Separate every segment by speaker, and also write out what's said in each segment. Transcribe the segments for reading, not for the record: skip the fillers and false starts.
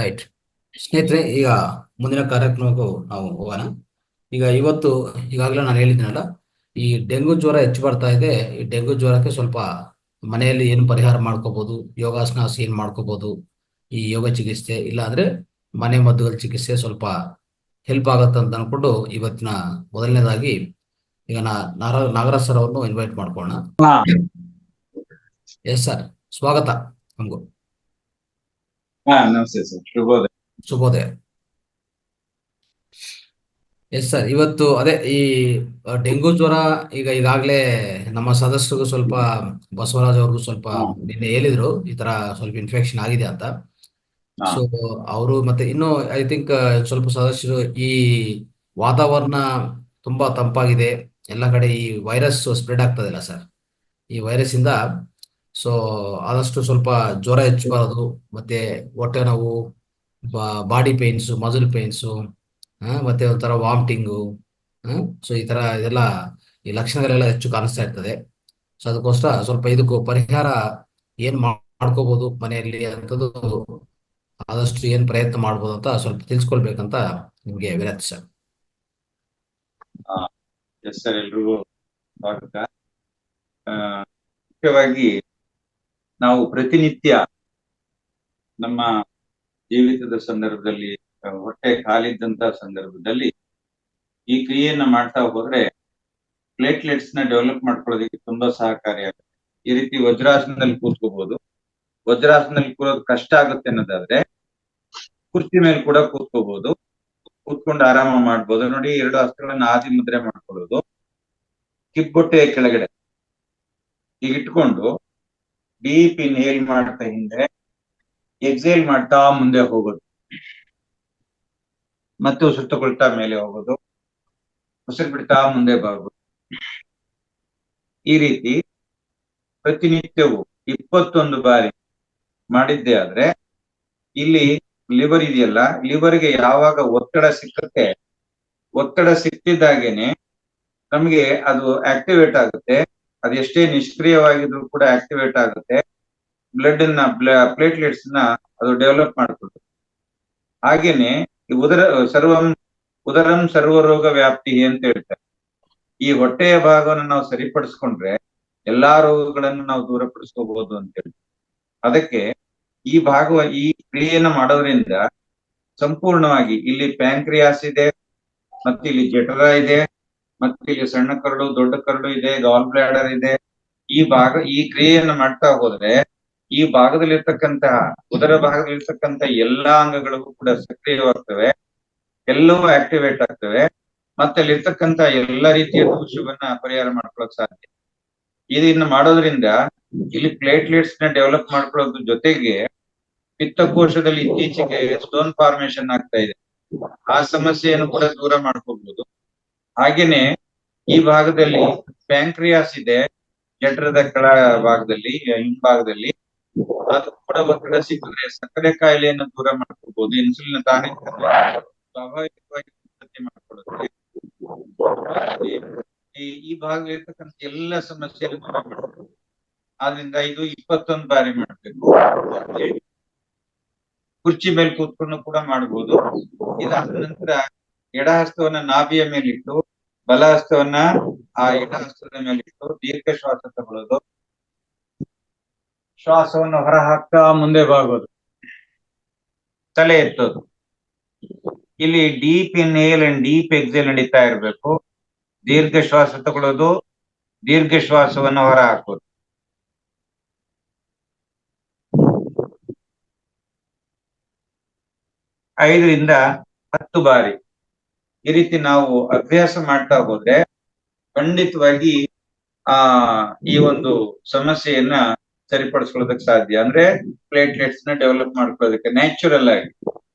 Speaker 1: Right. ಸ್ನೇಹಿತರೆ, ಈಗ ಮುಂದಿನ ಕಾರ್ಯಕ್ರಮಕ್ಕೂ ನಾವು ಹೋಗೋಣ. ಈಗ ಇವತ್ತು ಈಗಾಗಲೇ ನಾನು ಹೇಳಿದ್ದೀನಲ್ಲ, ಈ ಡೆಂಗು ಜ್ವರ ಹೆಚ್ಚು ಬರ್ತಾ ಇದೆ. ಈ ಡೆಂಗು ಜ್ವರಕ್ಕೆ ಸ್ವಲ್ಪ ಮನೆಯಲ್ಲಿ ಏನು ಪರಿಹಾರ ಮಾಡ್ಕೋಬಹುದು, ಯೋಗಾಸನ ಏನು ಮಾಡ್ಕೋಬಹುದು, ಈ ಯೋಗ ಚಿಕಿತ್ಸೆ ಇಲ್ಲ ಅಂದ್ರೆ ಮನೆ ಮದ್ದುಗಳ ಚಿಕಿತ್ಸೆ ಸ್ವಲ್ಪ ಹೆಲ್ಪ್ ಆಗತ್ತೆ ಅಂತ ಅನ್ಕೊಂಡು ಇವತ್ತಿನ ಮೊದಲನೇದಾಗಿ ಈಗ ನಾಗರಾಜ್ ಸರ್ ಅವ್ರನ್ನು ಇನ್ವೈಟ್ ಮಾಡ್ಕೊಳ್ಳೋಣ.
Speaker 2: ಹಾ
Speaker 1: ಎಸ್ ಸರ್, ಸ್ವಾಗತ ನಮಗೂ.
Speaker 2: ನಮಸ್ತೆ ಸರ್, ಶುಭೋದಯ.
Speaker 1: ಶುಭೋದಯ. ಎಸ್ ಸರ್, ಇವತ್ತು ಅದೇ ಈ ಡೆಂಗು ಜ್ವರ ಈಗಾಗಲೇ ನಮ್ಮ ಸದಸ್ಯರಿಗೂ ಸ್ವಲ್ಪ ಬಸವರಾಜ್ ಅವ್ರಿಗೂ ಸ್ವಲ್ಪ ನಿನ್ನೆ ಹೇಳಿದ್ರು ಈ ತರ ಸ್ವಲ್ಪ ಇನ್ಫೆಕ್ಷನ್ ಆಗಿದೆ ಅಂತ.
Speaker 2: ಹಾ.
Speaker 1: ಸೊ ಅವರು ಮತ್ತೆ ಇನ್ನು ಐ ಥಿಂಕ್ ಸ್ವಲ್ಪ ಸದಸ್ಯರು ಈ ವಾತಾವರಣ ತುಂಬಾ ತಂಪಾಗಿದೆ, ಎಲ್ಲ ಕಡೆ ಈ ವೈರಸ್ ಸ್ಪ್ರೆಡ್ ಆಗ್ತದಿಲ್ಲ ಸರ್, ಈ ವೈರಸ್ ಇಂದ. ಸೊ ಆದಷ್ಟು ಸ್ವಲ್ಪ ಜ್ವರ ಹೆಚ್ಚು ಬರೋದು, ಮತ್ತೆ ಹೊಟ್ಟೆ ನೋವು, ಬಾಡಿ ಪೇನ್ಸು, ಮಸಲ್ ಪೇನ್ಸು, ಮತ್ತೆ ಒಂಥರ ವಾಮಿಟಿಂಗು. ಸೊ ಈ ತರ ಇದೆಲ್ಲ ಈ ಲಕ್ಷಣಗಳೆಲ್ಲ ಹೆಚ್ಚು ಕಾಣಿಸ್ತಾ ಇರ್ತದೆ. ಸೊ ಅದಕ್ಕೋಸ್ಕರ ಸ್ವಲ್ಪ ಇದಕ್ಕೂ ಪರಿಹಾರ ಏನ್ ಮಾಡ್ಕೋಬಹುದು ಮನೆಯಲ್ಲಿ ಅಂತದ್ದು ಆದಷ್ಟು ಏನ್ ಪ್ರಯತ್ನ ಮಾಡ್ಬೋದು ಅಂತ ಸ್ವಲ್ಪ ತಿಳ್ಸ್ಕೊಳ್ಬೇಕಂತ ನಿಮ್ಗೆ ವಿನಂತಿ ಸರ್.
Speaker 2: ಎಸ್ ಸರ್, ಎಲ್ರಿಗೂ ಸ್ವಾಗತ. ಮುಖ್ಯವಾಗಿ ನಾವು ಪ್ರತಿನಿತ್ಯ ನಮ್ಮ ಜೀವಿತದ ಸಂದರ್ಭದಲ್ಲಿ, ಹೊಟ್ಟೆ ಖಾಲಿದ್ದಂತ ಸಂದರ್ಭದಲ್ಲಿ ಈ ಕ್ರಿಯೆಯನ್ನ ಮಾಡ್ತಾ ಹೋದ್ರೆ ಪ್ಲೇಟ್ಲೆಟ್ಸ್ ನ ಡೆವಲಪ್ ಮಾಡ್ಕೊಳ್ಳೋದಕ್ಕೆ ತುಂಬಾ ಸಹಕಾರಿಯಾಗುತ್ತೆ. ಈ ರೀತಿ ವಜ್ರಾಸನದಲ್ಲಿ ಕೂತ್ಕೋಬಹುದು. ವಜ್ರಾಸನದಲ್ಲಿ ಕೂರೋದು ಕಷ್ಟ ಆಗುತ್ತೆ ಅನ್ನೋದಾದ್ರೆ ಕುರ್ಚಿ ಮೇಲೆ ಕೂಡ ಕೂತ್ಕೋಬಹುದು, ಕೂತ್ಕೊಂಡು ಆರಾಮ ಮಾಡ್ಬೋದು. ನೋಡಿ, 2 ಹಸ್ತಗಳನ್ನ ಆದಿ ಮುದ್ರೆ ಮಾಡ್ಕೊಳ್ಳೋದು, ಕಿಬ್ಬೊಟ್ಟೆಯ ಕೆಳಗಡೆ ಈಗ ಇಟ್ಕೊಂಡು ಡೀಪ್ ಇನ್ಹೇಲ್ ಮಾಡ್ತಾ ಹಿಂದೆ, ಎಕ್ಸೇಲ್ ಮಾಡ್ತಾ ಮುಂದೆ ಹೋಗೋದು, ಮತ್ತೆ ಉಸಿರು ತಗೊಳ್ತಾ ಮೇಲೆ ಹೋಗೋದು, ಉಸಿರು ಬಿಡ್ತಾ ಮುಂದೆ ಬರೋದು. ಈ ರೀತಿ ಪ್ರತಿನಿತ್ಯವೂ 21 ಬಾರಿ ಮಾಡಿದ್ದೆ ಆದ್ರೆ ಇಲ್ಲಿ ಲಿವರ್ ಇದೆಯಲ್ಲ, ಲಿವರ್ಗೆ ಯಾವಾಗ ಒತ್ತಡ ಸಿಕ್ಕತ್ತೆ, ಒತ್ತಡ ಸಿಕ್ತಿದ್ದಾಗೇನೆ ನಮಗೆ ಅದು ಆಕ್ಟಿವೇಟ್ ಆಗುತ್ತೆ. ಅದು ಎಷ್ಟೇ ನಿಷ್ಕ್ರಿಯವಾಗಿದ್ರು ಕೂಡ ಆಕ್ಟಿವೇಟ್ ಆಗುತ್ತೆ. ಬ್ಲಡ್ ಅನ್ನ, ಪ್ಲೇಟ್ಲೆಟ್ಸ್ ನ ಅದು ಡೆವಲಪ್ ಮಾಡ್ಕೊಡುತ್ತೆ. ಹಾಗೇನೆ ಈ ಉದರಂ ಸರ್ವರೋಗ ವ್ಯಾಪ್ತಿ ಅಂತ ಹೇಳ್ತಾರೆ. ಈ ಹೊಟ್ಟೆಯ ಭಾಗವನ್ನು ನಾವು ಸರಿಪಡಿಸ್ಕೊಂಡ್ರೆ ಎಲ್ಲಾ ರೋಗಗಳನ್ನು ನಾವು ದೂರಪಡಿಸ್ಕೋಬಹುದು ಅಂತ ಹೇಳಿ. ಅದಕ್ಕೆ ಈ ಕ್ರಿಯೆಯನ್ನು ಮಾಡೋದ್ರಿಂದ ಸಂಪೂರ್ಣವಾಗಿ ಇಲ್ಲಿ ಪ್ಯಾಂಕ್ರಿಯಾಸ್ ಇದೆ, ಮತ್ತೆ ಇಲ್ಲಿ ಜಠರ ಇದೆ, ಮತ್ತೆ ಇಲ್ಲಿ ಸಣ್ಣ ಕರಳು, ದೊಡ್ಡ ಕರಳು ಇದೆ, ಗಾಲ್ ಬ್ಲಾಡರ್ ಇದೆ. ಈ ಕ್ರಿಯೆಯನ್ನು ಮಾಡ್ತಾ ಹೋದ್ರೆ ಈ ಭಾಗದಲ್ಲಿರ್ತಕ್ಕಂತಹ, ಉದರ ಭಾಗದಲ್ಲಿರ್ತಕ್ಕಂಥ ಎಲ್ಲಾ ಅಂಗಗಳಿಗೂ ಕೂಡ ಸಕ್ರಿಯವಾಗ್ತವೆ, ಎಲ್ಲವೂ ಆಕ್ಟಿವೇಟ್ ಆಗ್ತವೆ. ಮತ್ತೆ ಅಲ್ಲಿರ್ತಕ್ಕಂಥ ಎಲ್ಲಾ ರೀತಿಯ ದೋಷವನ್ನ ಪರಿಹಾರ ಮಾಡ್ಕೊಳಕ್ ಸಾಧ್ಯ. ಇದನ್ನ ಮಾಡೋದ್ರಿಂದ ಇಲ್ಲಿ ಪ್ಲೇಟ್ಲೆಟ್ಸ್ ನ ಡೆವಲಪ್ ಮಾಡ್ಕೊಳ್ಳೋದ್ರ ಜೊತೆಗೆ ಪಿತ್ತಕೋಶದಲ್ಲಿ ಇತ್ತೀಚೆಗೆ ಸ್ಟೋನ್ ಫಾರ್ಮೇಶನ್ ಆಗ್ತಾ ಇದೆ, ಆ ಸಮಸ್ಯೆಯನ್ನು ಕೂಡ ದೂರ ಮಾಡ್ಕೋಬಹುದು. ಹಾಗೇನೆ ಈ ಭಾಗದಲ್ಲಿ ಪ್ಯಾಂಕ್ರಿಯಾಸ್ ಇದೆ, ಜಠರದ ಕೆಳ ಭಾಗದಲ್ಲಿ, ಹಿಂಭಾಗದಲ್ಲಿ. ಅದು ಕೂಡ ಒತ್ತಡ ಸಿಕ್ಕಿದ್ರೆ ಸಕ್ಕರೆ ಕಾಯಿಲೆಯನ್ನು ದೂರ ಮಾಡ್ಕೋಬಹುದು. ಇನ್ಸುಲಿನ್ ತಾನೇ ಸ್ವಾಭಾವಿಕವಾಗಿ ಉತ್ಪತ್ತಿ ಮಾಡ್ಕೊಳ್ಳುತ್ತೆ. ಈ ಭಾಗದಲ್ಲಿ ಇರ್ತಕ್ಕಂಥ ಎಲ್ಲ ಸಮಸ್ಯೆಯನ್ನು ದೂರ ಮಾಡ್ಬೋದು. ಆದ್ರಿಂದ ಇದು 21 ಬಾರಿ ಮಾಡ್ಬೇಕು. ಕುರ್ಚಿ ಮೇಲೆ ಕೂತ್ಕೊಂಡು ಕೂಡ ಮಾಡ್ಬೋದು. ಇದಾದ ನಂತರ ಎಡ ಹಸ್ತವನ್ನ ನಾಭಿಯ ಮೇಲಿಟ್ಟು, ಬಲ ಹಸ್ತವನ್ನ ಆ ಎಡ ಹಸ್ತದ ಮೇಲಿಟ್ಟು ದೀರ್ಘ ಶ್ವಾಸ ತಗೊಳ್ಳೋದು, ಶ್ವಾಸವನ್ನು ಹೊರ ಹಾಕ್ತಾ ಮುಂದೆ ಬಾಗೋದು, ತಲೆ ಎತ್ತೋದು. ಇಲ್ಲಿ deep inhale and deep exhale ನಡೀತಾ ಇರ್ಬೇಕು. ದೀರ್ಘ ಶ್ವಾಸ ತಗೊಳ್ಳೋದು, ದೀರ್ಘ ಶ್ವಾಸವನ್ನು ಹೊರ ಹಾಕೋದು. ಐದರಿಂದ 10 ಬಾರಿ ಈ ರೀತಿ ನಾವು ಅಭ್ಯಾಸ ಮಾಡ್ತಾ ಹೋದ್ರೆ ಖಂಡಿತವಾಗಿ ಈ ಒಂದು ಸಮಸ್ಯೆಯನ್ನ ಸರಿಪಡಿಸ್ಕೊಳ್ಳೋದಕ್ಕೆ ಸಾಧ್ಯ. ಅಂದ್ರೆ ಪ್ಲೇಟ್ಲೆಟ್ಸ್ ನ ಡೆವಲಪ್ ಮಾಡ್ಕೊಳ್ಳೋದಕ್ಕೆ ನ್ಯಾಚುರಲ್ ಆಗಿ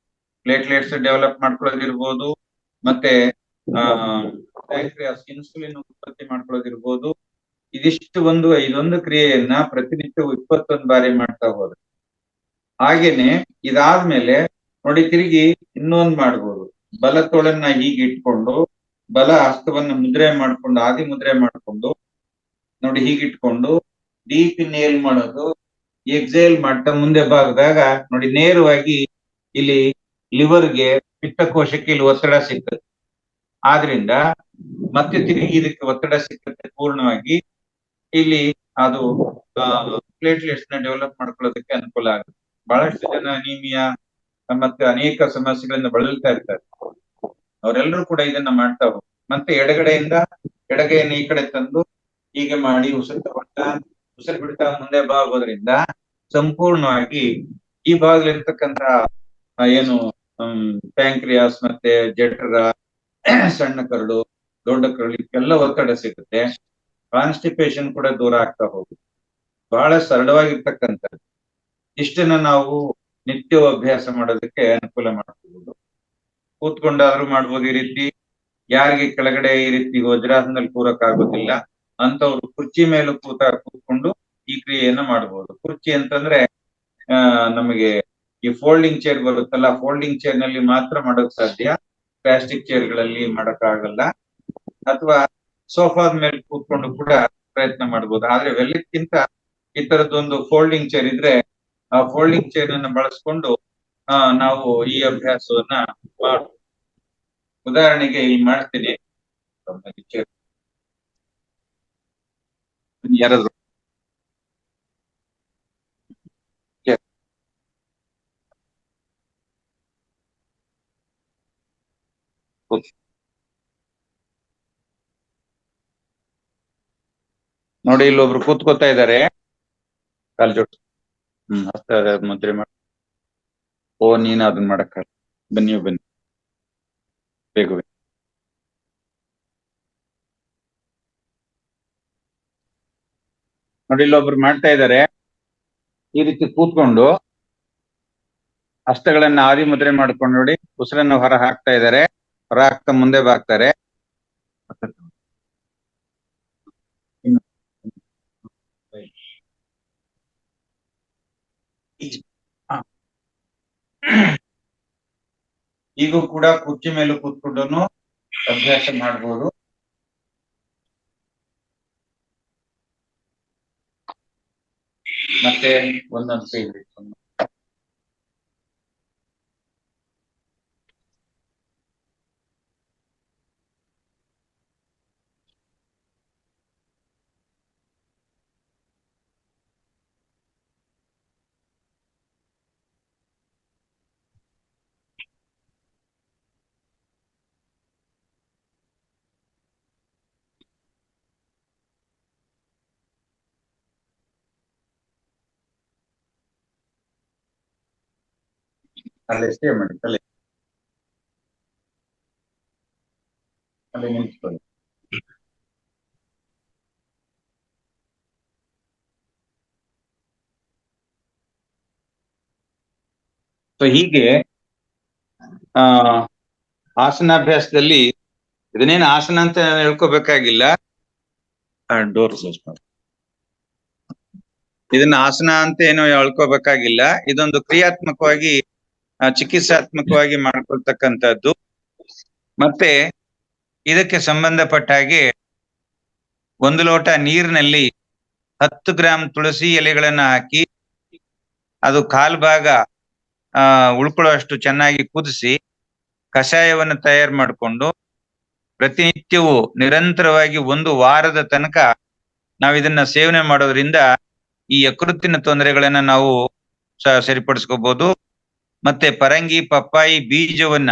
Speaker 2: ಪ್ಲೇಟ್ಲೆಟ್ಸ್ ಡೆವಲಪ್ ಮಾಡ್ಕೊಳ್ಳೋದಿರ್ಬೋದು, ಮತ್ತೆ ಇನ್ಸುಲಿನ್ ಉತ್ಪತ್ತಿ ಮಾಡ್ಕೊಳ್ಳೋದಿರ್ಬೋದು. ಇದೊಂದು ಕ್ರಿಯೆಯನ್ನ ಪ್ರತಿನಿತ್ಯ 21 ಬಾರಿ ಮಾಡ್ತಾ ಹೋದ್ರೆ, ಹಾಗೇನೆ ಇದಾದ್ಮೇಲೆ ನೋಡಿ ತಿರುಗಿ ಇನ್ನೊಂದು ಮಾಡ್ಬೋದು. ಬಲ ತೋಳನ್ನ ಹೀಗೆ ಇಟ್ಕೊಂಡು, ಬಲ ಹಸ್ತವನ್ನ ಮುದ್ರೆ ಮಾಡ್ಕೊಂಡು, ಆದಿ ಮುದ್ರೆ ಮಾಡ್ಕೊಂಡು ನೋಡಿ ಹೀಗಿಟ್ಕೊಂಡು ಡೀಪ್ ಇನ್ಹೇಲ್ ಮಾಡೋದು, ಎಕ್ಸೇಲ್ ಮಾಡ್ತಾ ಮುಂದೆ ಬಾಗಿದಾಗ ನೋಡಿ ನೇರವಾಗಿ ಇಲ್ಲಿ ಲಿವರ್ಗೆ, ಪಿತ್ತಕೋಶಕ್ಕೆ ಇಲ್ಲಿ ಒತ್ತಡ ಸಿಗ್ತದೆ. ಆದ್ರಿಂದ ಮತ್ತೆ ತಿರುಗಿ ಇದಕ್ಕೆ ಒತ್ತಡ ಸಿಕ್ಕತ್ತೆ ಪೂರ್ಣವಾಗಿ. ಇಲ್ಲಿ ಅದು ಪ್ಲೇಟ್ಲೆಟ್ಸ್ ನ ಡೆವಲಪ್ ಮಾಡ್ಕೊಳ್ಳೋದಕ್ಕೆ ಅನುಕೂಲ ಆಗುತ್ತೆ. ಬಹಳಷ್ಟು ಜನ ಅನೀಮಿಯಾ ಮತ್ತೆ ಅನೇಕ ಸಮಸ್ಯೆಗಳಿಂದ ಬಳಲ್ತಾ ಇರ್ತಾರೆ. ಅವರೆಲ್ಲರೂ ಕೂಡ ಇದನ್ನ ಮಾಡ್ತಾ ಹೋಗ್ತಾರೆ. ಮತ್ತೆ ಎಡಗೈಯನ್ನು ಈ ಕಡೆ ತಂದು ಹೀಗೆ ಮಾಡಿ ಉಸಿರು ಬಿಡ್ತಾ ಮುಂದೆ ಬಾಗೋದ್ರಿಂದ ಸಂಪೂರ್ಣವಾಗಿ ಈ ಭಾಗದಲ್ಲಿರ್ತಕ್ಕಂತ ಏನು ಪ್ಯಾಂಕ್ರಿಯಾಸ್ ಮತ್ತೆ ಜಠರ, ಸಣ್ಣ ಕರಳು, ದೊಡ್ಡ ಕರಳು, ಇದಕ್ಕೆಲ್ಲ ಒತ್ತಡ ಸಿಗುತ್ತೆ. ಕಾನ್ಸ್ಟಿಪೇಷನ್ ಕೂಡ ದೂರ ಆಗ್ತಾ ಹೋಗುತ್ತೆ. ಬಹಳ ಸರಳವಾಗಿರ್ತಕ್ಕಂಥದ್ದು. ಇಷ್ಟನ್ನ ನಾವು ನಿತ್ಯವೂ ಅಭ್ಯಾಸ ಮಾಡೋದಕ್ಕೆ ಅನುಕೂಲ ಮಾಡ್ಕೋಬಹುದು. ಕೂತ್ಕೊಂಡಾದ್ರೂ ಮಾಡ್ಬೋದು ಈ ರೀತಿ. ಯಾರಿಗೆ ಕೆಳಗಡೆ ಈ ರೀತಿ ವಜ್ರಾಸನದಲ್ಲಿ ಕೂರಕ್ಕಾಗೋದಿಲ್ಲ ಅಂತವ್ರು ಕುರ್ಚಿ ಮೇಲೂ ಕೂತ್ಕೊಂಡು ಈ ಕ್ರಿಯೆಯನ್ನ ಮಾಡ್ಬೋದು. ಕುರ್ಚಿ ಅಂತಂದ್ರೆ ನಮಗೆ ಈ ಫೋಲ್ಡಿಂಗ್ ಚೇರ್ ಬರುತ್ತಲ್ಲ, ಫೋಲ್ಡಿಂಗ್ ಚೇರ್ ನಲ್ಲಿ ಮಾತ್ರ ಮಾಡೋಕ್ ಸಾಧ್ಯ, ಪ್ಲಾಸ್ಟಿಕ್ ಚೇರ್ ಗಳಲ್ಲಿ ಮಾಡಕ್ಕಾಗಲ್ಲ. ಅಥವಾ ಸೋಫಾದ ಮೇಲೆ ಕೂತ್ಕೊಂಡು ಕೂಡ ಪ್ರಯತ್ನ ಮಾಡ್ಬೋದು. ಆದ್ರೆ ಇವೆಲ್ಲಕ್ಕಿಂತ ಈ ತರದೊಂದು ಫೋಲ್ಡಿಂಗ್ ಚೇರ್ ಇದ್ರೆ ಆ ಫೋಲ್ಡಿಂಗ್ ಚೇರ್ ಅನ್ನ ಬಳಸ್ಕೊಂಡು ನಾವು ಈ ಅಭ್ಯಾಸವನ್ನ ಮಾಡ್ಬೋದು. ಉದಾಹರಣೆಗೆ ಇಲ್ಲಿ ಮಾಡ್ತೀನಿ. ಯಾರಾದ್ರು ನೋಡಿ, ಇಲ್ಲೊಬ್ರು ಕೂತ್ಕೋತಾ ಇದ್ದಾರೆ, ಕಾಲ್ ಜೋಡ್ ಮುದ್ರೆ ಮಾಡಿ. ಓ, ನೀನ್ ಅದನ್ನ ಮಾಡಕ್ಕ ಬನ್ನಿ ಬೇಗ ಬನ್ನಿ. ನೋಡಿ, ಇಲ್ಲೊಬ್ರು ಮಾಡ್ತಾ ಇದ್ದಾರೆ. ಈ ರೀತಿ ಕೂತ್ಕೊಂಡು ಹಸ್ತಗಳನ್ನ ಆದಿ ಮುದ್ರೆ ಮಾಡ್ಕೊಂಡು ನೋಡಿ, ಉಸಿರನ್ನು ಹೊರ ಹಾಕ್ತಾ ಇದ್ದಾರೆ. ಹೊರ ಹಾಕ್ತಾ ಮುಂದೆ ಬಾಗ್ತಾರೆ. ಈಗೂ ಕೂಡ ಕುರ್ಚಿ ಮೇಲೂ ಕೂತ್ಕೊಂಡು ಅಭ್ಯಾಸ ಮಾಡ್ಬೋದು. ಮತ್ತೆ ಒಂದೊಂದು ಕೈ ಅಲ್ಲೇ ಸ್ಟೇ ಮಾಡಿ, ಅಲ್ಲೇ ನಿಲ್ಸ್ಕೊಳ್ಳಿ. ಸೊ ಹೀಗೆ ಆಸನಾಭ್ಯಾಸದಲ್ಲಿ ಇದನ್ನೇನು ಆಸನ ಅಂತ ಹೇಳ್ಕೋಬೇಕಾಗಿಲ್ಲ. ಡೋರ್ ಕ್ಲೋಸ್ ಮಾಡಿ. ಇದನ್ನ ಆಸನ ಅಂತ ಏನು ಹೇಳ್ಕೋಬೇಕಾಗಿಲ್ಲ. ಇದೊಂದು ಕ್ರಿಯಾತ್ಮಕವಾಗಿ ಚಿಕಿತ್ಸಾತ್ಮಕವಾಗಿ ಮಾಡ್ಕೊಳ್ತಕ್ಕಂಥದ್ದು. ಮತ್ತೆ ಇದಕ್ಕೆ ಸಂಬಂಧಪಟ್ಟ ಹಾಗೆ 1 ಲೋಟ ನೀರಿನಲ್ಲಿ 10 ಗ್ರಾಂ ತುಳಸಿ ಎಲೆಗಳನ್ನ ಹಾಕಿ ಅದು ಕಾಲ್ ಭಾಗ ಉಳ್ಕೊಳ್ಳುವಷ್ಟು ಚೆನ್ನಾಗಿ ಕುದಿಸಿ ಕಷಾಯವನ್ನು ತಯಾರು ಮಾಡಿಕೊಂಡು ಪ್ರತಿನಿತ್ಯವೂ ನಿರಂತರವಾಗಿ 1 ವಾರದ ತನಕ ನಾವು ಇದನ್ನ ಸೇವನೆ ಮಾಡೋದ್ರಿಂದ ಈ ಯಕೃತ್ತಿನ ತೊಂದರೆಗಳನ್ನ ನಾವು ಸರಿಪಡಿಸ್ಕೋಬಹುದು. ಮತ್ತೆ ಪರಂಗಿ, ಪಪ್ಪಾಯಿ ಬೀಜವನ್ನ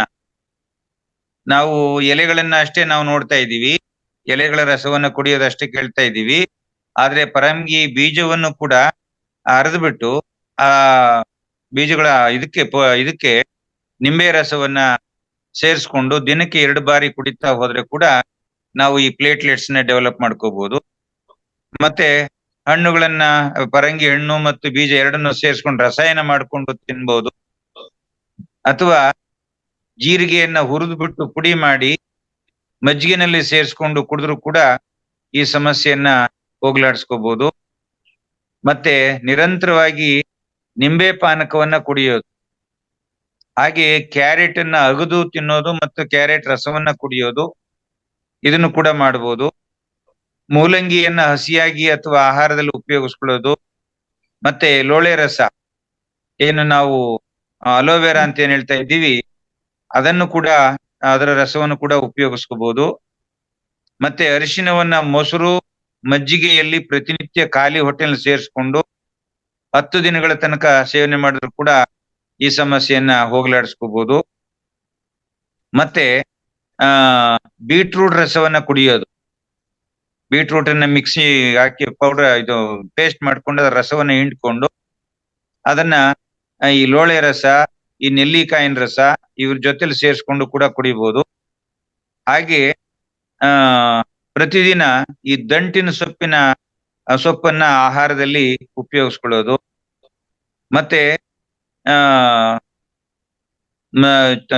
Speaker 2: ನಾವು ಎಲೆಗಳನ್ನ ಅಷ್ಟೇ ನಾವು ನೋಡ್ತಾ ಇದ್ದೀವಿ, ಎಲೆಗಳ ರಸವನ್ನ ಕುಡಿಯೋದಷ್ಟೇ ಕೇಳ್ತಾ ಇದ್ದೀವಿ. ಆದ್ರೆ ಪರಂಗಿ ಬೀಜವನ್ನು ಕೂಡ ಅರೆದ್ಬಿಟ್ಟು ಆ ಬೀಜಗಳ ಇದಕ್ಕೆ ನಿಂಬೆ ರಸವನ್ನ ಸೇರಿಸ್ಕೊಂಡು ದಿನಕ್ಕೆ 2 ಬಾರಿ ಕುಡಿತಾ ಹೋದ್ರೆ ಕೂಡ ನಾವು ಈ ಪ್ಲೇಟ್ಲೆಟ್ಸ್ ನ ಡೆವಲಪ್ ಮಾಡ್ಕೋಬಹುದು. ಮತ್ತೆ ಹಣ್ಣುಗಳನ್ನ, ಪರಂಗಿ ಹಣ್ಣು ಮತ್ತು ಬೀಜ ಎರಡನ್ನು ಸೇರಿಸ್ಕೊಂಡು ರಸಾಯನ ಮಾಡ್ಕೊಂಡು ತಿನ್ಬಹುದು. ಅಥವಾ ಜೀರಿಗೆಯನ್ನ ಹುರಿದು ಬಿಟ್ಟು ಪುಡಿ ಮಾಡಿ ಮಜ್ಜಿಗೆನಲ್ಲಿ ಸೇರಿಸ್ಕೊಂಡು ಕುಡಿದ್ರು ಕೂಡ ಈ ಸಮಸ್ಯೆಯನ್ನ ಹೋಗ್ಲಾಡಿಸ್ಕೋಬಹುದು. ಮತ್ತೆ ನಿರಂತರವಾಗಿ ನಿಂಬೆ ಪಾನಕವನ್ನ ಕುಡಿಯೋದು, ಹಾಗೆ ಕ್ಯಾರೆಟ್ ಅನ್ನ ಅಗದು ತಿನ್ನೋದು ಮತ್ತು ಕ್ಯಾರೆಟ್ ರಸವನ್ನ ಕುಡಿಯೋದು, ಇದನ್ನು ಕೂಡ ಮಾಡಬಹುದು. ಮೂಲಂಗಿಯನ್ನ ಹಸಿಯಾಗಿ ಅಥವಾ ಆಹಾರದಲ್ಲಿ ಉಪಯೋಗಿಸ್ಕೊಳ್ಳೋದು. ಮತ್ತೆ ಲೋಳೆ ರಸ ಏನು ನಾವು ಅಲೋವೆರಾ ಅಂತ ಏನ್ ಹೇಳ್ತಾ ಇದ್ದೀವಿ, ಅದನ್ನು ಕೂಡ, ಅದರ ರಸವನ್ನು ಕೂಡ ಉಪಯೋಗಿಸ್ಕೋಬಹುದು. ಮತ್ತೆ ಅರಿಶಿನವನ್ನ ಮೊಸರು ಮಜ್ಜಿಗೆಯಲ್ಲಿ ಪ್ರತಿನಿತ್ಯ ಖಾಲಿ ಹೊಟ್ಟೆನಲ್ಲಿ ಸೇರಿಸ್ಕೊಂಡು 10 ದಿನಗಳ ತನಕ ಸೇವನೆ ಮಾಡಿದ್ರು ಕೂಡ ಈ ಸಮಸ್ಯೆಯನ್ನ ಹೋಗಲಾಡಿಸ್ಕೋಬಹುದು. ಮತ್ತೆ ಆ ಬೀಟ್ರೂಟ್ ರಸವನ್ನ ಕುಡಿಯೋದು, ಬೀಟ್ರೂಟ್ ಅನ್ನ ಮಿಕ್ಸಿ ಹಾಕಿ ಪೌಡರ್ ಇದು ಪೇಸ್ಟ್ ಮಾಡ್ಕೊಂಡು ಅದರ ರಸವನ್ನ ಹಿಂಡ್ಕೊಂಡು ಅದನ್ನ ಈ ಲೋಳೆ ರಸ, ಈ ನೆಲ್ಲಿಕಾಯಿನ ರಸ ಇವ್ರ ಜೊತೆಲಿ ಸೇರಿಸ್ಕೊಂಡು ಕೂಡ ಕುಡಿಬಹುದು. ಹಾಗೆ ಆ ಪ್ರತಿದಿನ ಈ ದಂಟಿನ ಸೊಪ್ಪನ್ನ ಆಹಾರದಲ್ಲಿ ಉಪಯೋಗಿಸ್ಕೊಳ್ಳೋದು. ಮತ್ತೆ ಆ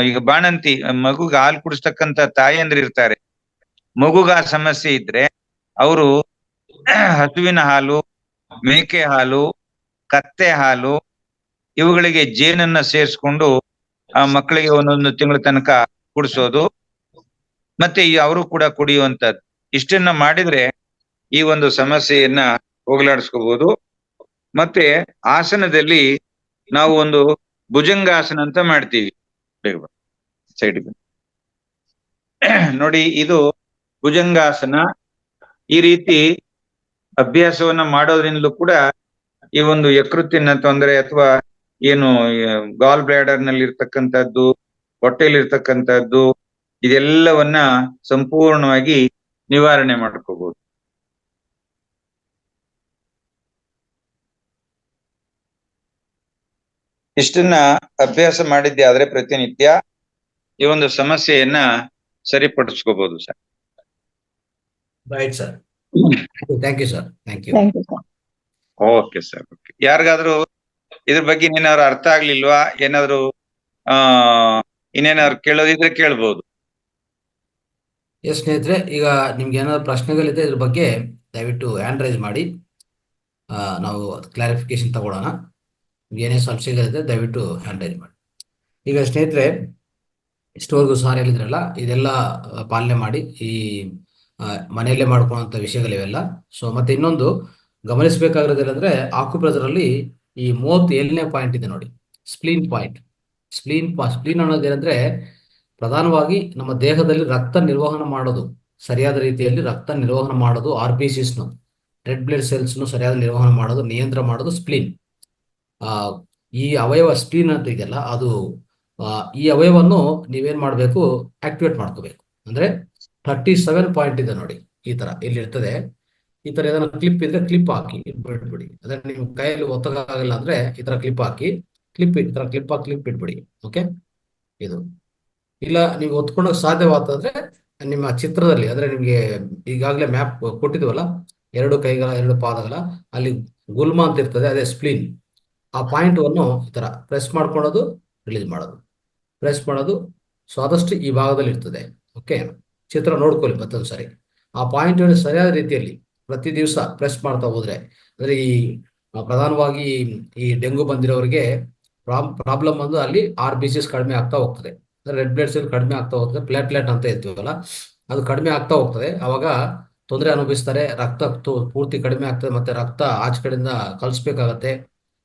Speaker 2: ಈಗ ಬಾಣಂತಿ ಮಗುಗ ಹಾಲು ಕುಡಿಸ್ತಕ್ಕಂತ ತಾಯಂದ್ರು ಇರ್ತಾರೆ, ಮಗುಗ ಆ ಸಮಸ್ಯೆ ಇದ್ರೆ ಅವರು ಹಸುವಿನ ಹಾಲು, ಮೇಕೆ ಹಾಲು, ಕತ್ತೆ ಹಾಲು ಇವುಗಳಿಗೆ ಜೇನನ್ನ ಸೇರಿಸ್ಕೊಂಡು ಆ ಮಕ್ಕಳಿಗೆ ಒಂದೊಂದು ತಿಂಗಳ ತನಕ ಕುಡಿಸೋದು. ಮತ್ತೆ ಅವರು ಕೂಡ ಕುಡಿಯುವಂತದ್ದು. ಇಷ್ಟನ್ನ ಮಾಡಿದ್ರೆ ಈ ಒಂದು ಸಮಸ್ಯೆಯನ್ನ ಹೋಗಲಾಡಿಸ್ಕೋಬಹುದು. ಮತ್ತೆ ಆಸನದಲ್ಲಿ ನಾವು ಒಂದು ಭುಜಂಗಾಸನ ಅಂತ ಮಾಡ್ತೀವಿ. ಸೈಡ್ ನೋಡಿ, ಇದು ಭುಜಂಗಾಸನ. ಈ ರೀತಿ ಅಭ್ಯಾಸವನ್ನ ಮಾಡೋದ್ರಿಂದಲೂ ಕೂಡ ಈ ಒಂದು ಯಕೃತ್ತಿನ ತೊಂದರೆ ಅಥವಾ ಏನು ಗಾಲ್ ಬ್ಲಾಡರ್ ನಲ್ಲಿ ಇರ್ತಕ್ಕಂಥದ್ದು, ಹೊಟ್ಟೆಯಲ್ಲಿ ಇರ್ತಕ್ಕಂಥದ್ದು ಇದೆಲ್ಲವನ್ನ ಸಂಪೂರ್ಣವಾಗಿ ನಿವಾರಣೆ ಮಾಡ್ಕೋಬಹುದು. ಇಷ್ಟನ್ನ ಅಭ್ಯಾಸ ಮಾಡಿದ್ದೆ ಆದ್ರೆ ಪ್ರತಿನಿತ್ಯ ಈ ಒಂದು ಸಮಸ್ಯೆಯನ್ನ ಸರಿಪಡಿಸ್ಕೋಬಹುದು sir.
Speaker 1: Right sir, thank you sir, thank you.
Speaker 2: Okay sir, okay. ಯಾರಿಗಾದ್ರೂ ಇದ್ರ ಬಗ್ಗೆ ಏನಾದ್ರು ಅರ್ಥ ಆಗ್ಲಿಲ್ವಾ, ಏನಾದ್ರು ಇನ್ನೇನಾದ್ರು ಕೇಳೋದಿದ್ರೆ ಕೇಳ್ಬೋದು.
Speaker 1: ಎಸ್ ಸ್ನೇಹಿತರೆ, ಈಗ ನಿಮ್ಗೆ ಏನಾದ್ರು ಪ್ರಶ್ನೆಗಳಿದೆ ಇದ್ರ ಬಗ್ಗೆ ದಯವಿಟ್ಟು ಹ್ಯಾಂಡ್ ರೈಸ್ ಮಾಡಿ, ನಾವು ಕ್ಲಾರಿಫಿಕೇಶನ್ ತಗೊಳ್ಳೋಣ. ಏನೇ ಸಂಶಯಗಳಿದೆ ದಯವಿಟ್ಟು ಹ್ಯಾಂಡ್ ರೈಸ್ ಮಾಡಿ. ಈಗ ಸ್ನೇಹಿತರೆ, ಇಷ್ಟವರೆಗೂ ಸಾರ್ ಹೇಳಿದ್ರಲ್ಲ, ಇದೆಲ್ಲ ಪಾಲನೆ ಮಾಡಿ ಈ ಮನೆಯಲ್ಲೇ ಮಾಡ್ಕೊಳ್ಳುವಂಥ ವಿಷಯಗಳಿವೆಲ್ಲ. ಸೊ ಮತ್ತೆ ಇನ್ನೊಂದು ಗಮನಿಸಬೇಕಾಗಿರೋದೇನೆಂದ್ರೆ, ಆಕ್ಯುಪ್ರೆಷರಲ್ಲಿ ಈ 37ನೇ ಪಾಯಿಂಟ್ ಇದೆ ನೋಡಿ, ಸ್ಪ್ಲೀನ್ ಪಾಯಿಂಟ್. ಸ್ಪ್ಲೀನ್ ಅನ್ನೋದೇನೆಂದ್ರೆ ಪ್ರಧಾನವಾಗಿ ನಮ್ಮ ದೇಹದಲ್ಲಿ ರಕ್ತ ನಿರ್ವಹಣೆ ಮಾಡೋದು, ಸರಿಯಾದ ರೀತಿಯಲ್ಲಿ ರಕ್ತ ನಿರ್ವಹಣೆ ಮಾಡೋದು, RBCsನು ರೆಡ್ ಬ್ಲಡ್ ಸೆಲ್ಸ್ನು ಸರಿಯಾದ ನಿರ್ವಹಣೆ ಮಾಡೋದು, ನಿಯಂತ್ರಣ ಮಾಡೋದು ಸ್ಪ್ಲೀನ್. ಈ ಅವಯವ ಸ್ಪ್ಲೀನ್ ಅಂತ ಇದೆಯಲ್ಲ, ಅದು ಈ ಅವಯವನ್ನು ನೀವೇನ್ ಮಾಡಬೇಕು, ಆಕ್ಟಿವೇಟ್ ಮಾಡ್ಕೋಬೇಕು. ಅಂದ್ರೆ 37 ಪಾಯಿಂಟ್ ಇದೆ ನೋಡಿ, ಈ ತರ ಇಲ್ಲಿ ಇರ್ತದೆ. ಈ ತರ ಏದೈనా ಕ್ಲಿಪ್ ಇದ್ರೆ ಕ್ಲಿಪ್ ಹಾಕಿ ಬಿಟ್ಬಿಡಿ. ಅದೇ ನಿಮ್ ಕೈಯಲ್ಲಿ ಒತ್ತಗಾಗಿಲ್ಲ ಅಂದ್ರೆ ಈ ತರ ಕ್ಲಿಪ್ ಹಾಕಿ, ಈ ತರ ಕ್ಲಿಪ್ ಬಿಟ್ಬಿಡಿ. ಓಕೆ, ಇದು ಇಲ್ಲ ನೀವು ಒತ್ಕೊಳ್ಳೋಕೆ ಸಾಧ್ಯವಾದ್ರೆ ನಿಮ್ಮ ಚಿತ್ರದಲ್ಲಿ, ಅಂದ್ರೆ ನಿಮ್ಗೆ ಈಗಾಗಲೇ ಮ್ಯಾಪ್ ಕೊಟ್ಟಿದ್ವಲ್ಲ, 2 ಕೈಗಳ 2 ಪಾದಗಳ ಅಲ್ಲಿ ಗುಲ್ಮ ಅಂತ ಇರ್ತದೆ, ಅದೇ ಸ್ಪ್ಲೀನ್. ಆ ಪಾಯಿಂಟ್ ಅನ್ನು ಈ ತರ ಪ್ರೆಸ್ ಮಾಡ್ಕೊಳ್ಳೋದು, ರಿಲೀಸ್ ಮಾಡೋದು, ಪ್ರೆಸ್ ಮಾಡೋದು. ಸೊ ಆದಷ್ಟು ಈ ಭಾಗದಲ್ಲಿ ಇರ್ತದೆ. ಓಕೆ, ಚಿತ್ರ ನೋಡ್ಕೊಳ್ಳಿ ಮತ್ತೊಂದು ಸರಿ. ಆ ಪಾಯಿಂಟ್ ಸರಿಯಾದ ರೀತಿಯಲ್ಲಿ ಪ್ರತಿ ದಿವಸ ಪ್ರೆಸ್ ಮಾಡ್ತಾ ಹೋದ್ರೆ, ಅಂದ್ರೆ ಈ ಪ್ರಧಾನವಾಗಿ ಈ ಡೆಂಗು ಬಂದಿರೋರಿಗೆ ಪ್ರಾಬ್ಲಮ್ ಅಂದ್ರೆ ಅಲ್ಲಿ RBCs ಕಡಿಮೆ ಆಗ್ತಾ ಹೋಗ್ತದೆ, ರೆಡ್ ಬ್ಲಡ್ ಸೆಲ್ ಕಡಿಮೆ ಆಗ್ತಾ ಹೋಗ್ತದೆ, ಪ್ಲೇಟ್ಲೆಟ್ ಅಂತ ಇರ್ತೀವಲ್ಲ ಅದು ಕಡಿಮೆ ಆಗ್ತಾ ಹೋಗ್ತದೆ. ಅವಾಗ ತೊಂದರೆ ಅನುಭವಿಸ್ತಾರೆ, ರಕ್ತ ಪೂರ್ತಿ ಕಡಿಮೆ ಆಗ್ತದೆ, ಮತ್ತೆ ರಕ್ತ ಆಚೆ ಕಡೆಯಿಂದ ಕಳಿಸ್ಬೇಕಾಗತ್ತೆ.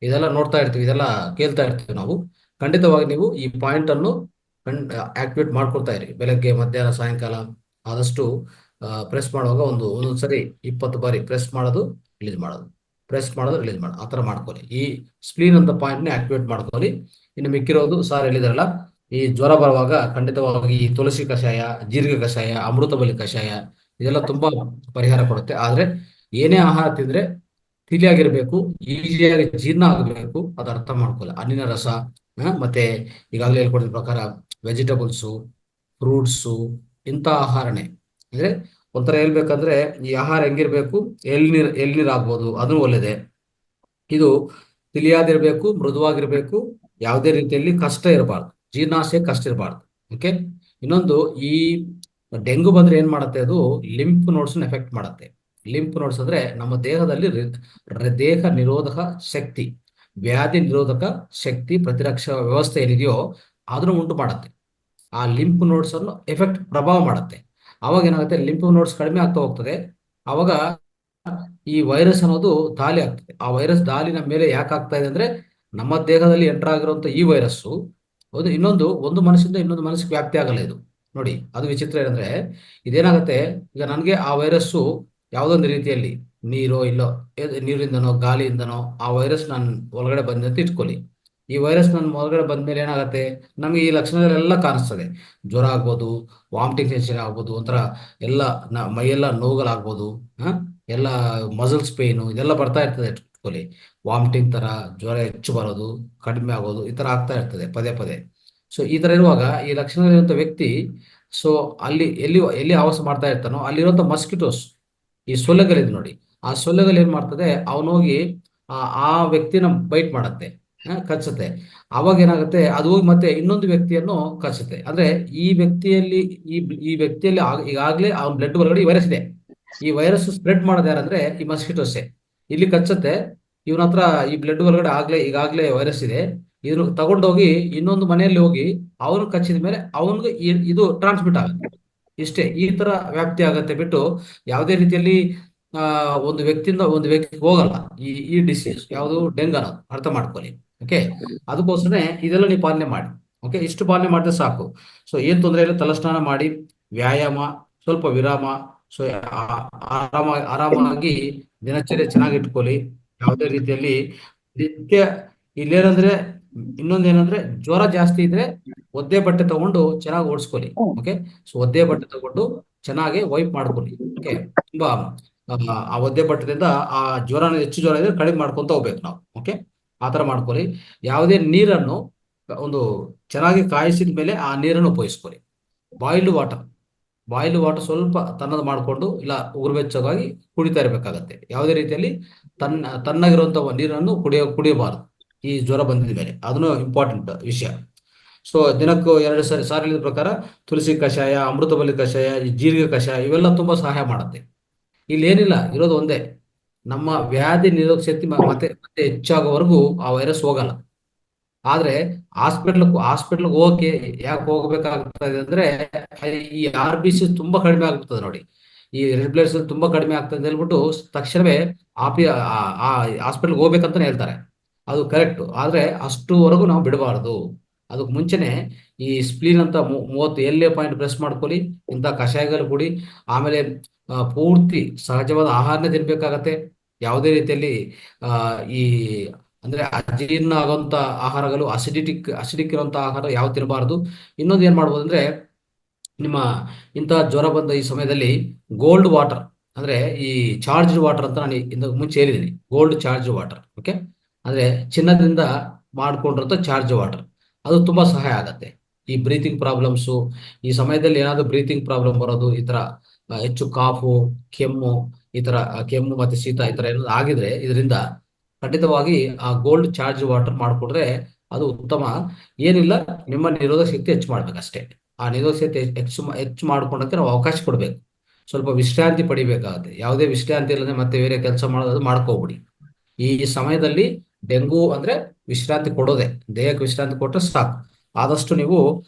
Speaker 1: ಇದೆಲ್ಲ ನೋಡ್ತಾ ಇರ್ತೀವಿ, ಇದೆಲ್ಲ ಕೇಳ್ತಾ ಇರ್ತೀವಿ ನಾವು. ಖಂಡಿತವಾಗಿ ನೀವು ಈ ಪಾಯಿಂಟ್ ಅನ್ನು ಆಕ್ಟಿವೇಟ್ ಮಾಡ್ಕೊಳ್ತಾ ಇರಿ, ಬೆಳಗ್ಗೆ ಮಧ್ಯಾಹ್ನ ಸಾಯಂಕಾಲ. ಆದಷ್ಟು ಪ್ರೆಸ್ ಮಾಡುವಾಗ ಒಂದೊಂದ್ಸರಿ 20 ಬಾರಿ ಪ್ರೆಸ್ ಮಾಡೋದು, ರಿಲೀಸ್ ಮಾಡೋದು, ಪ್ರೆಸ್ ಮಾಡೋದು, ರಿಲೀಸ್ ಮಾಡೋದು, ಆ ಥರ ಮಾಡ್ಕೊಳ್ಳಿ. ಈ ಸ್ಪ್ಲೀನ್ ಅಂತ ಪಾಯಿಂಟ್ನ ಆಕ್ಟಿವೇಟ್ ಮಾಡ್ಕೊಳ್ಳಿ. ಇನ್ನು ಮಿಕ್ಕಿರೋದು ಸಾರ್ ಹೇಳಿದಾರಲ್ಲ, ಈ ಜ್ವರ ಬರುವಾಗ ಖಂಡಿತವಾಗಿ ಈ ತುಳಸಿ ಕಷಾಯ, ಜೀರಿಗೆ ಕಷಾಯ, ಅಮೃತಬಲಿ ಕಷಾಯ ಇದೆಲ್ಲ ತುಂಬಾ ಪರಿಹಾರ ಕೊಡುತ್ತೆ. ಆದ್ರೆ ಏನೇ ಆಹಾರ ತಿಂದ್ರೆ ತಿಳಿಯಾಗಿರ್ಬೇಕು, ಈಸಿಯಾಗಿ ಜೀರ್ಣ ಆಗಬೇಕು, ಅದು ಅರ್ಥ ಮಾಡ್ಕೊಳ್ಳಿ. ಹಣ್ಣಿನ ರಸ, ಮತ್ತೆ ಈಗಾಗಲೇ ಹೇಳ್ಕೊಡಿದ ಪ್ರಕಾರ ವೆಜಿಟಬಲ್ಸು, ಫ್ರೂಟ್ಸು, ಇಂಥ ಆಹಾರನೇ. ಅಂದ್ರೆ ಒಂಥರ ಹೇಳ್ಬೇಕಂದ್ರೆ ಈ ಆಹಾರ ಹೆಂಗಿರ್ಬೇಕು, ಎಳ್ನೀರ್ ಆಗ್ಬೋದು, ಅದು ಒಳ್ಳೆದೆ. ಇದು ತಿಳಿಯಾದಿರ್ಬೇಕು, ಮೃದುವಾಗಿರ್ಬೇಕು, ಯಾವುದೇ ರೀತಿಯಲ್ಲಿ ಕಷ್ಟ ಇರಬಾರ್ದು, ಜೀರ್ಣಾಶಯ ಕಷ್ಟ ಇರಬಾರ್ದು. ಓಕೆ, ಇನ್ನೊಂದು ಈ ಡೆಂಗು ಬಂದ್ರೆ ಏನ್ ಮಾಡುತ್ತೆ, ಅದು ಲಿಂಫ್ ನೋಡ್ಸ್ನ ಎಫೆಕ್ಟ್ ಮಾಡುತ್ತೆ. ಲಿಂಫ್ ನೋಡ್ಸ್ ಅಂದ್ರೆ ನಮ್ಮ ದೇಹದಲ್ಲಿ ದೇಹ ನಿರೋಧಕ ಶಕ್ತಿ, ವ್ಯಾಧಿ ನಿರೋಧಕ ಶಕ್ತಿ, ಪ್ರತಿರಕ್ಷಾ ವ್ಯವಸ್ಥೆ ಏನಿದೆಯೋ ಅದನ್ನು ಉಂಟು ಮಾಡುತ್ತೆ. ಆ ಲಿಂಫ್ ನೋಡ್ಸ್ ಅನ್ನು ಎಫೆಕ್ಟ್ ಪ್ರಭಾವ ಮಾಡುತ್ತೆ. ಅವಾಗ ಏನಾಗುತ್ತೆ, ಲಿಂಫ್ ನೋಡ್ಸ್ ಕಡಿಮೆ ಆಗ್ತಾ ಹೋಗ್ತದೆ. ಅವಾಗ ಈ ವೈರಸ್ ಅನ್ನೋದು ದಾಳಿ ಆಗ್ತದೆ. ಆ ವೈರಸ್ ದಾಳಿ ನಮ್ಮ ಮೇಲೆ ಯಾಕೆ ಆಗ್ತಾ ಇದೆ ಅಂದ್ರೆ ನಮ್ಮ ದೇಹದಲ್ಲಿ ಎಂಟರ್ ಆಗಿರುವಂತ ಈ ವೈರಸ್ಸು ಒಂದು ಮನಸ್ಸಿಂದ ಇನ್ನೊಂದು ಮನಸ್ಸಿಗೆ ವ್ಯಾಪ್ತಿ ಆಗಲ್ಲ ಇದು. ನೋಡಿ, ಅದು ವಿಚಿತ್ರ ಏನಂದ್ರೆ, ಇದೇನಾಗುತ್ತೆ, ಈಗ ನನಗೆ ಆ ವೈರಸ್ಸು ಯಾವುದೊಂದು ರೀತಿಯಲ್ಲಿ ನೀರೋ ಇಲ್ಲೋ, ನೀರಿಂದನೋ ಗಾಳಿಯಿಂದನೋ ಆ ವೈರಸ್ ನಾನು ಒಳಗಡೆ ಬಂದಂತ ಇಟ್ಕೊಳ್ಳಿ. ಈ ವೈರಸ್ ನನ್ನ ಒಳಗಡೆ ಬಂದ್ಮೇಲೆ ಏನಾಗುತ್ತೆ, ನಮಗೆ ಈ ಲಕ್ಷಣಗಳೆಲ್ಲ ಕಾಣಿಸ್ತದೆ. ಜ್ವರ ಆಗ್ಬೋದು, ವಾಮಿಟಿಂಗ್ ಸೆನ್ಸೇಷನ್ ಆಗ್ಬೋದು, ಒಂಥರ ಎಲ್ಲ ಮೈಯೆಲ್ಲ ನೋವುಗಳಾಗ್ಬೋದು, ಎಲ್ಲ ಮಸಲ್ಸ್ ಪೇಯ್ನು ಇದೆಲ್ಲ ಬರ್ತಾ ಇರ್ತದೆ ಇಟ್ಕೊಳ್ಳಿ. ವಾಮಿಟಿಂಗ್ ತರ, ಜ್ವರ ಹೆಚ್ಚು ಬರೋದು, ಕಡಿಮೆ ಆಗೋದು, ಈ ತರ ಆಗ್ತಾ ಇರ್ತದೆ ಪದೇ ಪದೇ. ಸೊ ಈ ತರ ಇರುವಾಗ ಈ ಲಕ್ಷಣಗಳಿರುವಂತ ವ್ಯಕ್ತಿ, ಸೊ ಅಲ್ಲಿ ಎಲ್ಲಿ ಎಲ್ಲಿ ಆವಾಸ ಮಾಡ್ತಾ ಇರ್ತಾನೋ ಅಲ್ಲಿರುವಂತ ಮಸ್ಕಿಟೋಸ್, ಈ ಸೊಳ್ಳೆಗಳಿದೆ ನೋಡಿ, ಆ ಸೊಳ್ಳೆಗಳು ಏನ್ ಮಾಡ್ತದೆ, ಅವನೋಗಿ ಆ ಆ ವ್ಯಕ್ತಿನ ಬೈಟ್ ಮಾಡತ್ತೆ, ಕಚ್ಚುತ್ತೆ. ಅವಾಗ ಏನಾಗುತ್ತೆ, ಅದು ಹೋಗಿ ಮತ್ತೆ ಇನ್ನೊಂದು ವ್ಯಕ್ತಿಯನ್ನು ಕಚ್ಚುತ್ತೆ. ಅಂದ್ರೆ ಈ ವ್ಯಕ್ತಿಯಲ್ಲಿ ಈ ಈ ವ್ಯಕ್ತಿಯಲ್ಲಿ ಈಗಾಗಲೇ ಅವನ ಬ್ಲಡ್ ಒಳಗಡೆ ಈ ವೈರಸ್ ಇದೆ. ಈ ವೈರಸ್ ಸ್ಪ್ರೆಡ್ ಮಾಡೋದು ಯಾರಂದ್ರೆ ಈ ಮಸ್ಕಿಟೋಸೆ. ಇಲ್ಲಿ ಕಚ್ಚುತ್ತೆ, ಇವನ ಹತ್ರ ಈ ಬ್ಲಡ್ ಒಳಗಡೆ ಈಗಾಗಲೇ ವೈರಸ್ ಇದೆ. ಇದ್ರ ತಗೊಂಡೋಗಿ ಇನ್ನೊಂದು ಮನೆಯಲ್ಲಿ ಹೋಗಿ ಅವನು ಕಚ್ಚಿದ ಮೇಲೆ ಅವನಿಗೆ ಇದು ಟ್ರಾನ್ಸ್ಮಿಟ್ ಆಗುತ್ತೆ. ಇಷ್ಟೇ, ಈ ತರ ವ್ಯಾಪ್ತಿ ಆಗತ್ತೆ ಬಿಟ್ಟು ಯಾವುದೇ ರೀತಿಯಲ್ಲಿ ಆ ಒಂದು ವ್ಯಕ್ತಿಯಿಂದ ಒಂದು ವ್ಯಕ್ತಿಗೆ ಹೋಗಲ್ಲ ಈ ಡಿಸೀಸ್ ಯಾವುದು ಡೆಂಗ್ ಅನ್ನೋದು, ಅರ್ಥ ಮಾಡ್ಕೊಳ್ಳಿ. ಓಕೆ, ಅದಕ್ಕೋಸ್ಕರನೇ ಇದೆಲ್ಲ ನೀವು ಪಾಲನೆ ಮಾಡಿ. ಓಕೆ, ಇಷ್ಟು ಪಾಲನೆ ಮಾಡಿದ್ರೆ ಸಾಕು. ಸೊ ಏನ್ ತೊಂದರೆ ಇಲ್ಲ, ತಲಸ್ನಾನ ಮಾಡಿ, ವ್ಯಾಯಾಮ, ಸ್ವಲ್ಪ ವಿರಾಮ, ಸೊ ಆರಾಮಾಗಿ ದಿನಚರ್ಯ ಚೆನ್ನಾಗಿ ಇಟ್ಕೊಳ್ಳಿ. ಯಾವುದೇ ರೀತಿಯಲ್ಲಿ ನಿತ್ಯ ಇಲ್ಲೇನಂದ್ರೆ, ಇನ್ನೊಂದೇನಂದ್ರೆ, ಜ್ವರ ಜಾಸ್ತಿ ಇದ್ರೆ ಒದ್ದೆ ಬಟ್ಟೆ ತಗೊಂಡು ಚೆನ್ನಾಗಿ ಓಡಿಸ್ಕೊಳ್ಳಿ. ಓಕೆ, ಸೊ ಒದ್ದೆ ಬಟ್ಟೆ ತಗೊಂಡು ಚೆನ್ನಾಗಿ ವೈಪ್ ಮಾಡ್ಕೊಳ್ಳಿ. ಓಕೆ, ತುಂಬಾ ಆ ಒದ್ದೆ ಬಟ್ಟೆದಿಂದ ಆ ಹೆಚ್ಚು ಜ್ವರ ಇದ್ರೆ ಕಡಿಮೆ ಮಾಡ್ಕೊಂತ ಹೋಗ್ಬೇಕು ನಾವು. ಓಕೆ, ಆತರ ಮಾಡ್ಕೊಳ್ಳಿ. ಯಾವುದೇ ನೀರನ್ನು ಒಂದು ಚೆನ್ನಾಗಿ ಕಾಯಿಸಿದ ಮೇಲೆ ಆ ನೀರನ್ನು ಉಪಯೋಗಿಸ್ಕೊಳ್ಳಿ. ಬಾಯ್ಲ್ಡ್ ವಾಟರ್ ಸ್ವಲ್ಪ ತಣ್ಣದು ಮಾಡಿಕೊಂಡು, ಇಲ್ಲ ಉಗುರುಬೆಚ್ಚಗಾಗಿ ಕುಡಿತಾ ಇರಬೇಕಾಗತ್ತೆ. ಯಾವುದೇ ರೀತಿಯಲ್ಲಿ ತಣ್ಣಗಿರುವಂತ ನೀರನ್ನು ಕುಡಿಯಬಾರದು ಈ ಜ್ವರ ಬಂದಿದ ಮೇಲೆ. ಅದನ್ನು ಇಂಪಾರ್ಟೆಂಟ್ ವಿಷಯ. ಸೊ ದಿನಕ್ಕೂ 2 ಸಾರಿ ಪ್ರಕಾರ ತುಳಸಿ ಕಷಾಯ, ಅಮೃತಬಳ್ಳಿ ಕಷಾಯ, ಈ ಜೀರಿಗೆ ಕಷಾಯ ಇವೆಲ್ಲ ತುಂಬಾ ಸಹಾಯ ಮಾಡುತ್ತೆ. ಇಲ್ಲಿ ಏನಿಲ್ಲ, ಇರೋದು ಒಂದೇ, ನಮ್ಮ ವ್ಯಾಧಿ ನಿರೋಧಕ ಶಕ್ತಿ ಮತ್ತೆ ಹೆಚ್ಚಾಗೋವರೆಗೂ ಆ ವೈರಸ್ ಹೋಗಲ್ಲ. ಆದ್ರೆ ಹಾಸ್ಪಿಟ್ಲ್ ಹೋಗಕ್ಕೆ ಯಾಕೆ ಹೋಗ್ಬೇಕಾಗ್ತದೆ ಅಂದ್ರೆ, ಈ RBC ತುಂಬಾ ಕಡಿಮೆ ಆಗ್ತದೆ ನೋಡಿ, ಈ ರೆಡ್ ಬ್ಲಡ್ ಸೆಲ್ ತುಂಬಾ ಕಡಿಮೆ ಆಗ್ತದೆ ಹೇಳ್ಬಿಟ್ಟು ತಕ್ಷಣವೇ ಹಾಸ್ಪಿಟ್ಲ್ಗೆ ಹೋಗ್ಬೇಕಂತಾನೆ ಹೇಳ್ತಾರೆ. ಅದು ಕರೆಕ್ಟ್, ಆದ್ರೆ ಅಷ್ಟುವರೆಗೂ ನಾವು ಬಿಡಬಾರದು. ಅದಕ್ಕೆ ಮುಂಚೆನೆ ಈ ಸ್ಪ್ಲೀನ್ ಅಂತ 30 LA ಪಾಯಿಂಟ್ ಪ್ರೆಸ್ ಮಾಡ್ಕೊಳ್ಳಿ, ಇಂಥ ಕಷಾಯಗಳು ಕುಡಿ. ಆಮೇಲೆ ಪೂರ್ತಿ ಸಹಜವಾದ ಆಹಾರನೇ ತಿನ್ಬೇಕಾಗತ್ತೆ. ಯಾವುದೇ ರೀತಿಯಲ್ಲಿ ಈ ಅಂದ್ರೆ ಅಜೀರ್ಣ ಆಗುವಂತ ಆಹಾರಗಳು, ಅಸಿಡಿಕ್ ಇರುವಂತ ಆಹಾರ ಯಾವ ತಿನ್ನಬಾರದು. ಇನ್ನೊಂದು ಏನ್ ಮಾಡ್ಬೋದು ಅಂದ್ರೆ, ನಿಮ್ಮ ಇಂಥ ಜ್ವರ ಬಂದ ಈ ಸಮಯದಲ್ಲಿ ಗೋಲ್ಡ್ ವಾಟರ್, ಅಂದ್ರೆ ಈ ಚಾರ್ಜ್ಡ್ ವಾಟರ್ ಅಂತ ನಾನು ಇಂతకు ಮುಂಚೆ ಹೇಳಿದ್ದೀನಿ, ಗೋಲ್ಡ್ ಚಾರ್ಜ್ ವಾಟರ್. ಓಕೆ, ಅಂದ್ರೆ ಚಿನ್ನದಿಂದ ಮಾಡ್ಕೊಂಡಿರೋ ಚಾರ್ಜ್ ವಾಟರ್, ಅದು ತುಂಬಾ ಸಹಾಯ ಆಗತ್ತೆ. ಈ ಬ್ರೀತಿಂಗ್ ಪ್ರಾಬ್ಲಮ್ಸು, ಈ ಸಮಯದಲ್ಲಿ ಏನಾದ್ರು ಬ್ರೀತಿಂಗ್ ಪ್ರಾಬ್ಲಮ್ ಬರೋದು, ಈ ತರ ಹೆಚ್ಚು ಕಾಫು, ಕೆಮ್ಮು, ಈ ತರ ಕೆಮ್ಮು ಮತ್ತೆ ಶೀತ ಈ ತರ ಏನಾದ್ರು ಆಗಿದ್ರೆ, ಇದರಿಂದ ಖಂಡಿತವಾಗಿ ಆ ಗೋಲ್ಡ್ ಚಾರ್ಜ್ ವಾಟರ್ ಮಾಡ್ಕೊಂಡ್ರೆ ಅದು ಉತ್ತಮ. ಏನಿಲ್ಲ, ನಿಮ್ಮ ನಿರೋಧಕ ಶಕ್ತಿ ಹೆಚ್ಚು ಮಾಡ್ಬೇಕಷ್ಟೇ. ಆ ನಿರೋಧಕ ಶಕ್ತಿ ಹೆಚ್ಚು ಮಾಡ್ಕೊಂಡಕ್ಕೆ ನಾವು ಅವಕಾಶ ಕೊಡ್ಬೇಕು. ಸ್ವಲ್ಪ ವಿಶ್ರಾಂತಿ ಪಡಿಬೇಕಾಗುತ್ತೆ. ಯಾವುದೇ ವಿಶ್ರಾಂತಿ ಇಲ್ಲದೆ ಮತ್ತೆ ಬೇರೆ ಕೆಲಸ ಮಾಡೋದು ಮಾಡ್ಕೋಬಿಡಿ. ಈ ಸಮಯದಲ್ಲಿ ಡೆಂಗು ಅಂದ್ರೆ ವಿಶ್ರಾಂತಿ ಕೊಡೋದೆ, ದೇಹಕ್ಕೆ ವಿಶ್ರಾಂತಿ ಕೊಟ್ಟರೆ ಸಾಕು. ಆದಷ್ಟು ನೀವು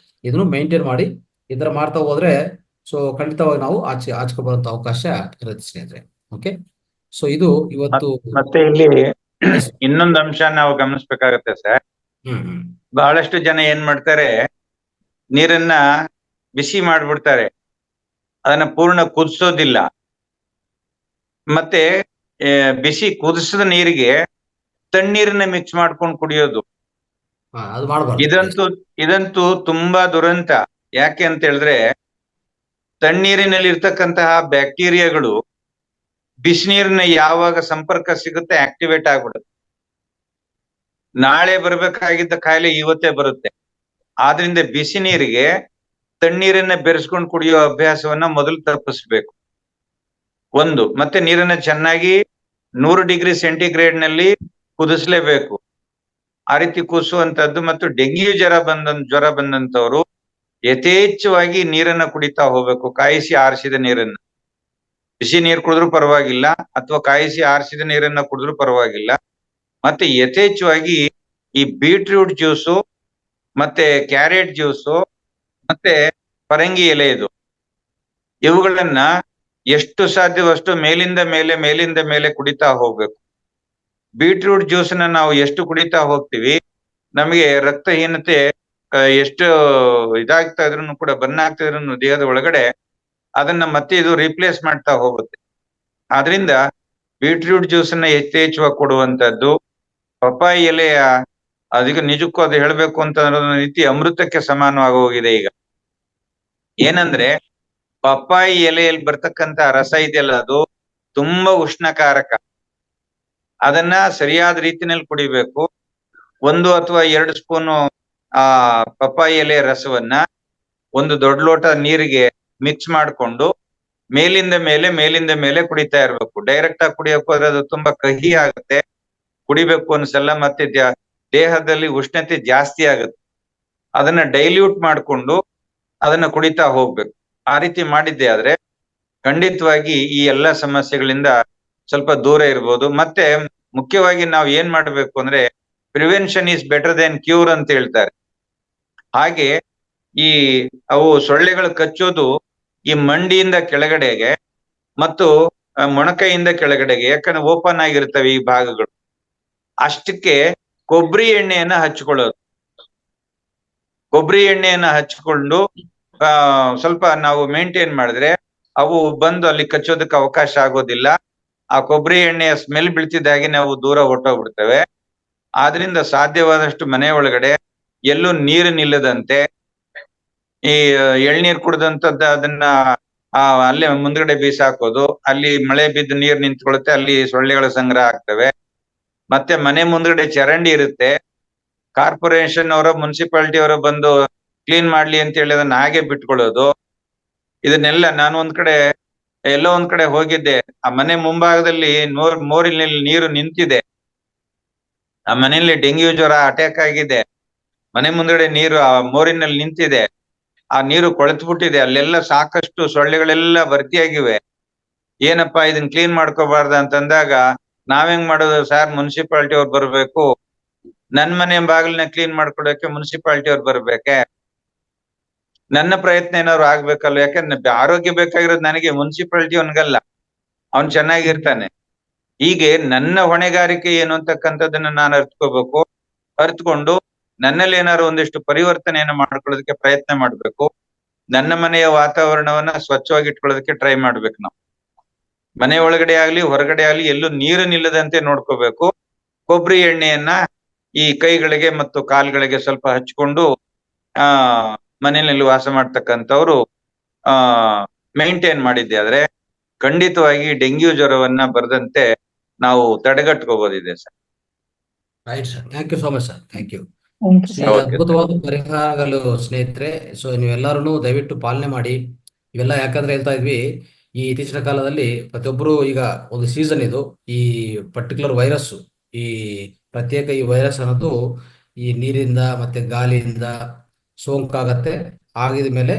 Speaker 1: ಇದನ್ನು ಮೇಂಟೈನ್ ಮಾಡಿ, ಇದರ ಮಾಡ್ತಾ ಹೋದ್ರೆ ಸೊ ಖಂಡಿತವಾಗಿ ನಾವು ಆಚೆ ಬರುವಂತ ಅವಕಾಶ ಇರುತ್ತೆ ಸ್ನೇಹಿತರೆ. ಓಕೆ, ಸೊ ಇದು ಇವತ್ತು.
Speaker 2: ಮತ್ತೆ ಇಲ್ಲಿ ಇನ್ನೊಂದು ಅಂಶ ನಾವು ಗಮನಿಸ್ಬೇಕಾಗತ್ತೆ ಸರ್. ಬಹಳಷ್ಟು ಜನ ಏನ್ ಮಾಡ್ತಾರೆ, ನೀರನ್ನ ಬಿಸಿ ಮಾಡ್ಬಿಡ್ತಾರೆ, ಅದನ್ನ ಪೂರ್ಣ ಕುದಿಸೋದಿಲ್ಲ. ಮತ್ತೆ ಬಿಸಿ ಕುದಿಸಿದ ನೀರಿಗೆ ತಣ್ಣೀರನ್ನ ಮಿಕ್ಸ್ ಮಾಡ್ಕೊಂಡು ಕುಡಿಯೋದು, ಇದಂತೂ ತುಂಬಾ ದುರಂತ. ಯಾಕೆ ಅಂತ ಹೇಳಿದ್ರೆ, ತಣ್ಣೀರಿನಲ್ಲಿ ಇರ್ತಕ್ಕಂತಹ ಬ್ಯಾಕ್ಟೀರಿಯಾಗಳು ಬಿಸಿನೀರಿನ ಯಾವಾಗ ಸಂಪರ್ಕ ಸಿಗುತ್ತೆ ಆಕ್ಟಿವೇಟ್ ಆಗ್ಬಿಡುತ್ತೆ. ನಾಳೆ ಬರ್ಬೇಕಾಗಿದ್ದ ಕಾಯಿಲೆ ಇವತ್ತೇ ಬರುತ್ತೆ. ಆದ್ರಿಂದ ಬಿಸಿ ನೀರಿಗೆ ತಣ್ಣೀರನ್ನ ಬೆರೆಸ್ಕೊಂಡು ಕುಡಿಯೋ ಅಭ್ಯಾಸವನ್ನ ಮೊದಲು ತಪ್ಪಿಸ್ಬೇಕು. ಮತ್ತೆ ನೀರನ್ನ ಚೆನ್ನಾಗಿ 100 ಡಿಗ್ರಿ ಸೆಂಟಿಗ್ರೇಡ್ ನಲ್ಲಿ ಕುದಿಸ್ಲೇಬೇಕು. ಆ ರೀತಿ ಕುದಿಸುವಂತದ್ದು. ಮತ್ತು ಡೆಂಗ್ಯೂ ಜ್ವರ ಬಂದಂತವ್ರು ಯಥೇಚ್ಛವಾಗಿ ನೀರನ್ನ ಕುಡಿತಾ ಹೋಗ್ಬೇಕು, ಕಾಯಿಸಿ ಆರಿಸಿದ ನೀರನ್ನ. ಬಿಸಿ ನೀರು ಕುಡಿದ್ರು ಪರವಾಗಿಲ್ಲ, ಅಥವಾ ಕಾಯಿಸಿ ಆರಿಸಿದ ನೀರನ್ನ ಕುಡಿದ್ರು ಪರವಾಗಿಲ್ಲ. ಮತ್ತೆ ಯಥೇಚ್ಛವಾಗಿ ಈ ಬೀಟ್ರೂಟ್ ಜ್ಯೂಸು, ಮತ್ತೆ ಕ್ಯಾರೆಟ್ ಜ್ಯೂಸು, ಮತ್ತೆ ಪರಂಗಿ ಎಲೆಯದು, ಇವುಗಳನ್ನ ಎಷ್ಟು ಸಾಧ್ಯವಷ್ಟು ಮೇಲಿಂದ ಮೇಲೆ ಕುಡಿತಾ ಹೋಗ್ಬೇಕು. ಬೀಟ್ರೂಟ್ ಜ್ಯೂಸ್ನ ನಾವು ಎಷ್ಟು ಕುಡಿತಾ ಹೋಗ್ತೀವಿ, ನಮಗೆ ರಕ್ತಹೀನತೆ ಎಷ್ಟು ಇದಾಗ್ತಾ ಇದ್ರು ಕೂಡ ಆಗ್ತಾ ಇದ್ರು ದೇಹದ ಒಳಗಡೆ ಅದನ್ನ ಮತ್ತೆ ಇದು ರೀಪ್ಲೇಸ್ ಮಾಡ್ತಾ ಹೋಗುತ್ತೆ. ಆದ್ರಿಂದ ಬೀಟ್ರೂಟ್ ಜ್ಯೂಸನ್ನ ಯಥೇಚ್ಛವಾಗಿ ಕೊಡುವಂತದ್ದು. ಪಪ್ಪಾಯಿ ಎಲೆಯ ಅದಕ್ಕೆ ನಿಜಕ್ಕೂ ಅದು ಹೇಳ್ಬೇಕು ಅಂತ ಅನ್ನೋದು ರೀತಿ ಅಮೃತಕ್ಕೆ ಸಮಾನವಾಗಿ ಹೋಗಿದೆ ಈಗ. ಏನಂದ್ರೆ ಪಪ್ಪಾಯಿ ಎಲೆಯಲ್ಲಿ ಬರ್ತಕ್ಕಂತ ರಸ ಇದೆಯಲ್ಲ, ಅದು ತುಂಬಾ ಉಷ್ಣಕಾರಕ. ಅದನ್ನ ಸರಿಯಾದ ರೀತಿನಲ್ಲಿ ಕುಡಿಬೇಕು. 1 ಅಥವಾ 2 ಸ್ಪೂನು ಆ ಪಪ್ಪಾಯಿ ಎಲೆಯ ರಸವನ್ನ ಒಂದು ದೊಡ್ಡ ಲೋಟ ನೀರಿಗೆ ಮಿಕ್ಸ್ ಮಾಡಿಕೊಂಡು ಮೇಲಿಂದ ಮೇಲೆ ಕುಡಿತಾ ಇರ್ಬೇಕು. ಡೈರೆಕ್ಟ್ ಆಗಿ ಕುಡಿಯಕ್ಕೆ ಹೋದ್ರೆ ಅದು ತುಂಬಾ ಕಹಿ ಆಗುತ್ತೆ, ಕುಡಿಬೇಕು ಅನ್ಸಲ್ಲ, ಮತ್ತೆ ದೇಹದಲ್ಲಿ ಉಷ್ಣತೆ ಜಾಸ್ತಿ ಆಗುತ್ತೆ. ಅದನ್ನ ಡೈಲ್ಯೂಟ್ ಮಾಡ್ಕೊಂಡು ಅದನ್ನ ಕುಡಿತಾ ಹೋಗ್ಬೇಕು. ಆ ರೀತಿ ಮಾಡಿದ್ದೆ ಆದ್ರೆ ಖಂಡಿತವಾಗಿ ಈ ಎಲ್ಲಾ ಸಮಸ್ಯೆಗಳಿಂದ ಸ್ವಲ್ಪ ದೂರ ಇರ್ಬೋದು. ಮತ್ತೆ ಮುಖ್ಯವಾಗಿ ನಾವು ಏನ್ ಮಾಡ್ಬೇಕು ಅಂದ್ರೆ prevention is better then cure ಅಂತ ಹೇಳ್ತಾರೆ. ಹಾಗೆ ಈ ಅವು ಸೊಳ್ಳೆಗಳು ಕಚ್ಚೋದು ಈ ಮಂಡಿಯಿಂದ ಕೆಳಗಡೆಗೆ ಮತ್ತು ಮೊಣಕೈಯಿಂದ ಕೆಳಗಡೆಗೆ, ಯಾಕಂದ್ರೆ ಓಪನ್ ಆಗಿರ್ತವೆ ಈ ಭಾಗಗಳು. ಅಷ್ಟಕ್ಕೆ ಕೊಬ್ಬರಿ ಎಣ್ಣೆಯನ್ನ ಹಚ್ಕೊಳ್ಳೋದು. ಕೊಬ್ಬರಿ ಎಣ್ಣೆಯನ್ನ ಹಚ್ಕೊಂಡು ಸ್ವಲ್ಪ ನಾವು ಮೇಂಟೈನ್ ಮಾಡಿದ್ರೆ ಅವು ಬಂದು ಅಲ್ಲಿ ಕಚ್ಚೋದಕ್ಕೆ ಅವಕಾಶ ಆಗೋದಿಲ್ಲ. ಆ ಕೊಬ್ಬರಿ ಎಣ್ಣೆಯ ಸ್ಮೆಲ್ ಬೀಳ್ತಿದ್ದಾಗೆ ನಾವು ದೂರ ಹೊರಟೋಗ್ಬಿಡ್ತೇವೆ. ಆದ್ರಿಂದ ಸಾಧ್ಯವಾದಷ್ಟು ಮನೆ ಒಳಗಡೆ ಎಲ್ಲೂ ನೀರು ನಿಲ್ಲದಂತೆ ಈ ಎಳ್ನೀರ್ ಕುಡ್ದಂತದ್ದ ಅದನ್ನ ಅಲ್ಲೇ ಮುಂದ್ಗಡೆ ಬೀಸಾಕೋದು. ಅಲ್ಲಿ ಮಳೆ ಬಿದ್ದು ನೀರು ನಿಂತ್ಕೊಳುತ್ತೆ, ಅಲ್ಲಿ ಸೊಳ್ಳೆಗಳ ಸಂಗ್ರಹ ಆಗ್ತವೆ. ಮತ್ತೆ ಮನೆ ಮುಂದ್ಗಡೆ ಚರಂಡಿ ಇರುತ್ತೆ, ಕಾರ್ಪೊರೇಷನ್ ಅವರ ಮುನ್ಸಿಪಾಲಿಟಿ ಅವರ ಬಂದು ಕ್ಲೀನ್ ಮಾಡ್ಲಿ ಅಂತ ಹೇಳಿ ಅದನ್ನ ಹಾಗೆ ಬಿಟ್ಕೊಳ್ಳೋದು. ಇದನ್ನೆಲ್ಲ ನಾನು ಎಲ್ಲೋ ಒಂದ್ ಕಡೆ ಹೋಗಿದ್ದೆ, ಆ ಮನೆ ಮುಂಭಾಗದಲ್ಲಿ ಮೋರಿನಲ್ಲಿ ನೀರು ನಿಂತಿದೆ. ಆ ಮನೆಯಲ್ಲಿ ಡೆಂಗ್ಯೂ ಜ್ವರ ಅಟ್ಯಾಕ್ ಆಗಿದೆ. ಮನೆ ಮುಂದ್ಗಡೆ ನೀರು ಆ ಮೋರಿನಲ್ಲಿ ನಿಂತಿದೆ, ಆ ನೀರು ಕೊಳೆತ್ಬಿಟ್ಟಿದೆ. ಅಲ್ಲೆಲ್ಲ ಸಾಕಷ್ಟು ಸೊಳ್ಳೆಗಳೆಲ್ಲ ಭರ್ತಿಯಾಗಿವೆ. ಏನಪ್ಪಾ ಇದನ್ನ ಕ್ಲೀನ್ ಮಾಡ್ಕೋಬಾರ್ದ ಅಂತಂದಾಗ ನಾವೆಂಗ್ ಮಾಡೋದು ಸರ್, ಮುನ್ಸಿಪಾಲಿಟಿ ಅವ್ರು ಬರ್ಬೇಕು, ನನ್ ಮನೆ ಬಾಗಿಲನ್ನ ಕ್ಲೀನ್ ಮಾಡ್ಕೊಡಕ್ಕೆ ಮುನ್ಸಿಪಾಲಿಟಿ ಅವ್ರು ಬರ್ಬೇಕೆ? ನನ್ನ ಪ್ರಯತ್ನ ಏನಾದ್ರು ಆಗ್ಬೇಕಲ್ಲ, ಯಾಕಂದ್ರೆ ಆರೋಗ್ಯ ಬೇಕಾಗಿರೋದು ನನಗೆ, ಮುನ್ಸಿಪಾಲಿಟಿ ಅವನ್ಗಲ್ಲ. ಅವ್ನ್ ಚೆನ್ನಾಗಿರ್ತಾನೆ. ಹೀಗೆ ನನ್ನ ಹೊಣೆಗಾರಿಕೆ ಏನು ಅಂತಕ್ಕಂಥದ್ದನ್ನ ನಾನು ಅರ್ತ್ಕೋಬೇಕು. ಅರ್ತ್ಕೊಂಡು ನನ್ನಲ್ಲಿ ಏನಾದ್ರು ಒಂದಿಷ್ಟು ಪರಿವರ್ತನೆಯನ್ನ ಮಾಡ್ಕೊಳ್ಳೋದಕ್ಕೆ ಪ್ರಯತ್ನ ಮಾಡ್ಬೇಕು. ನನ್ನ ಮನೆಯ ವಾತಾವರಣವನ್ನ ಸ್ವಚ್ಛವಾಗಿ ಇಟ್ಕೊಳ್ಳೋದಕ್ಕೆ ಟ್ರೈ ಮಾಡ್ಬೇಕು. ನಾವು ಮನೆ ಒಳಗಡೆ ಆಗ್ಲಿ ಹೊರಗಡೆ ಆಗ್ಲಿ ಎಲ್ಲೂ ನೀರು ನಿಲ್ಲದಂತೆ ನೋಡ್ಕೋಬೇಕು. ಕೊಬ್ಬರಿ ಎಣ್ಣೆಯನ್ನ ಈ ಕೈಗಳಿಗೆ ಮತ್ತು ಕಾಲ್ಗಳಿಗೆ ಸ್ವಲ್ಪ ಹಚ್ಕೊಂಡು ಮನೆಯಲ್ಲಿ ವಾಸ ಮಾಡ್ತಕ್ಕಂಥವ್ರು ಮೇಂಟೈನ್ ಮಾಡಿದ್ದೆ ಆದ್ರೆ ಖಂಡಿತವಾಗಿ ಡೆಂಗ್ಯೂ ಜ್ವರವನ್ನ ಬರದಂತೆ ನಾವು ತಡೆಗಟ್ಕೋಬಹುದಿದೆ sir.
Speaker 1: Right sir, thank you so much sir, thank you. ಈ
Speaker 2: Okay.
Speaker 1: ಅದ್ಭುತವಾದ ಪರಿಹಾರಗಳು ಸ್ನೇಹಿತರೆ. ಸೊ ನೀವೆಲ್ಲರೂ ದಯವಿಟ್ಟು ಪಾಲನೆ ಮಾಡಿ ಇವೆಲ್ಲ. ಯಾಕಂದ್ರೆ ಹೇಳ್ತಾ ಇದ್ವಿ, ಈ ಇತ್ತೀಚಿನ ಕಾಲದಲ್ಲಿ ಪ್ರತಿಯೊಬ್ಬರು ಈಗ ಒಂದು ಸೀಸನ್ ಇದು, ಈ ಪರ್ಟಿಕ್ಯುಲರ್ ವೈರಸ್, ಈ ಪ್ರತ್ಯೇಕ ಈ ವೈರಸ್ ಅನ್ನೋದು ಈ ನೀರಿಂದ ಮತ್ತೆ ಗಾಳಿಯಿಂದ ಸೋಂಕಾಗತ್ತೆ. ಆಗಿದ ಮೇಲೆ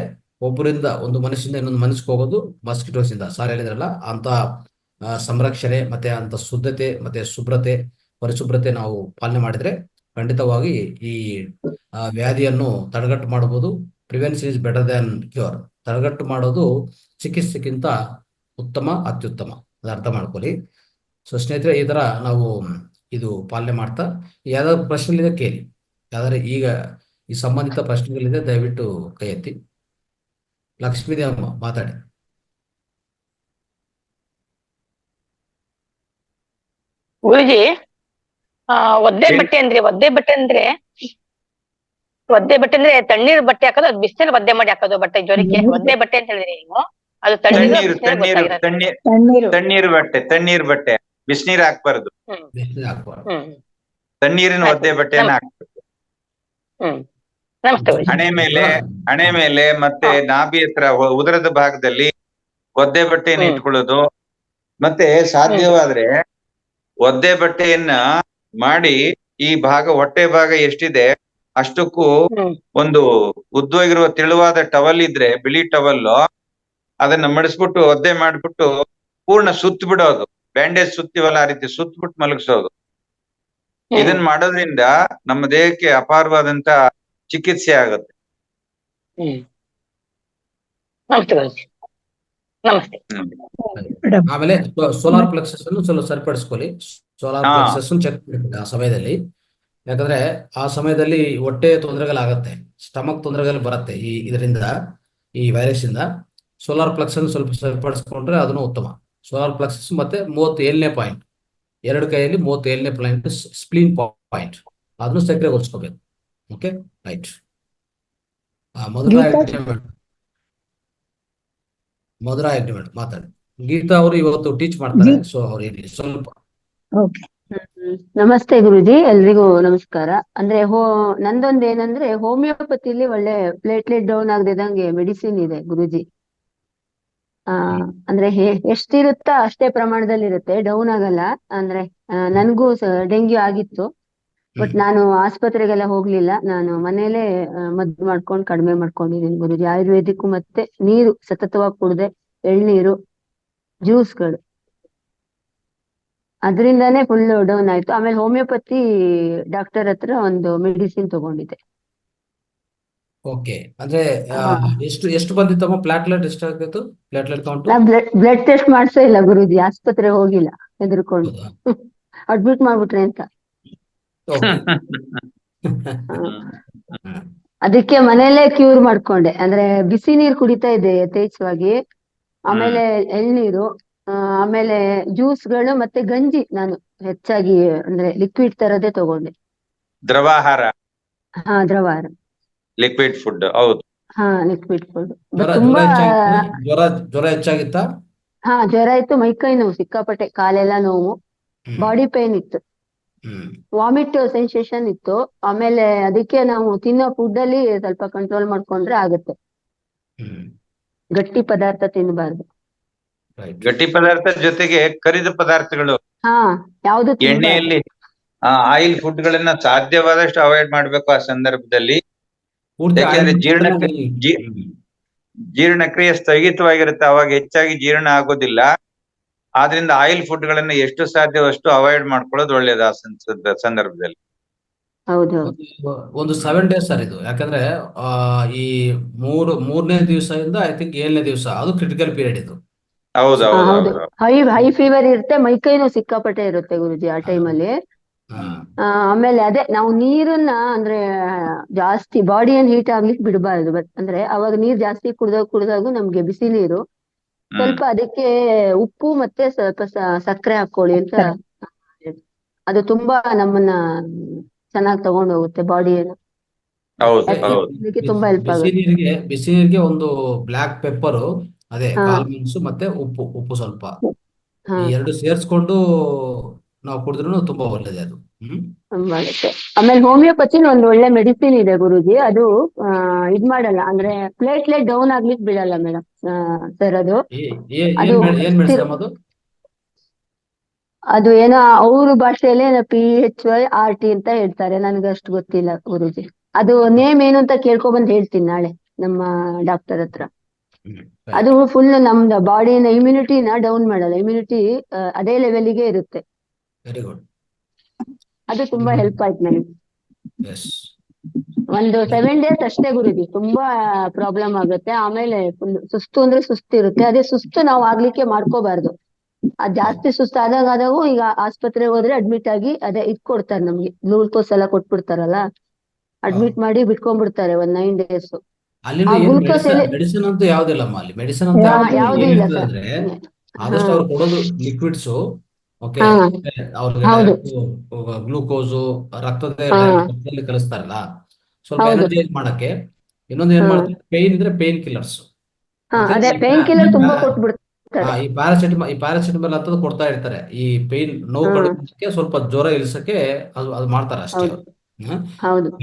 Speaker 1: ಒಬ್ಬರಿಂದ ಒಂದು ಮನುಷ್ಯದಿಂದ ಇನ್ನೊಂದು ಮನುಷ್ಯಕ್ಕೆ ಹೋಗೋದು ಮಸ್ಕಿಟೋಸ್ ಇಂದ. ಸಾರ್ ಹೇಳಿದ್ರಲ್ಲ, ಅಂತ ಸಂರಕ್ಷಣೆ ಮತ್ತೆ ಅಂತ ಶುದ್ಧತೆ ಮತ್ತೆ ಶುಭ್ರತೆ ಪರಿಶುಭ್ರತೆ ನಾವು ಪಾಲನೆ ಮಾಡಿದ್ರೆ ಖಂಡಿತವಾಗಿ ಈ ವ್ಯಾಧಿಯನ್ನು ತಡೆಗಟ್ಟು ಮಾಡಬಹುದು. Prevention is better than cure. ತಡೆಗಟ್ಟು ಮಾಡೋದು ಚಿಕಿತ್ಸೆಗಿಂತ ಉತ್ತಮ, ಅತ್ಯುತ್ತಮ. ಅದು ಅರ್ಥ ಮಾಡ್ಕೊಳ್ಳಿ. ಸೊ ಸ್ನೇಹಿತರೆ, ಈ ತರ ನಾವು ಇದು ಪಾಲನೆ ಮಾಡ್ತಾ ಯಾವ್ದಾದ್ರು ಪ್ರಶ್ನೆಗಳಿದೆ ಕೇಳಿ. ಯಾವ್ದಾದ್ರೆ ಈಗ ಈ ಸಂಬಂಧಿತ ಪ್ರಶ್ನೆಗಳಿದೆ ದಯವಿಟ್ಟು ಕೈ ಎತ್ತಿ. ಲಕ್ಷ್ಮೀದೇವಮ್ಮ ಮಾತಾಡಿ.
Speaker 3: ಗುರುಜಿ, ಒದ್ದೆ ಬಟ್ಟೆ ಅಂದ್ರೆ ತಣ್ಣೀರ್ ಬಟ್ಟೆ ಹಾಕೋದು, ಅದು ಬಿಸಿನೀರ್ ಒದ್ದೆ ಮಾಡಿ ಹಾಕೋದು ಬಟ್ಟೆ ಜ್ವರಕ್ಕೆ? ಒದ್ದೆ ಬಟ್ಟೆ ಅಂತ ಹೇಳಿದ್ರೆ ನೀವು ಅದು
Speaker 2: ತಣ್ಣೀರ್ ಬಟ್ಟೆ ಬಿಸಿನೀರ್ ಹಾಕ್ಬಾರ್ದು. ತಣ್ಣೀರಿನ ಒದ್ದೆ ಬಟ್ಟೆಯನ್ನ ಹಾಕ್ಬೇಕು. ಹಣೆ ಮೇಲೆ ಮತ್ತೆ ನಾಭಿ ಹತ್ರ ಉದರದ ಭಾಗದಲ್ಲಿ ಒದ್ದೆ ಬಟ್ಟೆಯನ್ನು ಇಟ್ಕೊಳ್ಳೋದು. ಮತ್ತೆ ಸಾಧ್ಯವಾದ್ರೆ ಒದ್ದೆ ಬಟ್ಟೆಯನ್ನ ಮಾಡಿ ಈ ಭಾಗ, ಹೊಟ್ಟೆ ಭಾಗ ಎಷ್ಟಿದೆ ಅಷ್ಟಕ್ಕೂ ಒಂದು ಉದ್ದವಾಗಿರುವ ತೆಳುವಾದ ಟವಲ್ ಇದ್ರೆ, ಬಿಳಿ ಟವಲ್, ಅದನ್ನ ಮಡಿಸ್ಬಿಟ್ಟು ಒದ್ದೆ ಮಾಡ್ಬಿಟ್ಟು ಪೂರ್ಣ ಸುತ್ತ ಬಿಡೋದು. ಬ್ಯಾಂಡೇಜ್ ಸುತ್ತೀವಲ್ಲ ಆ ರೀತಿ ಸುತ್ತಬಿಟ್ಟು ಮಲಗಿಸೋದು. ಇದನ್ ಮಾಡೋದ್ರಿಂದ ನಮ್ಮ ದೇಹಕ್ಕೆ ಅಪಾರವಾದಂತ ಚಿಕಿತ್ಸೆ ಆಗುತ್ತೆ.
Speaker 3: ನಮಸ್ತೆ.
Speaker 4: ಮೇಡಮ್
Speaker 1: ಆಮೇಲೆ ಸೋಲಾರ್ ಪ್ಲೆಕ್ಸಸ್ ಅನ್ನು ಸ್ವಲ್ಪ ಸರಿಪಡಿಸ್ಕೊಳ್ಳಿ. ಸೋಲಾರ್
Speaker 2: ಹಾ
Speaker 1: ಪ್ಲೆಕ್ಸಸ್ ಚೆಕ್ ಮಾಡಬೇಕು ಆ ಸಮಯದಲ್ಲಿ. ಯಾಕಂದ್ರೆ ಆ ಸಮಯದಲ್ಲಿ ಹೊಟ್ಟೆ ತೊಂದರೆಗಳಾಗತ್ತೆ, ಸ್ಟಮಕ್ ತೊಂದರೆಗಳು ಬರುತ್ತೆ ಇದರಿಂದ, ಈ ವೈರಸ್ ಇಂದ. ಸೋಲಾರ್ ಪ್ಲೆಕ್ಸ್ ಅನ್ನು ಸ್ವಲ್ಪ ಸರಿಪಡಿಸ್ಕೊಂಡ್ರೆ ಅದನ್ನು ಉತ್ತಮ. ಸೋಲಾರ್ ಪ್ಲೆಕ್ಸಸ್ ಮತ್ತೆ 37ನೇ ಪಾಯಿಂಟ್, ಎರಡು ಕೈಯಲ್ಲಿ 37ನೇ ಪಾಯಿಂಟ್ ಸ್ಪ್ಲೀನ್ ಪಾಯಿಂಟ್, ಅದನ್ನು ಸಕ್ರಿಯಗೊಳಿಸ್ಕೋಬೇಕು. Okay, right. ಮಧುರಾ ಅಗ್ರಿಮೆಂಟ್ ಮಾತಾಡಿ. ಗೀತಾ ಅವರು ಇವತ್ತು ಟೀಚ್ ಮಾಡ್ತಾರೆ, ಸೊ ಅವ್ರು ಹೇಳಿ ಸ್ವಲ್ಪ.
Speaker 4: ಓಕೆ.
Speaker 5: ನಮಸ್ತೆ ಗುರುಜಿ, ಎಲ್ರಿಗೂ ನಮಸ್ಕಾರ. ಅಂದ್ರೆ ನಂದೊಂದು ಏನಂದ್ರೆ ಹೋಮಿಯೋಪತಿಲಿ ಒಳ್ಳೆ ಪ್ಲೇಟ್ಲೆಟ್ ಡೌನ್ ಆಗದಿದ್ದಂಗೆ ಮೆಡಿಸಿನ್ ಇದೆ ಗುರುಜಿ. ಅಂದ್ರೆ ಎಷ್ಟಿರುತ್ತಾ ಅಷ್ಟೇ ಪ್ರಮಾಣದಲ್ಲಿ ಇರುತ್ತೆ, ಡೌನ್ ಆಗಲ್ಲ. ಅಂದ್ರೆ ನನ್ಗೂ ಡೆಂಗ್ಯೂ ಆಗಿತ್ತು, ಬಟ್ ನಾನು ಆಸ್ಪತ್ರೆಗೆಲ್ಲ ಹೋಗ್ಲಿಲ್ಲ. ನಾನು ಮನೇಲೆ ಮದ್ದು ಮಾಡ್ಕೊಂಡು ಕಡಿಮೆ ಮಾಡ್ಕೊಂಡಿದ್ದೀನಿ ಗುರುಜಿ. ಆಯುರ್ವೇದಿಕ್ ಮತ್ತೆ ನೀರು ಸತತವಾಗಿ ಕುಡ್ದೆ, ಎಳ್ನೀರು, ಜ್ಯೂಸ್ಗಳು, ಅದರಿಂದಾನೇ ಫುಲ್ ಡೌನ್ ಆಯ್ತು. ಆಮೇಲೆ ಹೋಮಿಯೋಪತಿ ಡಾಕ್ಟರ್ ಹತ್ರ ಒಂದು ಮೆಡಿಸಿನ್ ತಗೊಂಡಿದ್ದೆ.
Speaker 1: ಓಕೆ, ಅಂದ್ರೆ ಎಷ್ಟು ಬಂದಿತ್ತಮ್ಮ? ಪ್ಲಾಟ್ಲೆಟ್ ಎಷ್ಟಾಗಿತ್ತು? Platelet count?
Speaker 5: ನಾ ಬ್ಲಡ್ ಟೆಸ್ಟ್ ಮಾಡ್ಸೇ ಇಲ್ಲ ಗುರುಜಿ, ಆಸ್ಪತ್ರೆ ಹೋಗಿಲ್ಲ ಹೆದರ್ಕೊಂಡು. ಅಡ್ಮಿಟ್ ಮಾಡ್ಬಿಟ್ರೆ ಅಂತ. ಅದಕ್ಕೆ ಮನೇಲೆ ಕ್ಯೂರ್ ಮಾಡ್ಕೊಂಡೆ. ಅಂದ್ರೆ ಬಿಸಿ ನೀರು ಕುಡಿತಾ ಇದ್ದೆ ಯಥೇಚ್ಛವಾಗಿ, ಆಮೇಲೆ ಎಳ್ನೀರು, ಆಮೇಲೆ ಜ್ಯೂಸ್ಗಳು ಮತ್ತೆ ಗಂಜಿ ನಾನು ಹೆಚ್ಚಾಗಿ ಅಂದ್ರೆ ಲಿಕ್ವಿಡ್ ತರದೇ ತಗೊಂಡೆ.
Speaker 2: ದ್ರವಾಹಾರ,
Speaker 5: ಹಾ, ದ್ರವಾಹಾರ,
Speaker 2: ಲಿಕ್ವಿಡ್ ಫುಡ್. ಹೌದು.
Speaker 5: ಹಾ, ಲಿಕ್ವಿಡ್ ಫುಡ್.
Speaker 1: ಜ್ವರ ಹೆಚ್ಚಾಗಿತ್ತಾ?
Speaker 5: ಹಾ, ಜ್ವರ ಇತ್ತು, ಮೈಕೈ ನೋವು ಸಿಕ್ಕಾಪಟ್ಟೆ, ಕಾಲೆಲ್ಲ ನೋವು, ಬಾಡಿ ಪೇನ್ ಇತ್ತು, ವಾಮಿಟ್ ಸೆನ್ಸೇಷನ್ ಇತ್ತು. ಆಮೇಲೆ ಅದಕ್ಕೆ ನಾವು ತಿನ್ನೋ ಫುಡ್ ಅಲ್ಲಿ ಸ್ವಲ್ಪ ಕಂಟ್ರೋಲ್ ಮಾಡ್ಕೊಂಡ್ರೆ ಆಗುತ್ತೆ. ಗಟ್ಟಿ ಪದಾರ್ಥ ತಿನ್ನಬಾರ್ದು.
Speaker 2: ಗಟ್ಟಿ ಪದಾರ್ಥ ಜೊತೆಗೆ ಕರಿದ ಪದಾರ್ಥಗಳು,
Speaker 5: ಹಾ, ಯಾವ್ದು
Speaker 2: ಎಣ್ಣೆಯಲ್ಲಿ ಆಯಿಲ್ ಫುಡ್ ಗಳನ್ನ ಸಾಧ್ಯವಾದಷ್ಟು ಅವಾಯ್ಡ್ ಮಾಡ್ಬೇಕು ಆ ಸಂದರ್ಭದಲ್ಲಿ. ಯಾಕೆಂದ್ರೆ ಜೀರ್ಣಕ್ರಿಯೆ ಸ್ಥಗಿತವಾಗಿರುತ್ತೆ, ಅವಾಗ ಹೆಚ್ಚಾಗಿ ಜೀರ್ಣ ಆಗೋದಿಲ್ಲ. ಆದ್ರಿಂದ ಆಯಿಲ್ ಫುಡ್ ಗಳನ್ನ ಎಷ್ಟು ಸಾಧ್ಯವಷ್ಟು ಅವಾಯ್ಡ್ ಮಾಡ್ಕೊಳ್ಳೋದು ಒಳ್ಳೇದು ಆ ಸಂದರ್ಭದಲ್ಲಿ.
Speaker 5: ಹೌದು.
Speaker 1: ಒಂದು 7 days ಸರ್ ಇದು. ಯಾಕಂದ್ರೆ ಈ ಮೂರನೇ ದಿವಸದಿಂದ ಐ ಥಿಂಕ್ 7ನೇ ದಿವಸ ಅದು ಕ್ರಿಟಿಕಲ್ ಪೀರಿಯಡ್ ಇದು.
Speaker 5: ಹೌದು, ಹೈ ಫೀವರ್ ಇರುತ್ತೆ, ಮೈಕೈನೂ ಸಿಕ್ಕಾಪಟ್ಟೆ ಇರುತ್ತೆ ಗುರುಜಿ ಆ ಟೈಮಲ್ಲಿ. ಆಮೇಲೆ ಅದೇ ನಾವು ನೀರನ್ನ ಅಂದ್ರೆ ಜಾಸ್ತಿ ಬಾಡಿಯನ್ನು ಹೀಟ್ ಆಗ್ಲಿಕ್ಕೆ ಬಿಡಬಾರ್ದು. ಅಂದ್ರೆ ಅವಾಗ ನೀರ್ ಜಾಸ್ತಿ ಕುಡ್ದಾಗೂ ನಮ್ಗೆ ಬಿಸಿ ನೀರು ಸ್ವಲ್ಪ, ಅದಕ್ಕೆ ಉಪ್ಪು ಮತ್ತೆ ಸ್ವಲ್ಪ ಸಕ್ಕರೆ ಹಾಕೊಳ್ಳಿ ಅಂತ. ಅದು ತುಂಬಾ ನಮ್ಮನ್ನ ಚೆನ್ನಾಗಿ ತಗೊಂಡು ಹೋಗುತ್ತೆ ಬಾಡಿಯನ್ನು. ಅದಕ್ಕೆ ತುಂಬಾ ಹೆಲ್ಪ್ ಆಗುತ್ತೆ.
Speaker 1: ಬಿಸಿ ನೀರಿಗೆ ಒಂದು ಬ್ಲಾಕ್ ಪೆಪ್ಪರ್, ಅದೇ ಕಾಳುಮೆಣಸು ಮತ್ತೆ ಉಪ್ಪು ಸ್ವಲ್ಪ, ಈ ಎರಡು ಸೇರಿಸ್ಕೊಂಡು ನಾವು ಕುಡಿದ್ರು ತುಂಬಾ ಒಳ್ಳೇದೇ ಅದು.
Speaker 5: ಆಮೇಲೆ ಹೋಮಿಯೋಪತಿನ ಒಂದು ಒಳ್ಳೆ ಮೆಡಿಸಿನ್ ಇದೆ ಗುರುಜಿ. ಅದು ಇದ್ ಮಾಡಲ್ಲ, ಅಂದ್ರೆ ಪ್ಲೇಟ್ಲೆಟ್ ಡೌನ್ ಆಗ್ಲಿಕ್ಕೆ ಬಿಡಲ್ಲ ಮೇಡಮ್ ಸರ್. ಅದು ಏನೋ ಅವ್ರ ಭಾಷೆಯಲ್ಲೇ PHYRT ಅಂತ ಹೇಳ್ತಾರೆ, ನನ್ಗೆ ಅಷ್ಟು ಗೊತ್ತಿಲ್ಲ ಗುರುಜಿ. ಅದು ನೇಮ್ ಏನು ಅಂತ ಕೇಳ್ಕೊಬಂದ್ ಹೇಳ್ತೀನಿ ನಾಳೆ ನಮ್ಮ ಡಾಕ್ಟರ್ ಹತ್ರ. ಅದು ಫುಲ್ ನಮ್ದು ಬಾಡಿನ ಇಮ್ಯುನಿಟಿನ ಡೌನ್ ಮಾಡಲ್ಲ, ಇಮ್ಯುನಿಟಿ ಅದೇ ಲೆವೆಲ್ಗೆ ಇರುತ್ತೆ.
Speaker 1: Very good.
Speaker 5: ಅದು ತುಂಬಾ ಹೆಲ್ಪ್ ಆಯ್ತು ನನಗೆ. ಒಂದು 7 days ಅಷ್ಟೇ ಗುರುಜಿ, ತುಂಬಾ ಪ್ರಾಬ್ಲಮ್ ಆಗುತ್ತೆ. ಆಮೇಲೆ ಸುಸ್ತು ಅಂದ್ರೆ ಸುಸ್ತು ಇರುತ್ತೆ, ಅದೇ ಸುಸ್ತು ನಾವು ಆಗ್ಲಿಕ್ಕೆ ಮಾಡ್ಕೋಬಾರ್ದು. ಅದ್ ಜಾಸ್ತಿ ಸುಸ್ತು ಆದಾಗೂ ಈಗ ಆಸ್ಪತ್ರೆಗೆ ಹೋದ್ರೆ ಅಡ್ಮಿಟ್ ಆಗಿ ಅದೇ ಇದ್ ಕೊಡ್ತಾರೆ ನಮ್ಗೆ, ಗ್ಲೂಕೋಸ್ ಎಲ್ಲ ಕೊಟ್ಬಿಡ್ತಾರಲ್ಲ, ಅಡ್ಮಿಟ್ ಮಾಡಿ ಬಿಟ್ಕೊಂಡ್ಬಿಡ್ತಾರೆ ಒಂದ್ 9 days.
Speaker 1: ಮೆಡಿಸಿನ್ ಅಂತೂ ಯಾವ್ದಿಲ್ಲಮ್ಮ ಅಲ್ಲಿ. ಮೆಡಿಸಿನ್ ಅಂತ ಅಂದ್ರೆ ಆದಷ್ಟು ಅವ್ರು ಕೊಡೋದು ಲಿಕ್ವಿಡ್ಸ್. ಓಕೆ, ಅವ್ರಿಗೆ ಗ್ಲೂಕೋಸು ರಕ್ತದಲ್ಲಿ ಕಲಿಸ್ತಾರಲ್ಲ, ಸ್ವಲ್ಪ ಎನರ್ಜೈಸ್ ಮಾಡಕ್ಕೆ. ಇನ್ನೊಂದು ಏನ್ ಮಾಡ್ತಾರೆ, ಪೇನ್ ಇದ್ರೆ ಪೇನ್ ಕಿಲ್ಲರ್ಸ್,
Speaker 5: ತುಂಬಾ ಕೊಟ್ಬಿಡ್ತಾರೆ.
Speaker 1: ಈ ಪ್ಯಾರಾಸಿಟಮಲ್ ಅಂತದ್ದು ಕೊಡ್ತಾ ಇರ್ತಾರೆ. ಈ ಪೇನ್ ನೋವು ಕಡಿಮೆ, ಸ್ವಲ್ಪ ಜ್ವರ ಇಳಿಸಕ್ಕೆ ಅದು ಮಾಡ್ತಾರೆ ಅಷ್ಟೇ.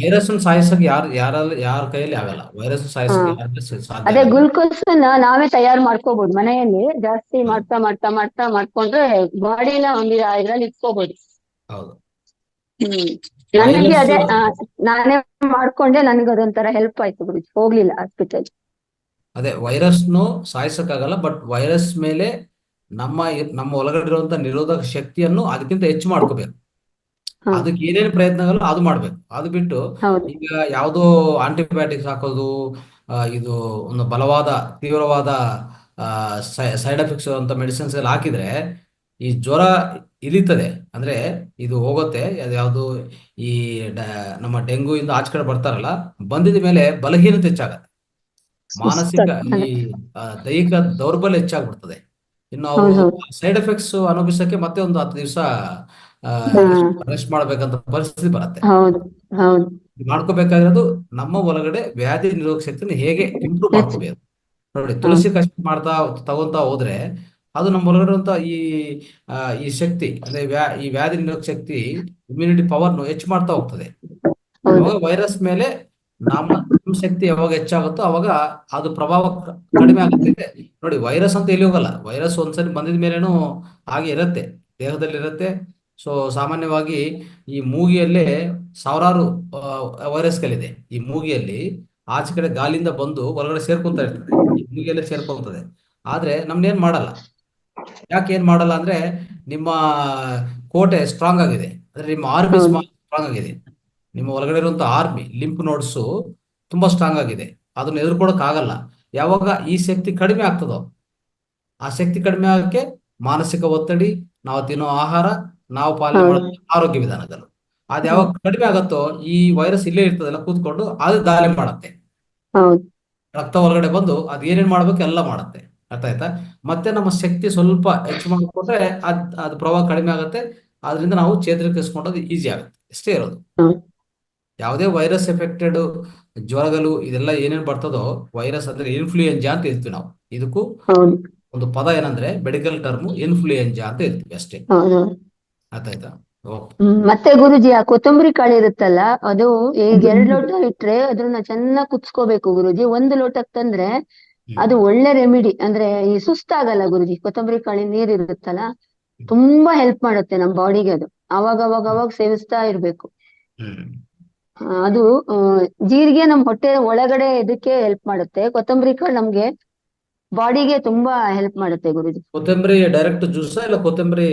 Speaker 1: ವೈರಸ್ ಸಾಯಿಸಕ್ಕೆ ಯಾರ ಕೈಯಲ್ಲಿ ಆಗಲ್ಲ. ವೈರಸ್ ಸಾಯಿಸಕ್ಕೆ ಸಾಧ್ಯ.
Speaker 5: ಅದೇ ಗ್ಲೂಕೋಸ್ ನಾವೇ ತಯಾರು ಮಾಡ್ಕೋಬಹುದು ಮನೆಯಲ್ಲಿ, ಜಾಸ್ತಿ ಮಾಡ್ಕೊಂಡ್ರೆ ಬಾಡಿನ ಒಂದು ಇದ್ರಲ್ಲಿ ಇಟ್ಕೋಬಹುದು.
Speaker 1: ಹೌದು.
Speaker 5: ನನಗೆ ಅದೇ ನಾನೇ ಮಾಡ್ಕೊಂಡೆ, ನನಗೆ ಅದೊಂಥರ ಹೆಲ್ಪ್ ಆಯ್ತು ಗುರುಜಿ, ಹೋಗ್ಲಿಲ್ಲ ಹಾಸ್ಪಿಟಲ್.
Speaker 1: ಅದೇ ವೈರಸ್ನು ಸಾಯಿಸಕ್ಕಾಗಲ್ಲ, ಬಟ್ ವೈರಸ್ ಮೇಲೆ ನಮ್ಮ ಒಳಗಡೆ ಇರುವಂತ ನಿರೋಧಕ ಶಕ್ತಿಯನ್ನು ಅದಕ್ಕಿಂತ ಹೆಚ್ಚು ಮಾಡ್ಕೋಬೇಕು. ಅದಕ್ಕೆ ಏನೇನು ಪ್ರಯತ್ನಗಳು ಅದು ಮಾಡ್ಬೇಕು. ಅದು ಬಿಟ್ಟು ಈಗ ಯಾವುದೋ ಆಂಟಿಬಯೋಟಿಕ್ಸ್ ಹಾಕೋದು, ಇದು ಒಂದು ತೀವ್ರವಾದ ಸೈಡ್ ಎಫೆಕ್ಟ್ಸ್ ಅಂತ ಮೆಡಿಸಿನ್ಸ್ ಎಲ್ಲ ಹಾಕಿದ್ರೆ ಈ ಜ್ವರ ಇಳಿತದೆ, ಅಂದ್ರೆ ಇದು ಹೋಗುತ್ತೆ. ಅದು ಯಾವುದು ಈ ನಮ್ಮ ಡೆಂಗು ಇಂದ ಆಚೆ ಕಡೆ ಬರ್ತಾರಲ್ಲ, ಬಂದಿದ ಮೇಲೆ ಬಲಹೀನತೆ ಹೆಚ್ಚಾಗತ್ತೆ, ಮಾನಸಿಕ ಈ ದೈಹಿಕ ದೌರ್ಬಲ್ಯ ಹೆಚ್ಚಾಗ್ಬಿಡ್ತದೆ. ಇನ್ನು ಅವರು
Speaker 5: ಹೌದೌದು.
Speaker 1: ಸೈಡ್ ಎಫೆಕ್ಟ್ಸ್ ಅನುಭವಿಸಕ್ಕೆ ಮತ್ತೆ ಒಂದು 10 ದಿವಸ ರೆಸ್ಟ್ ಮಾಡ್ಬೇಕಂತ ಪರಿಸ್ಥಿತಿ ಬರುತ್ತೆ.
Speaker 5: ಹೌದು ಹೌದು.
Speaker 1: ಮಾಡ್ಕೋಬೇಕಾಗಿರೋದು ನಮ್ಮ ಒಳಗಡೆ ವ್ಯಾಧಿ ನಿರೋಧಕ ಶಕ್ತಿನ ಹೇಗೆ ಇಂಪ್ರೂವ್ ಮಾಡ್ಕೋಬೇಕು ನೋಡಿ. ತುಳಸಿ ಕಷಾಯ ಮಾಡ್ತಾ ತಗೊಂತಾ ಹೋದ್ರೆ ಅದು ನಮ್ಮ ಒಳಗಡೆ ಇರುವಂತ ಈ ಶಕ್ತಿ ಅಂದ್ರೆ ಈ ವ್ಯಾಧಿ ನಿರೋಧಕ ಶಕ್ತಿ, ಇಮ್ಯುನಿಟಿ ಪವರ್ ಹೆಚ್ಚು ಮಾಡ್ತಾ ಹೋಗ್ತದೆ. ಅವಾಗ ವೈರಸ್ ಮೇಲೆ ನಮ್ಮ ಶಕ್ತಿ ಯಾವಾಗ ಹೆಚ್ಚಾಗುತ್ತೋ ಅವಾಗ ಅದು ಪ್ರಭಾವ ಕಡಿಮೆ ಆಗುತ್ತೆ ನೋಡಿ. ವೈರಸ್ ಅಂತ ಎಲ್ಲಿ ಹೋಗಲ್ಲ, ವೈರಸ್ ಒಂದ್ಸರಿ ಬಂದಿದ ಮೇಲೇನು ಹಾಗೆ ಇರುತ್ತೆ, ದೇಹದಲ್ಲಿ ಇರುತ್ತೆ. ಸೊ ಸಾಮಾನ್ಯವಾಗಿ ಈ ಮೂಗಿಯಲ್ಲೇ ಸಾವಿರಾರು ವೈರಸ್ಗಳಿದೆ. ಈ ಮೂಗಿಯಲ್ಲಿ ಆಚೆ ಕಡೆ ಗಾಳಿಯಿಂದ ಬಂದು ಹೊರಗಡೆ ಸೇರ್ಕೊಂತ ಇರ್ತದೆ, ಈ ಮೂಗಿಯಲ್ಲೇ ಸೇರ್ಕೊಂತದೆ. ಆದ್ರೆ ನಮ್ನೇನ್ ಮಾಡಲ್ಲ. ಯಾಕೆ ಏನ್ ಮಾಡಲ್ಲ ಅಂದ್ರೆ ನಿಮ್ಮ ಕೋಟೆ ಸ್ಟ್ರಾಂಗ್ ಆಗಿದೆ, ಅಂದ್ರೆ ನಿಮ್ಮ ಆರ್ಮಿ ಸ್ಟ್ರಾಂಗ್ ಆಗಿದೆ. ನಿಮ್ಮ ಒಳಗಡೆ ಇರುವಂತ ಆರ್ಮಿ ಲಿಂಫ್ ನೋಡ್ಸ್ ತುಂಬಾ ಸ್ಟ್ರಾಂಗ್ ಆಗಿದೆ, ಅದನ್ನ ಎದುರ್ಕೊಳಕ್ ಆಗಲ್ಲ. ಯಾವಾಗ ಈ ಶಕ್ತಿ ಕಡಿಮೆ ಆಗ್ತದೋ, ಆ ಶಕ್ತಿ ಕಡಿಮೆ ಆಗಕ್ಕೆ ಮಾನಸಿಕ ಒತ್ತಡಿ, ನಾವು ತಿನ್ನೋ ಆಹಾರ, ನಾವು ಪಾಲನೆ ಮಾಡೋ ಆರೋಗ್ಯ ವಿಧಾನಗಳು, ಅದ್ ಯಾವಾಗ ಕಡಿಮೆ ಆಗತ್ತೋ ಈ ವೈರಸ್ ಇಲ್ಲೇ ಇರ್ತದಲ್ಲ ಕೂತ್ಕೊಂಡು ಅದು ದಾಳಿ ಮಾಡತ್ತೆ. ರಕ್ತ ಹೊರಗಡೆ ಬಂದು ಅದ್ ಏನೇನ್ ಮಾಡ್ಬೇಕು ಎಲ್ಲ ಮಾಡತ್ತೆ. ಅರ್ಥ ಆಯ್ತಾ? ಮತ್ತೆ ನಮ್ಮ ಶಕ್ತಿ ಸ್ವಲ್ಪ ಹೆಚ್ಚು ಮಾಡಿಕೊಟ್ರೆ ಅದ್ ಪ್ರಭಾವ ಕಡಿಮೆ ಆಗುತ್ತೆ. ಆದ್ರಿಂದ ನಾವು ಚೇತರಿಸಿಕೊಳ್ಳೋದು ಈಸಿ ಆಗುತ್ತೆ, ಇಷ್ಟೇ ಇರೋದು. ಯಾವುದೇ ವೈರಸ್ ಎಫೆಕ್ಟೆಡ್ ಜ್ವರಗಳು ಇದೆಲ್ಲ ಏನೇನ್ ಬರ್ತದೋ, ವೈರಸ್ ಅಂದ್ರೆ ಇನ್ಫ್ಲೂಯೆಂಜಾ ಅಂತ ಹೇಳ್ತೀವಿ ನಾವು. ಇದಕ್ಕೂ ಒಂದು ಪದ ಏನಂದ್ರೆ ಮೆಡಿಕಲ್ ಟರ್ಮ್ ಇನ್ಫ್ಲೂಯೆಂಜಾ ಅಂತ ಹೇಳ್ತೀವಿ ಅಷ್ಟೇ. ಅರ್ಥ ಆಯ್ತಾ?
Speaker 5: ಮತ್ತೆ ಗುರುಜಿ, ಆ ಕೊತ್ತಂಬರಿ ಕಾಳು ಇರುತ್ತಲ್ಲ, ಅದು ಈಗ 2 ಲೋಟ ಇಟ್ರೆ ಅದನ್ನ ಚೆನ್ನಾಗಿ ಕುದಿಸ್ಕೋಬೇಕು ಗುರುಜಿ. 1 ಲೋಟಕ್ಕೆ ತಂದ್ರೆ ಅದು ಒಳ್ಳೆ ರೆಮಿಡಿ. ಅಂದ್ರೆ ಈ ಸುಸ್ತಾಗಲ್ಲ ಗುರುಜಿ. ಕೊತ್ತಂಬರಿ ಕಾಳಿನ ನೀರ್ ಇರುತ್ತಲ್ಲ, ತುಂಬಾ ಹೆಲ್ಪ್ ಮಾಡುತ್ತೆ ನಮ್ ಬಾಡಿಗೆ. ಅದು ಅವಾಗ ಸೇವಿಸ್ತಾ ಇರ್ಬೇಕು. ಅದು ಜೀರಿಗೆ ನಮ್ ಹೊಟ್ಟೆ ಒಳಗಡೆ ಇದಕ್ಕೆ ಹೆಲ್ಪ್ ಮಾಡುತ್ತೆ. ಕೊತ್ತಂಬರಿ ಕಾಳು ನಮ್ಗೆ ಬಾಡಿಗೆ ತುಂಬಾ ಹೆಲ್ಪ್ ಮಾಡುತ್ತೆ ಗುರುಜಿ.
Speaker 1: ಕೊತ್ತಂಬರಿ ಡೈರೆಕ್ಟ್ ಜ್ಯೂಸ್ ಇಲ್ಲ ಕೊತ್ತಂಬರಿ?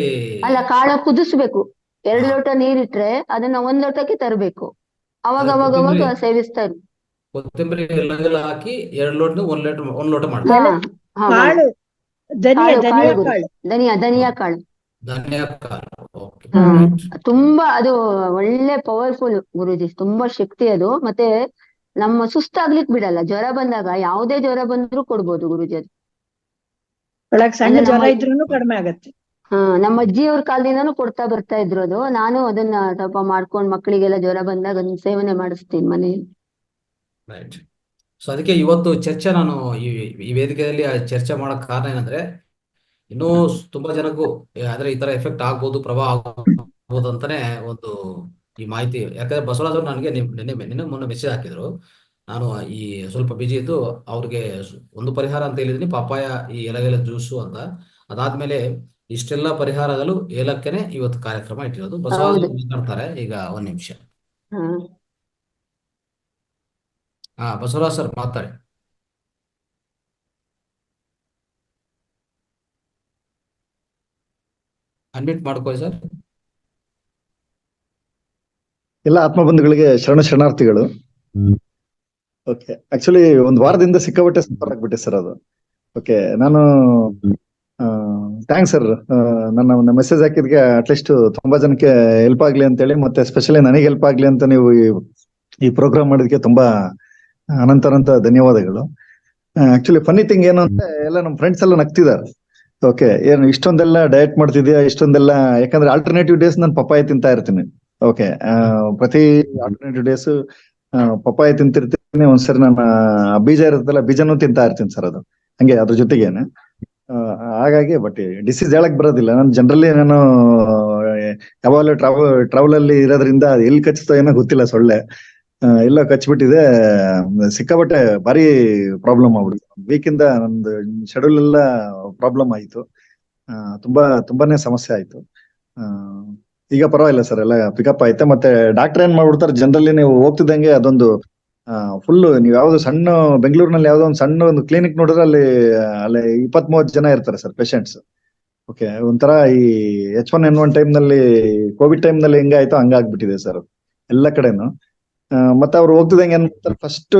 Speaker 5: ಅಲ್ಲ, ಕಾಳು ಕುದಿಸ್ಬೇಕು. 2 ಲೋಟ ನೀರಿಟ್ರೆ ಅದನ್ನ 1 ಲೋಟಕ್ಕೆ ತರಬೇಕು. ಅವಾಗ ಸೇವಿಸ್ತಾ ಇರು.
Speaker 1: ಕೊತ್ತಂಬರಿ ಎಲ್ಲ ಹಾಕಿ 2 ಲೋಟ 1 ಲೋಟ ಮಾಡ್ತಾರೆ.
Speaker 5: ಧನಿಯಾ ಕಾಳು
Speaker 1: ಓಕೆ.
Speaker 5: ತುಂಬಾ ಅದು ಒಳ್ಳೆ ಪವರ್ಫುಲ್ ಗುರುಜಿ, ತುಂಬಾ ಶಕ್ತಿ ಅದು. ಮತ್ತೆ ನಮ್ಮ ಸುಸ್ತಾಗ್ಲಿಕ್ ಬಿಡಲ್ಲ. ಜ್ವರ ಬಂದಾಗ ಯಾವುದೇ ಜ್ವರ ಬಂದ್ರೂ ಕೊಡ್ಬೋದು ಗುರುಜಿ ಅದು.
Speaker 4: ಸಣ್ಣ ಜ್ವರ ಇದ್ರೂ ಕಡಿಮೆ ಆಗತ್ತೆ.
Speaker 5: ನಮ್ಮ ಅಜ್ಜಿಯವ್ರ ಕಾಲದಿಂದಾನು ಕೊಡ್ತಾ ಬರ್ತಾ ಇದ್ರು ಅದು. ನಾನು ಅದನ್ನ ಸ್ವಲ್ಪ ಮಾಡ್ಕೊಂಡ್ ಮಕ್ಕಳಿಗೆಲ್ಲ ಜ್ವರ ಬಂದಾಗ ಅದನ್ನ ಸೇವನೆ ಮಾಡಿಸ್ತೀನಿ ಮನೆಯಲ್ಲಿ.
Speaker 1: ರೈಟ್. ಸೊ ಅದಕ್ಕೆ ಇವತ್ತು ಚರ್ಚೆ ನಾನು ಈ ವೇದಿಕೆಯಲ್ಲಿ ಚರ್ಚೆ ಮಾಡಕ್ ಕಾರಣ ಏನಂದ್ರೆ, ಇನ್ನೂ ತುಂಬಾ ಜನಕ್ಕೂ ಅಂದ್ರೆ ಈ ತರ ಎಫೆಕ್ಟ್ ಆಗ್ಬೋದು, ಪ್ರಭಾವ ಆಗ್ಬೋದು ಅಂತಾನೆ ಒಂದು ಈ ಮಾಹಿತಿ. ಯಾಕಂದ್ರೆ ಬಸವರಾಜ್ ನನಗೆ ನಿನ್ನೆ ಮೊನ್ನೆ ಮೆಸೇಜ್ ಹಾಕಿದ್ರು. ನಾನು ಈ ಸ್ವಲ್ಪ ಬಿಜಿ ಇದ್ದು ಅವ್ರಿಗೆ ಒಂದು ಪರಿಹಾರ ಅಂತ ಹೇಳಿದೀನಿ, ಪಪ್ಪಾಯ ಈ ಎಲೆಗಳ ಜ್ಯೂಸು ಅಂತ. ಅದಾದ್ಮೇಲೆ ಇಷ್ಟೆಲ್ಲ ಪರಿಹಾರಗಳು ಏಲಕ್ಕೇನೆ ಇವತ್ತು ಕಾರ್ಯಕ್ರಮ ಇಟ್ಟಿರೋದು. ಬಸವರಾಜ್ ಮಾತಾಡ್ತಾರೆ ಈಗ 1 ನಿಮಿಷ. ಬಸವರಾಜ್ ಸರ್ ಮಾತಾಡಿ. ಅನ್ಮ್ಯೂಟ್ ಮಾಡ್ಕೊಳ್ಳಿ ಸರ್.
Speaker 6: ಎಲ್ಲ ಆತ್ಮಬಂಧುಗಳಿಗೆ ಶರಣಾರ್ಥಿಗಳು. ಓಕೆ, ಆಕ್ಚುಲಿ 1 ವಾರದಿಂದ ಸಿಕ್ಕಾಪಟ್ಟೆ ಸಫರ್ ಆಗ್ಬಿಟ್ಟೆ ಸರ್ ಅದು. ಓಕೆ, ನಾನು ಥ್ಯಾಂಕ್ಸ್ ಸರ್. ನನ್ನ ಮೆಸೇಜ್ ಹಾಕಿದ್ಗೆ ಅಟ್ಲೀಸ್ಟ್ ತುಂಬಾ ಜನಕ್ಕೆ ಹೆಲ್ಪ್ ಆಗ್ಲಿ ಅಂತೇಳಿ, ಮತ್ತೆ ಎಸ್ಪೆಷಲಿ ನನಗೆ ಹೆಲ್ಪ್ ಆಗ್ಲಿ ಅಂತ ನೀವು ಈ ಪ್ರೋಗ್ರಾಮ್ ಮಾಡೋದಕ್ಕೆ ತುಂಬಾ ಅನಂತ ಧನ್ಯವಾದಗಳು. ಆಕ್ಚುಲಿ ಫನ್ನಿ ಥಿಂಗ್ ಏನು ಅಂತ ಎಲ್ಲ ನಮ್ಮ ಫ್ರೆಂಡ್ಸ್ ಎಲ್ಲ ನಗ್ತಿದ್ದಾರೆ. ಓಕೆ, ಏನು ಇಷ್ಟೊಂದೆಲ್ಲ ಡಯಟ್ ಮಾಡ್ತಿದ್ಯಾ, ಇಷ್ಟೊಂದೆಲ್ಲ? ಯಾಕಂದ್ರೆ ಆಲ್ಟರ್ನೇಟಿವ್ ಡೇಸ್ ನಾನು ಪಪ್ಪಾಯ ತಿಂತಾ ಇರ್ತೀನಿ. ಓಕೆ, ಪ್ರತಿ ಆಲ್ಟರ್ನೇಟಿವ್ ಡೇಸ್ ಪಪ್ಪಾಯ ತಿಂತಿರ್ತೀನಿ. ಒಂದ್ಸರಿ ನಾನು ಬೀಜ ಇರುತ್ತಲ್ಲ, ಬೀಜನೂ ತಿಂತಾ ಇರ್ತೀನಿ ಸರ್. ಅದು ಹಂಗೆ ಅದ್ರ ಜೊತೆಗೇನೆ. ಹಾಗಾಗಿ ಬಟ್ ಡಿಸೀಸ್ ಹೇಳಕ್ ಬರೋದಿಲ್ಲ. ನಾನು ಜನರಲಿ ಯಾವಾಗಲೂ ಟ್ರಾವೆಲ್ ಅಲ್ಲಿ ಇರೋದ್ರಿಂದ ಎಲ್ಲಿ ಕಚ್ಚುತ್ತೋ ಏನೋ ಗೊತ್ತಿಲ್ಲ, ಸೊಳ್ಳೆ ಎಲ್ಲ ಕಚ್ಬಿಟ್ಟಿದೆ. ಸಿಕ್ಕಾಬಟ್ಟೆ ಭಾರಿ ಪ್ರಾಬ್ಲಮ್ ಆಗ್ಬಿಡುತ್ತೆ. ವೀಕಿಂದ ನಮ್ದು ಶೆಡ್ಯೂಲ್ ಎಲ್ಲ ಪ್ರಾಬ್ಲಮ್ ಆಯ್ತು. ತುಂಬಾನೇ ಸಮಸ್ಯೆ ಆಯ್ತು. ಈಗ ಪರವಾಗಿಲ್ಲ ಸರ್, ಎಲ್ಲ ಪಿಕಪ್ ಆಯ್ತು. ಮತ್ತೆ ಡಾಕ್ಟರ್ ಏನ್ ಮಾಡ್ಬಿಡ್ತಾರೆ, ಜನರಲಿ ನೀವು ಹೋಗ್ತಿದ್ದಂಗೆ ಅದೊಂದು ಫುಲ್ ನೀವು ಯಾವ್ದು ಸಣ್ಣ ಬೆಂಗಳೂರಿನಲ್ಲಿ ಯಾವ್ದೋ ಒಂದು ಸಣ್ಣ ಒಂದು ಕ್ಲಿನಿಕ್ ನೋಡಿದ್ರೆ ಅಲ್ಲಿ 20-30 ಜನ ಇರ್ತಾರೆ ಸರ್ ಪೇಷಂಟ್ಸ್. ಓಕೆ, ಒಂಥರ ಈ H1N1 ಟೈಮ್ ನಲ್ಲಿ, ಕೋವಿಡ್ ಟೈಮ್ ನಲ್ಲಿ ಹೆಂಗಾಯ್ತೋ ಹಂಗಾಗ್ಬಿಟ್ಟಿದೆ ಸರ್ ಎಲ್ಲ ಕಡೆನು. ಮತ್ತೆ ಅವ್ರು ಹೋಗ್ತಿದಂಗೆ ಏನ್ ಮಾಡ್ತಾರೆ, ಫಸ್ಟ್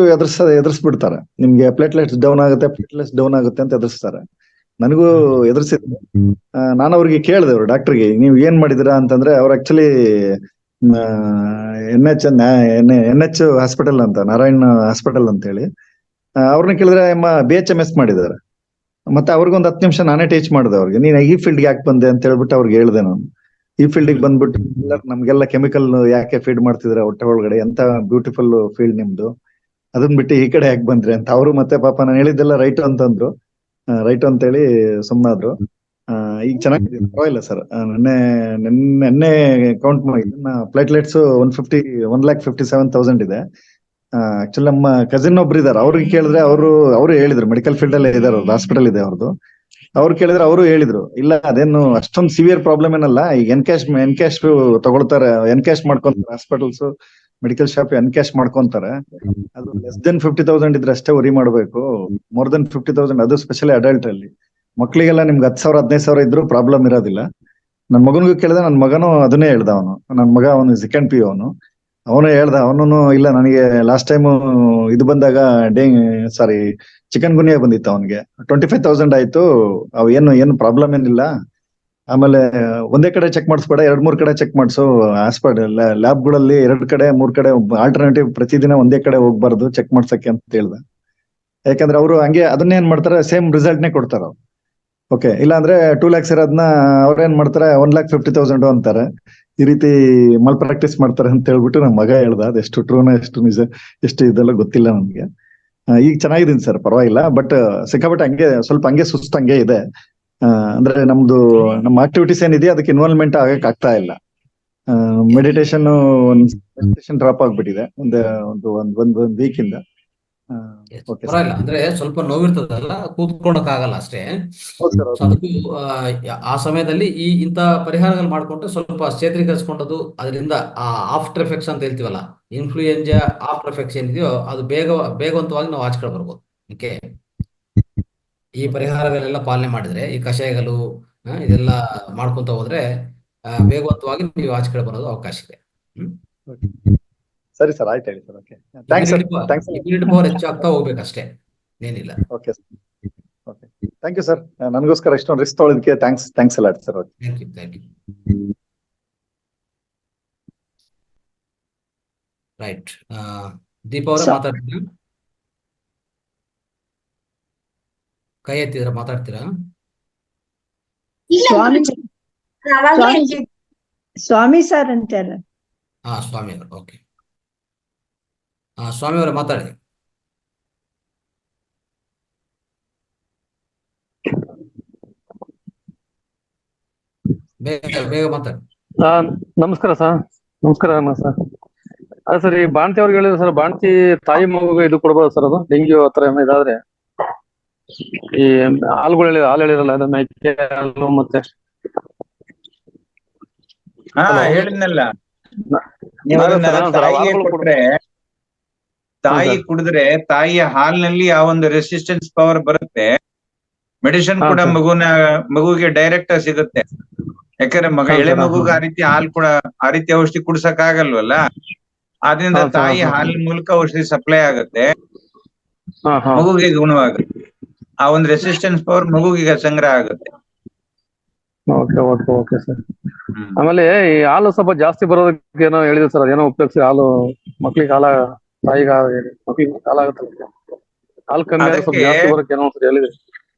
Speaker 6: ಎದುರಿಸ್ಬಿಡ್ತಾರೆ. ನಿಮ್ಗೆ ಪ್ಲೇಟ್ಲೆಟ್ಸ್ ಡೌನ್ ಆಗುತ್ತೆ ಅಂತ ಎದುರಿಸ್ತಾರೆ. ನನಗೂ ಎದುರಿಸಿದ್ರು. ನಾನು ಅವ್ರಿಗೆ ಕೇಳಿದೆ, ಅವ್ರು ಡಾಕ್ಟರ್ಗೆ, ನೀವು ಏನ್ ಮಾಡಿದಿರಾ ಅಂತಂದ್ರೆ, ಅವ್ರು ಆಕ್ಚುಲಿ NH ಹಾಸ್ಪಿಟಲ್ ಅಂತ, ನಾರಾಯಣ್ ಹಾಸ್ಪಿಟಲ್ ಅಂತ ಹೇಳಿ, ಅವ್ರನ್ನ ಕೇಳಿದ್ರೆ BHMS ಮಾಡಿದ್ದಾರೆ. ಮತ್ತೆ ಅವ್ರಿಗೊಂದು 10 ನಿಮಿಷ ನಾನೇ ಟೀಚ್ ಮಾಡಿದೆ ಅವ್ರಿಗೆ. ನೀನ್ ಈ ಫೀಲ್ಡ್ಗೆ ಯಾಕೆ ಬಂದೆ ಅಂತ ಹೇಳ್ಬಿಟ್ಟು ಅವ್ರಿಗೆ ಹೇಳಿದೆ ನಾನು. ಈ ಫೀಲ್ಡ್ಗೆ ಬಂದ್ಬಿಟ್ಟು ನಮ್ಗೆಲ್ಲ ಕೆಮಿಕಲ್ ಯಾಕೆ ಫೀಡ್ ಮಾಡ್ತಿದ್ರೆ ಹೊಟ್ಟೆ ಒಳಗಡೆ, ಎಂತ ಬ್ಯೂಟಿಫುಲ್ ಫೀಲ್ಡ್ ನಿಮ್ದು, ಅದನ್ನ ಬಿಟ್ಟು ಈ ಕಡೆ ಯಾಕೆ ಬಂದ್ರಿ ಅಂತ. ಅವರು ಮತ್ತೆ ಪಾಪ ನಾನು ಹೇಳಿದ್ದೆಲ್ಲ ರೈಟ್ ಅಂತಂದ್ರು. ರೈಟ್ ಅಂತೇಳಿ ಸುಮ್ಮನಾದ್ರು. ಈಗ ಚೆನ್ನಾಗಿದೆ, ಪರವಾಗಿಲ್ಲ ಸರ್. ನೆನ್ನೆ ಕೌಂಟ್ ಮಾಡಿ ಪ್ಲೇಟ್ಲೆಟ್ಸ್ 1,57,000 ಇದೆ. ಆಕ್ಚುಲಿ ನಮ್ಮ ಕಸಿನ್ ಒಬ್ರು ಇದಾರೆ, ಅವ್ರಿಗೆ ಕೇಳಿದ್ರೆ ಅವರು ಹೇಳಿದ್ರು, ಮೆಡಿಕಲ್ ಫೀಲ್ಡ್ ಅಲ್ಲೇ ಇದಾರೆ, ಅವ್ರದ್ದು ಹಾಸ್ಪಿಟಲ್ ಇದೆ ಅವ್ರದ್ದು. ಅವ್ರು ಕೇಳಿದ್ರೆ ಅವರು ಹೇಳಿದ್ರು, ಇಲ್ಲ ಅದೇನು ಅಷ್ಟೊಂದು ಸಿವಿಯರ್ ಪ್ರಾಬ್ಲಮ್ ಏನಲ್ಲ, ಈಗ ಎನ್ಕ್ಯಾಶ್ ತಗೊಳ್ತಾರೆ, ಎನ್ಕ್ಯಾಶ್ ಮಾಡ್ಕೊಂತಾರೆ ಹಾಸ್ಪಿಟಲ್ಸ್, ಮೆಡಿಕಲ್ ಶಾಪ್ ಎನ್ಕ್ಯಾಶ್ ಮಾಡ್ಕೊಂತಾರೆ. ಅದು ಲೆಸ್ ದೆನ್ 50,000 ಇದ್ರೆ ಅಷ್ಟೇ ವರಿ ಮಾಡ್ಬೇಕು. ಮೋರ್ ದೆನ್ 50,000, ಅದು ಸ್ಪೆಷಲಿ ಅಡಲ್ಟ್ ಅಲ್ಲಿ. ಮಕ್ಳಿಗೆಲ್ಲ ನಿಮ್ಗೆ 10,000 15,000 ಇದ್ರೂ ಪ್ರಾಬ್ಲಮ್ ಇರೋದಿಲ್ಲ. ನನ್ ಮಗನಿಗೂ ಕೇಳಿದೆ, ನನ್ ಮಗನೂ ಅದನ್ನೇ ಹೇಳ್ದ. ನನ್ ಮಗ ಅವನು ಸೆಕೆಂಡ್ PU ಅವನು ಹೇಳ್ದ, ಅವನು ಇಲ್ಲ ನನಗೆ ಲಾಸ್ಟ್ ಟೈಮ್ ಇದು ಬಂದಾಗ ಚಿಕನ್ ಗುನ್ಯಾ ಬಂದಿತ್ತು, ಅವನಿಗೆ 25,000 ಆಯ್ತು. ಅವ್ ಏನು ಪ್ರಾಬ್ಲಮ್ ಏನಿಲ್ಲ. ಆಮೇಲೆ ಒಂದೇ ಕಡೆ ಚೆಕ್ ಮಾಡಿಸ್ಬೇಡ, 2-3 ಕಡೆ ಚೆಕ್ ಮಾಡಿಸು. ಹಾಸ್ಪಿಟಲ್ ಲ್ಯಾಬ್ಗಳಲ್ಲಿ 2 ಕಡೆ 3 ಕಡೆ ಆಲ್ಟರ್ನೇಟಿವ್, ಪ್ರತಿದಿನ ಒಂದೇ ಕಡೆ ಹೋಗ್ಬಾರ್ದು ಚೆಕ್ ಮಾಡ್ಸಕ್ಕೆ ಅಂತ ಹೇಳ್ದ. ಯಾಕಂದ್ರೆ ಅವರು ಹಂಗೆ ಅದನ್ನೇ ಏನ್ ಮಾಡ್ತಾರೆ, ಸೇಮ್ ರಿಸಲ್ಟ್ನೇ ಕೊಡ್ತಾರ. ಓಕೆ, ಇಲ್ಲ ಅಂದ್ರೆ 2 lakhs ಇರೋದನ್ನ ಅವ್ರೇನ್ ಮಾಡ್ತಾರೆ 1,50,000 ಅಂತಾರೆ. ಈ ರೀತಿ ಮಲ್ ಪ್ರಾಕ್ಟೀಸ್ ಮಾಡ್ತಾರೆ ಅಂತ ಹೇಳ್ಬಿಟ್ಟು ನಮ್ಮ ಮಗ ಹೇಳ್ದ. ಅದೆಷ್ಟು ಟ್ರೂನ ಎಷ್ಟು ನಿಜ ಎಷ್ಟು ಇದೆಲ್ಲ ಗೊತ್ತಿಲ್ಲ ನಮ್ಗೆ. ಈಗ ಚೆನ್ನಾಗಿದ್ದೀನಿ ಸರ್, ಪರವಾಗಿಲ್ಲ. ಬಟ್ ಸಿಕ್ಕಾಪಟ್ಟೆ ಸ್ವಲ್ಪ ಹಂಗೆ ಸುಸ್ತು ಹಂಗೆ ಇದೆ. ಅಂದ್ರೆ ನಮ್ಮ ಆಕ್ಟಿವಿಟೀಸ್ ಏನಿದೆ ಅದಕ್ಕೆ ಇನ್ವಾಲ್ವ್ಮೆಂಟ್ ಆಗಕ್ ಆಗ್ತಾ ಇಲ್ಲ. ಮೆಡಿಟೇಷನ್ ಡ್ರಾಪ್ ಆಗ್ಬಿಟ್ಟಿದೆ ಒಂದು ವೀಕ್ ಇಂದ. Okay sir.
Speaker 1: ಪರವಾಗಿಲ್ಲ, ಅಂದ್ರೆ ಸ್ವಲ್ಪ ನೋವಿರ್ತದಲ್ಲ, ಕೂತ್ಕೊಳಕ್ ಆಗಲ್ಲ ಅಷ್ಟೇ. ಸೊ ಅದಕ್ಕೂ ಆ ಸಮಯದಲ್ಲಿ ಇಂಥ ಪರಿಹಾರಗಳು ಮಾಡ್ಕೊಂಡ್ರೆ ಸ್ವಲ್ಪ ಚೇತರಿಕರಿಸ್ಕೊಂಡದು, ಅದರಿಂದ ಆ ಆಫ್ಟರ್ ಎಫೆಕ್ಟ್ಸ್ ಅಂತ ಹೇಳ್ತೀವಲ್ಲ, ಇನ್ಫ್ಲೂಯೆಂಜಾ ಆಫ್ಟರ್ ಎಫೆಕ್ಟ್ಸ್ ಏನಿದೆಯೋ ಅದು ಬೇಗವಂತವಾಗಿ ನಾವು ಆಚೆ ಕಡೆ ಬರ್ಬೋದು. ಓಕೆ, ಈ ಪರಿಹಾರಗಳೆಲ್ಲ ಪಾಲನೆ ಮಾಡಿದ್ರೆ, ಈ ಕಷಾಯಗಳು ಇದೆಲ್ಲ ಮಾಡ್ಕೊಂತ ಹೋದ್ರೆ ಬೇಗವಂತವಾಗಿ ನೀವು ಆಚೆ ಕಡೆ ಬರೋದು ಅವಕಾಶ ಇದೆ.
Speaker 6: ಸರಿ ಸರ್, ಆಯ್ತು ಹೇಳಿ sir. Okay, thanks sir.
Speaker 1: Immunity power ಹೆಚ್ಚಾಗ್ತಾ ಹೋಗ್ಬೇಕಷ್ಟೇ, ಏನಿಲ್ಲ.
Speaker 6: Okay sir, okay, thank you sir. ನನಗೋಸ್ಕರ ಇಷ್ಟೊಂದು ರಿಸ್ಕ್ ತೊಗೊಳೋದಕ್ಕೆ ಥ್ಯಾಂಕ್ಸ್ ಎಲ್ಲ sir.
Speaker 1: Thank you. Right, Deepa ಅವರೇ ಮಾತಾಡ್ತೀರಾ? ಕೈ ಎತ್ತಿದ್ರ, ಮಾತಾಡ್ತೀರಾ?
Speaker 4: ಸ್ವಾಮಿ ಸರ್ ಅಂತಾರೆ.
Speaker 1: ಸ್ವಾಮಿ ಅವರು, ಓಕೆ. ಸ್ವಾಮಿ ಅವರೇ ಮಾತಾಡಿ. ಬೇಗ ಮಾತಾಡಿ.
Speaker 7: ನಮಸ್ಕಾರ ಸರ್. ಅದೇ ಸರ್, ಈ ಬಾಣತಿ ಅವ್ರಿಗೆ ಹೇಳಿದ್ರು ಸರ್, ಬಾಣತಿ ತಾಯಿ ಮಗುಗೆ ಇದು ಕೊಡ್ಬೋದು ಸರ್, ಅದು ಡೆಂಗ್ಯೂ ಆ ಥರ ಇದಾದ್ರೆ. ಈ ಹಾಲು ಹೇಳಿರಲ್ಲ, ಅದು ಮೇಕೆ ಹಾಲು ಮತ್ತೆ
Speaker 2: ಹೇಳಿದ್ನಲ್ಲ, ನೀವು ತಾಯಿಗೆ ಕೊಟ್ರೆ, ತಾಯಿ ಕುಡಿದ್ರೆ ತಾಯಿಯ ಹಾಲಿನಲ್ಲಿ ಆ ಒಂದು ರೆಸಿಸ್ಟೆನ್ಸ್ ಪವರ್ ಬರುತ್ತೆ. ಮೆಡಿಸಿನ್ ಕೂಡ ಮಗುವಿಗೆ ಡೈರೆಕ್ಟ್ ಸಿಗುತ್ತೆ. ಯಾಕಂದ್ರೆ ಎಳೆ ಮಗುಗೆ ಆ ರೀತಿ ಔಷಧಿ ಕುಡ್ಸಕ್ ಆಗಲ್ವಲ್ಲ. ಆದ್ರಿಂದ ತಾಯಿ ಹಾಲಿನ ಮೂಲಕ ಔಷಧಿ ಸಪ್ಲೈ ಆಗುತ್ತೆ, ಮಗುಗೆ ಗುಣವಾಗುತ್ತೆ. ಆ ಒಂದು ರೆಸಿಸ್ಟೆನ್ಸ್ ಪವರ್ ಮಗುಗೆ ಸಂಗ್ರಹ ಆಗುತ್ತೆ.
Speaker 7: Okay sir. ಆಮೇಲೆ ಈ ಹಾಲು ಸ್ವಲ್ಪ ಜಾಸ್ತಿ ಬರೋದಕ್ಕೆ ಏನೋ ಹೇಳಿದ್ರು ಸರ್, ಅದೇನೋ ಉಪಯೋಗಿಸಿ ಹಾಲು ಮಕ್ಳಿಗೆ ತಾಯಿಗೆ ಹಾಲಾಗುತ್ತೆ, ಹಾಲು ಕಮ್ಮಿ ಸ್ವಲ್ಪ ಜಾಸ್ತಿ ಬರೋಕೆ ಏನೋ ಹೇಳಿದ್ರು.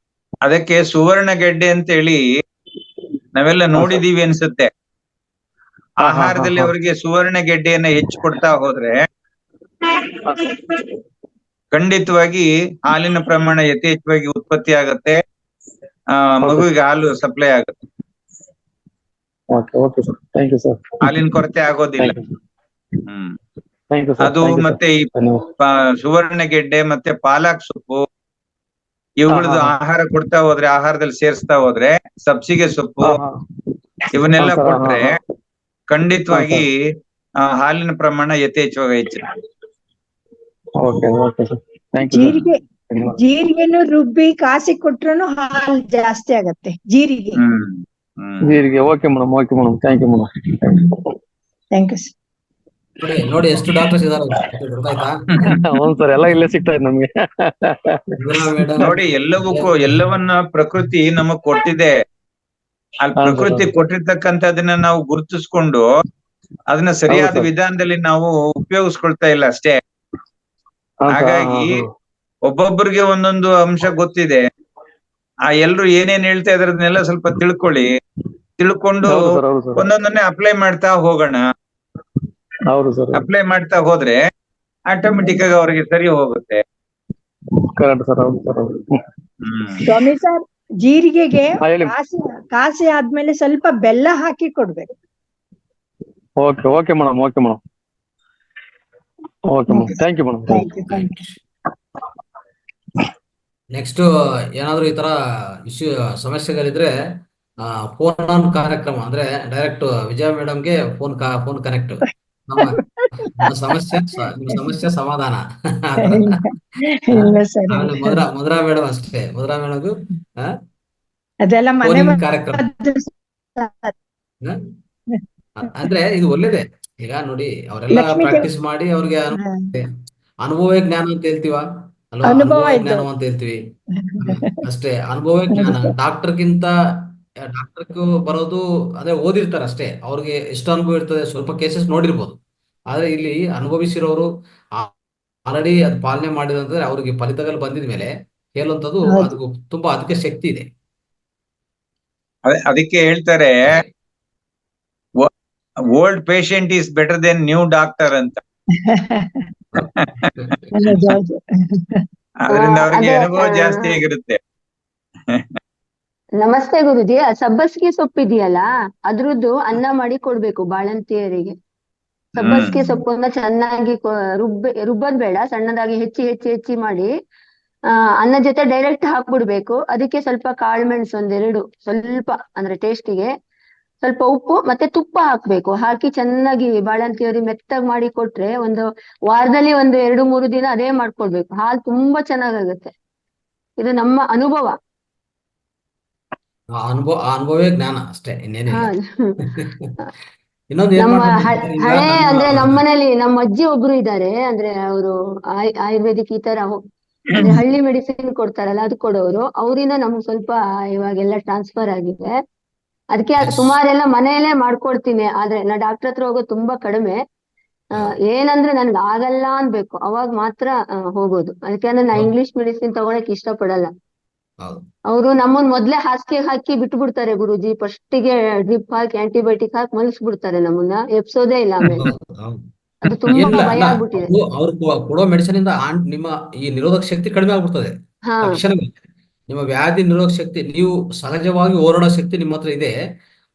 Speaker 2: ಅದಕ್ಕೆ ಸುವರ್ಣ ಗೆಡ್ಡೆ ಅಂತ ಹೇಳಿ ನಾವೆಲ್ಲ ನೋಡಿದೀವಿ ಅನ್ಸುತ್ತೆ. ಆಹಾರದಲ್ಲಿ ಅವರಿಗೆ ಸುವರ್ಣ ಗೆಡ್ಡೆಯನ್ನ ಹೆಚ್ಚು ಕೊಡ್ತಾ ಹೋದ್ರೆ ಖಂಡಿತವಾಗಿ ಹಾಲಿನ ಪ್ರಮಾಣ ಯಥೇಚ್ಛವಾಗಿ ಉತ್ಪತ್ತಿ ಆಗತ್ತೆ, ಮಗುವಿಗೆ ಹಾಲು ಸಪ್ಲೈ ಆಗುತ್ತೆ. ಹಾಲಿನ ಕೊರತೆ ಆಗೋದಿಲ್ಲ. ಅದು ಮತ್ತೆ ಈ ಸುವರ್ಣ ಗೆಡ್ಡೆ ಮತ್ತೆ ಪಾಲಕ್ ಸೊಪ್ಪು ಇವುಗಳದ್ದು ಆಹಾರ ಕೊಡ್ತಾ ಹೋದ್ರೆ, ಆಹಾರದಲ್ಲಿ ಸೇರಿಸ್ತಾ ಹೋದ್ರೆ, ಸಬ್ಸಿಗೆ ಸೊಪ್ಪು ಇವನ್ನೆಲ್ಲ ಕೊಟ್ರೆ ಖಂಡಿತವಾಗಿ ಹಾಲಿನ ಪ್ರಮಾಣ ಯಥೇಚ್ಛವಾಗಿ ಹೆಚ್ಚುತ್ತೆ.
Speaker 4: ಜೀರಿಗೆನು ರುಬ್ಬಿ ಕಾಸಿ ಕೊಟ್ರು ಹಾಲು ಜಾಸ್ತಿ ಆಗತ್ತೆ. ಜೀರಿಗೆ.
Speaker 7: Okay madam, thank you madam.
Speaker 4: Thank you sir.
Speaker 1: ನೋಡಿ ನೋಡಿ ಎಷ್ಟು ಡಾಕ್ಟರ್ಸ್ ಇದಾರೆ ಗೊತ್ತಾಯ್ತಾ?
Speaker 7: ಹೌದು ಸರ್, ಎಲ್ಲ ಇಲ್ಲೇ ಸಿಗ್ತಾ ಇದೆ ನಮ್ಗೆ.
Speaker 1: ಮೇಡಮ್
Speaker 2: ನೋಡಿ, ಎಲ್ಲವನ್ನ ಪ್ರಕೃತಿ ನಮಗ್ ಕೊಟ್ಟಿದೆ. ಅಲ್ಲಿ
Speaker 7: ಹಾ ಸರ್,
Speaker 2: ಪ್ರಕೃತಿ
Speaker 7: ಹೌದು.
Speaker 2: ಕೊಟ್ಟಿರ್ತಕ್ಕಂಥದನ್ನ ನಾವು ಗುರುತಿಸ್ಕೊಂಡು ಅದನ್ನ ಸರಿಯಾದ
Speaker 7: ಸರ್.
Speaker 2: ವಿಧಾನದಲ್ಲಿ ನಾವು ಉಪಯೋಗಿಸ್ಕೊಳ್ತಾ ಇಲ್ಲ ಅಷ್ಟೇ.
Speaker 7: ಹಾ ಸರ್,
Speaker 2: ಹಾಗಾಗಿ ಒಬ್ಬೊಬ್ಬರಿಗೆ ಒಂದೊಂದು ಅಂಶ ಗೊತ್ತಿದೆ. ಎಲ್ರು ಏನೇನ್ ಹೇಳ್ತಾ ಇದ್ರನ್ನೆಲ್ಲ ಸ್ವಲ್ಪ ತಿಳ್ಕೊಂಡು
Speaker 7: ಹೌದು ಸರ್, ಹೌದು ಸರ್,
Speaker 2: ಒಂದೊಂದನ್ನೇ ಅಪ್ಲೈ ಮಾಡ್ತಾ ಹೋಗೋಣ.
Speaker 7: ಹೌದು ಸರ್,
Speaker 2: ಅಪ್ಲೈ ಮಾಡ್ತಾ ಹೋದ್ರೆ ಆಟೋಮೆಟಿಕ್ ಆಗಿ ಅವ್ರಿಗೆ ಸರಿ ಹೋಗುತ್ತೆ.
Speaker 7: ಕರೆಕ್ಟ್ ಸರ್, ಹೌದು ಸರ್, ಹೌದು.
Speaker 4: ಸ್ವಾಮಿ ಸರ್, ಜೀರಿಗೆಗೆ
Speaker 7: ಹಾ, ಹೇಳಿ.
Speaker 4: ಕಾಸಿ ಆದ್ಮೇಲೆ ಸ್ವಲ್ಪ ಬೆಲ್ಲ ಹಾಕಿ ಕೊಡ್ಬೇಕು.
Speaker 7: Okay okay madam, okay madam, okay madam, thank you madam.
Speaker 4: Thank you, thank you.
Speaker 1: Next ಏನಾದ್ರು ಈ ತರ ಇಶ್ಯೂ ಸಮಸ್ಯೆಗಳಿದ್ರೆ ಫೋನ್ ಆನ್ ಕಾರ್ಯಕ್ರಮ ಅಂದ್ರೆ ಡೈರೆಕ್ಟ್ ವಿಜಯ ಮೇಡಮ್ಗೆ ಫೋನ್ ಕನೆಕ್ಟ್. ನಿಮ್ಮ ಸಮಸ್ಯೆ ಸಮಾಧಾನ.
Speaker 4: ಇಲ್ಲ ಸರ್,
Speaker 1: ಆಮೇಲೆ ಮಧುರಾ ಮೇಡಮ್ ಅಷ್ಟೇ, ಮಧುರಾ ಮೇಡಮ್ಗೂ
Speaker 4: ಅದೆಲ್ಲ ಮನೆ
Speaker 1: ಫೋನಿಂಗ್ ಕಾರ್ಯಕ್ರಮ.
Speaker 4: ಮದ್ದು ಸರ್.
Speaker 1: ಅಂದ್ರೆ ಇದು ಒಳ್ಳೇದೇ. ಈಗ ನೋಡಿ, ಅವರೆಲ್ಲ
Speaker 4: ಲಕ್ಷ್ಮೀ
Speaker 1: ಪ್ರಾಕ್ಟೀಸ್ ಮಾಡಿ ಅವ್ರಿಗೆ ಅನುಭವ ಜ್ಞಾನ ಅಂತ ಹೇಳ್ತೀವ ಅಲ್ವಾ?
Speaker 4: ಅನುಭವ
Speaker 1: ಅನುಭವ
Speaker 4: ಇದ್ದು.
Speaker 1: ಜ್ಞಾನ ಅಂತ ಹೇಳ್ತೀವಿ ಅಷ್ಟೇ. ಅನುಭವ ಜ್ಞಾನ ಡಾಕ್ಟರ್ಗಿಂತ ಬರೋದು ಅದೇ ಓದಿರ್ತಾರೆ ಅಷ್ಟೇ. ಅವ್ರಿಗೆ ಎಷ್ಟು ಅನುಭವ ಇರ್ತದೆ, ಸ್ವಲ್ಪ ಕೇಸಸ್ ನೋಡಿರ್ಬೋದು. ಆದ್ರೆ ಇಲ್ಲಿ ಅನುಭವಿಸಿರೋರು ಆಲ್ರೆಡಿ ಅದು ಪಾಲನೆ ಮಾಡಿದಂದ್ರೆ ಅವ್ರಿಗೆ ಫಲಿತಗಳು ಬಂದಿದ ಮೇಲೆ ಹೇಳುವಂಥದ್ದು
Speaker 4: ಹೌದು.
Speaker 1: ಅದಕ್ಕೆ ಶಕ್ತಿ ಇದೆ.
Speaker 2: ಅದಕ್ಕೆ ಹೇಳ್ತಾರೆ old patient is better than new doctor ಅಂತ.
Speaker 4: ಹೌದು.
Speaker 2: ಅದರಿಂದ ಅವ್ರಿಗೆ
Speaker 5: ಅದೇ,
Speaker 2: ಅನುಭವ ಜಾಸ್ತಿ ಆಗಿರುತ್ತೆ.
Speaker 5: ನಮಸ್ತೆ ಗುರುಜಿ. ಆ ಸಬ್ಬಸ್ಗೆ ಸೊಪ್ಪಿದೆಯಲ್ಲ, ಅದ್ರದ್ದು ಅನ್ನ ಮಾಡಿ ಕೊಡ್ಬೇಕು ಬಾಳಂತಿಯರಿಗೆ. ಸಬ್ಬಸ್ಗೆ ಸೊಪ್ಪನ್ನ ಚೆನ್ನಾಗಿ ರುಬ್ಬದ್ ಬೇಡ, ಸಣ್ಣದಾಗಿ ಹೆಚ್ಚಿ ಮಾಡಿ ಅನ್ನ ಜೊತೆ ಡೈರೆಕ್ಟ್ ಹಾಕ್ಬಿಡ್ಬೇಕು. ಅದಕ್ಕೆ ಸ್ವಲ್ಪ ಕಾಳುಮೆಣಸು ಒಂದೆರಡು, ಸ್ವಲ್ಪ ಅಂದ್ರೆ ಟೇಸ್ಟಿಗೆ ಸ್ವಲ್ಪ ಉಪ್ಪು ಮತ್ತೆ ತುಪ್ಪ ಹಾಕ್ಬೇಕು. ಹಾಕಿ ಚೆನ್ನಾಗಿ ಬಾಳಂತಿಯರಿಗೆ ಮೆತ್ತಗ್ ಮಾಡಿ ಕೊಟ್ರೆ ಒಂದು ವಾರದಲ್ಲಿ 2-3 ದಿನ ಅದೇ ಮಾಡ್ಕೊಡ್ಬೇಕು. ಹಾಲು ತುಂಬಾ ಚೆನ್ನಾಗಾಗುತ್ತೆ. ಇದು ನಮ್ಮ ಅನುಭವ.
Speaker 1: ಅನುಭವೇ ಜ್ಞಾನ ಅಷ್ಟೇ, ಇನ್ನೇನಿಲ್ಲ. ಇನ್ನೊಂದು ಏನ್
Speaker 5: ನಮ್ಮ
Speaker 1: ಮಾಡ್ಬೇಕು ಈಗ
Speaker 5: ಹಳೆ ಅಂದ್ರೆ
Speaker 1: ನಮ್ಮ
Speaker 5: ನಮ್ಮನೇಲಿ ನಮ್ಮ ಅಜ್ಜಿ ಒಬ್ರು ಇದ್ದಾರೆ. ಅಂದ್ರೆ ಅವರು ಆಯುರ್ವೇದಿಕ್ ಈ ತರ ಅಂದ್ರೆ ಹಳ್ಳಿ ಮೆಡಿಸಿನ್ ಕೊಡ್ತಾರಲ್ಲ, ಅದು ಕೊಡೋರು. ಅವರಿಂದ ನಮ್ಗೆ ಸ್ವಲ್ಪ ಇವಾಗೆಲ್ಲ ಟ್ರಾನ್ಸ್ಫರ್ ಆಗಿದೆ. ಅದಕ್ಕೆ ಸುಮಾರೆಲ್ಲ ಮನೆಯಲ್ಲೇ ಮಾಡ್ಕೊಡ್ತೀನಿ. ಆದ್ರೆ ನಾ ಡಾಕ್ಟರ್ ಹತ್ರ ಹೋಗೋದು ತುಂಬಾ ಕಡಿಮೆ. ಏನಂದ್ರೆ ನನ್ಗೆ ಆಗಲ್ಲ ಅನ್ಬೇಕು, ಅವಾಗ ಮಾತ್ರ ಹೋಗೋದು. ಅದಕ್ಕೆ ನಾ ಇಂಗ್ಲಿಷ್ ಮೆಡಿಸಿನ್ ತಗೊಳಕ್ ಇಷ್ಟಪಡಲ್ಲ. ಅವರು ನಮ್ಮನ್ ಮೊದ್ಲೇ ಹಾಸಿಗೆ ಹಾಕಿ ಬಿಟ್ಬಿಡ್ತಾರೆ ಗುರುಜಿ. ಫಸ್ಟಿಗೆ ಡ್ರಿಪ್ ಹಾಕಿ ಆಂಟಿಬಯೋಟಿಕ್ ಹಾಕಿ ಮಲಗಿಸ್ಬಿಡ್ತಾರೆ, ನಮ್ಮನ್ನ ಎಪ್ಸೋದೇ ಇಲ್ಲ ಆಮೇಲೆ. ಅದು ತುಂಬಾ ಭಯ ಆಗ್ಬಿಟ್ಟಿದೆ.
Speaker 1: ಅವ್ರು ಕೊಡೋ ಮೆಡಿಸಿನ್ ಇಂದ ನಿಮ್ಮ ಈ ನಿರೋಧಕ ಶಕ್ತಿ ಕಡಿಮೆ ಆಗ್ಬಿಡ್ತದೆ
Speaker 5: ಹಾ,
Speaker 1: ತಕ್ಷಣವೇ. ನಿಮ್ಮ ವ್ಯಾಧಿ ನಿರೋಧಕ ಶಕ್ತಿ, ನೀವು ಸಹಜವಾಗಿ ಹೋರಾಡೋ ಶಕ್ತಿ ನಿಮ್ಮ ಹತ್ರ ಇದೆ,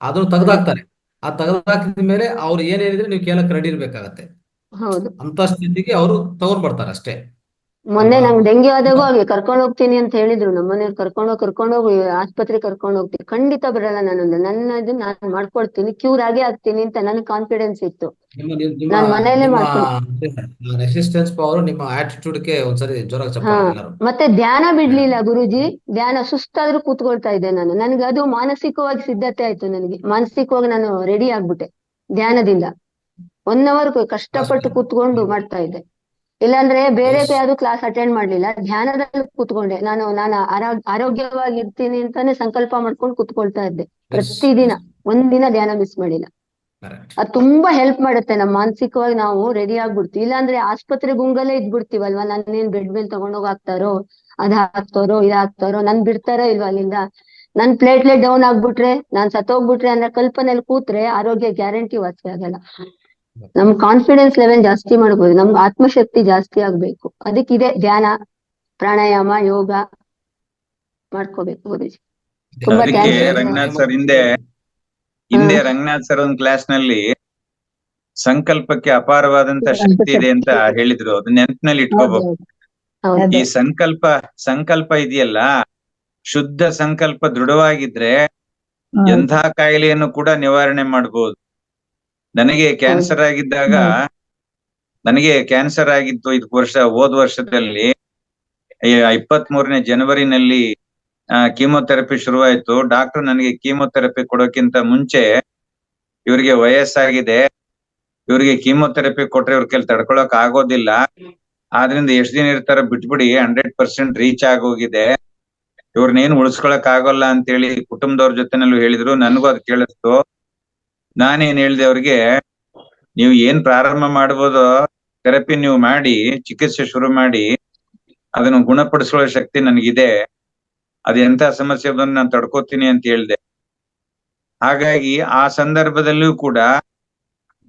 Speaker 1: ಅದನ್ನು ತೆಗೆದಾಕ್ತಾರೆ. ಆ ತೆಗೆದಾಕಿದ ಮೇಲೆ ಅವ್ರು ಏನೇನಿದ್ರೆ ನೀವು ಕೇಳಕ್ ರೆಡಿ ಇರ್ಬೇಕಾಗತ್ತೆ.
Speaker 5: ಹೌದು.
Speaker 1: ಅಂತ ಸ್ಥಿತಿಗೆ ಅವರು ತಗೊಂಡ್ ಬರ್ತಾರೆ ಅಷ್ಟೇ.
Speaker 5: ಮೊನ್ನೆ ನಂಗೆ ಡೆಂಗ್ಯೂ ಆದಾಗೂ ಹಾಗೆ ಕರ್ಕೊಂಡ್ ಹೋಗ್ತೀನಿ ಅಂತ ಹೇಳಿದ್ರು ನಮ್ಮನೆಯವ್ರು. ಕರ್ಕೊಂಡೋಗಿ ಆಸ್ಪತ್ರೆ ಕರ್ಕೊಂಡ್ ಹೋಗ್ತೀನಿ. ಖಂಡಿತ ಬರಲ್ಲ ನನ್ನದು ನಾನು ಮಾಡ್ಕೊಡ್ತೀನಿ, ಕ್ಯೂರ್ ಆಗೇ ಆಗ್ತೀನಿ ಅಂತ ನನ್ಗೆ ಕಾನ್ಫಿಡೆನ್ಸ್ ಇತ್ತು. ನಾನ್ ಮನೆಯಲ್ಲೇ ಮಾಡ್ತೀನಿ.
Speaker 1: ರೆಸಿಸ್ಟೆನ್ಸ್ ಪವರ್ ನಿಮ್ಮ ಆಟಿಟ್ಯೂಡ್ಗೆ ಒಂದ್ಸರಿ ಜೋರಾಗಿ ಚಪ್ಪಾಳೆ ಎಲ್ಲರೂ.
Speaker 5: ಮತ್ತೆ ಧ್ಯಾನ ಬಿಡ್ಲಿಲ್ಲ ಗುರುಜಿ. ಧ್ಯಾನ ಸುಸ್ತಾದ್ರೂ ಕೂತ್ಕೊಳ್ತಾ ಇದ್ದೆ ನಾನು. ನನ್ಗೆ ಅದು ಮಾನಸಿಕವಾಗಿ ಸಿದ್ಧತೆ ಆಯ್ತು. ನನಗೆ ಮಾನಸಿಕವಾಗಿ ನಾನು ರೆಡಿ ಆಗ್ಬಿಟ್ಟೆ ಧ್ಯಾನದಿಂದ. 1 hour ಕಷ್ಟಪಟ್ಟು ಕೂತ್ಕೊಂಡು ಮಾಡ್ತಾ ಇದ್ದೆ. ಇಲ್ಲಾಂದ್ರೆ ಬೇರೆ ಯಾವ್ದು ಕ್ಲಾಸ್ ಅಟೆಂಡ್ ಮಾಡ್ಲಿಲ್ಲ, ಧ್ಯಾನದಲ್ಲಿ ಕೂತ್ಕೊಂಡೆ. ನಾನು ಆರೋಗ್ಯವಾಗಿ ಇರ್ತೀನಿ ಅಂತಾನೆ ಸಂಕಲ್ಪ ಮಾಡ್ಕೊಂಡು ಕೂತ್ಕೊಳ್ತಾ ಇದ್ದೆ ಪ್ರತಿದಿನ. ಒಂದಿನ ಧ್ಯಾನ ಮಿಸ್ ಮಾಡಿಲ್ಲ. ಅದು ತುಂಬಾ ಹೆಲ್ಪ್ ಮಾಡುತ್ತೆ. ನಮ್ಮ ಮಾನಸಿಕವಾಗಿ ನಾವು ರೆಡಿ ಆಗ್ಬಿಡ್ತೀವಿ. ಇಲ್ಲಾಂದ್ರೆ ಆಸ್ಪತ್ರೆ ಗುಂಗಲ್ಲೇ ಇದ್ಬಿಡ್ತೀವಲ್ವಾ. ನನ್ನೇನ್ ಬೆಡ್ ಮೇಲೆ ತಗೊಂಡೋಗಿ ಹಾಕ್ತಾರೋ, ಅದ್ ಹಾಕ್ತಾರೋ ಇದ್ ಹಾಕ್ತಾರೋ, ನನ್ ಬಿಡ್ತಾರೋ ಇಲ್ವಾ ಅಲ್ಲಿಂದ. ನನ್ ಪ್ಲೇಟ್ಲೆಟ್ ಡೌನ್ ಆಗ್ಬಿಟ್ರೆ, ನಾನ್ ಸತ್ತೋಗ್ಬಿಟ್ರೆ ಅಂದ್ರೆ ಕಲ್ಪನೆಯಲ್ಲಿ ಕೂತ್ರೆ ಆರೋಗ್ಯ ಗ್ಯಾರಂಟಿ ವಾಸಿ ಆಗಲ್ಲ. ನಮ್ ಕಾನ್ಫಿಡೆನ್ಸ್ ಲೆವೆಲ್ ಜಾಸ್ತಿ ಮಾಡ್ಬೋದು, ನಮ್ಗೆ ಆತ್ಮಶಕ್ತಿ ಜಾಸ್ತಿ ಆಗ್ಬೇಕು. ಅದಕ್ಕಿದೆ ಧ್ಯಾನ, ಪ್ರಾಣಾಯಾಮ, ಯೋಗ ಮಾಡ್ಕೋಬೇಕು ಗುರುಜಿ. ತುಂಬಾ
Speaker 2: ಅದಕ್ಕೆ
Speaker 5: ಥ್ಯಾಂಕ್ಸ್.
Speaker 2: ರಂಗನಾಥ್ ಸರ್ ಹಿಂದೆ ರಂಗನಾಥ್ ಸರ್ ಒಂದ್ ಕ್ಲಾಸ್ ನಲ್ಲಿ ಸಂಕಲ್ಪಕ್ಕೆ ಅಪಾರವಾದಂತ ಶಕ್ತಿ ಇದೆ ಅಂತ ಹೇಳಿದ್ರು. ಅದು ನೆನಪಿನಲ್ಲಿ ಇಟ್ಕೋಬೇಕು. ಈ ಸಂಕಲ್ಪ ಇದೆಯಲ್ಲ, ಶುದ್ಧ ಸಂಕಲ್ಪ ದೃಢವಾಗಿದ್ರೆ ಎಂಥ ಕಾಯಿಲೆಯನ್ನು ಕೂಡ ನಿವಾರಣೆ ಮಾಡಬಹುದು. ನನಗೆ ಕ್ಯಾನ್ಸರ್ ಆಗಿತ್ತು 5 ಹೋದ ವರ್ಷದಲ್ಲಿ 23ನೇ ಜನವರಿನಲ್ಲಿ ಕೀಮೋಥೆರಪಿ ಶುರುವಾಯ್ತು. ಡಾಕ್ಟರ್ ನನಗೆ ಕೀಮೋಥೆರಪಿ ಕೊಡೋಕ್ಕಿಂತ ಮುಂಚೆ, ಇವರಿಗೆ ವಯಸ್ಸಾಗಿದೆ, ಇವ್ರಿಗೆ ಕೀಮೋಥೆರಪಿ ಕೊಟ್ರೆ ಇವ್ರ ಕೈಲಿ ತಡ್ಕೊಳಕ್ ಆಗೋದಿಲ್ಲ, ಆದ್ರಿಂದ ಎಷ್ಟ್ ದಿನ ಇರ್ತಾರ ಬಿಟ್ಬಿಡಿ, 100% ರೀಚ್ ಆಗೋಗಿದೆ, ಇವ್ರನ್ನೇನು ಉಳಿಸ್ಕೊಳಕ್ ಆಗೋಲ್ಲ ಅಂತೇಳಿ ಕುಟುಂಬದವ್ರ ಜೊತೆನಲ್ಲೂ ಹೇಳಿದ್ರು. ನನ್ಗೂ ಅದ್ ಕೇಳಿಸ್ತು. ನಾನೇನ್ ಹೇಳ್ದೆ ಅವ್ರಿಗೆ, ನೀವು ಏನ್ ಪ್ರಾರಂಭ ಮಾಡ್ಬೋದು ಥೆರಪಿ ನೀವು ಮಾಡಿ, ಚಿಕಿತ್ಸೆ ಶುರು ಮಾಡಿ, ಅದನ್ನು ಗುಣಪಡಿಸುವ ಶಕ್ತಿ ನನಗಿದೆ, ಅದ್ ಎಂತ ಸಮಸ್ಯೆ ಬಂದು ನಾನು ತಡ್ಕೋತೀನಿ ಅಂತ ಹೇಳ್ದೆ. ಹಾಗಾಗಿ ಆ ಸಂದರ್ಭದಲ್ಲೂ ಕೂಡ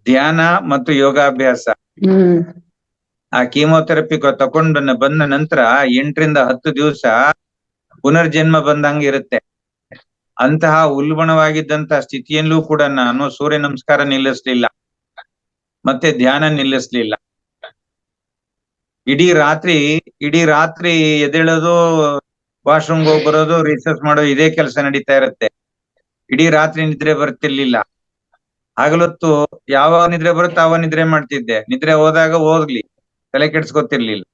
Speaker 2: ಧ್ಯಾನ ಮತ್ತು ಯೋಗಾಭ್ಯಾಸ, ಆ ಕೀಮೋಥೆರಪಿ ತಕೊಂಡು ಬಂದ ನಂತರ 8 ರಿಂದ 10 ದಿವಸ ಪುನರ್ಜನ್ಮ ಬಂದಂಗೆ ಇರುತ್ತೆ. ಅಂತಹ ಉಲ್ಬಣವಾಗಿದ್ದಂತಹ ಸ್ಥಿತಿಯಲ್ಲೂ ಕೂಡ ನಾನು ಸೂರ್ಯ ನಮಸ್ಕಾರ ನಿಲ್ಲಿಸ್ಲಿಲ್ಲ, ಮತ್ತೆ ಧ್ಯಾನ ನಿಲ್ಲಿಸ್ಲಿಲ್ಲ. ಇಡೀ ರಾತ್ರಿ ಎದ್ದೇಳೋದು, ವಾಶ್ರೂಮ್ ಹೋಗಿ ಬರೋದು, ರಿಸರ್ಚ್ ಮಾಡೋದು, ಇದೇ ಕೆಲಸ ನಡೀತಾ ಇರುತ್ತೆ. ಇಡೀ ರಾತ್ರಿ ನಿದ್ರೆ ಬರ್ತಿರ್ಲಿಲ್ಲ. ಹಗಲೊತ್ತು ಯಾವಾಗ ನಿದ್ರೆ ಬರುತ್ತೋ ಆವಾಗ ನಿದ್ರೆ ಮಾಡ್ತಿದ್ದೆ, ನಿದ್ರೆ ಹೋದಾಗ ಹೋಗ್ಲಿ, ತಲೆ ಕೆಡ್ಸ್ಕೊತಿರ್ಲಿಲ್ಲ.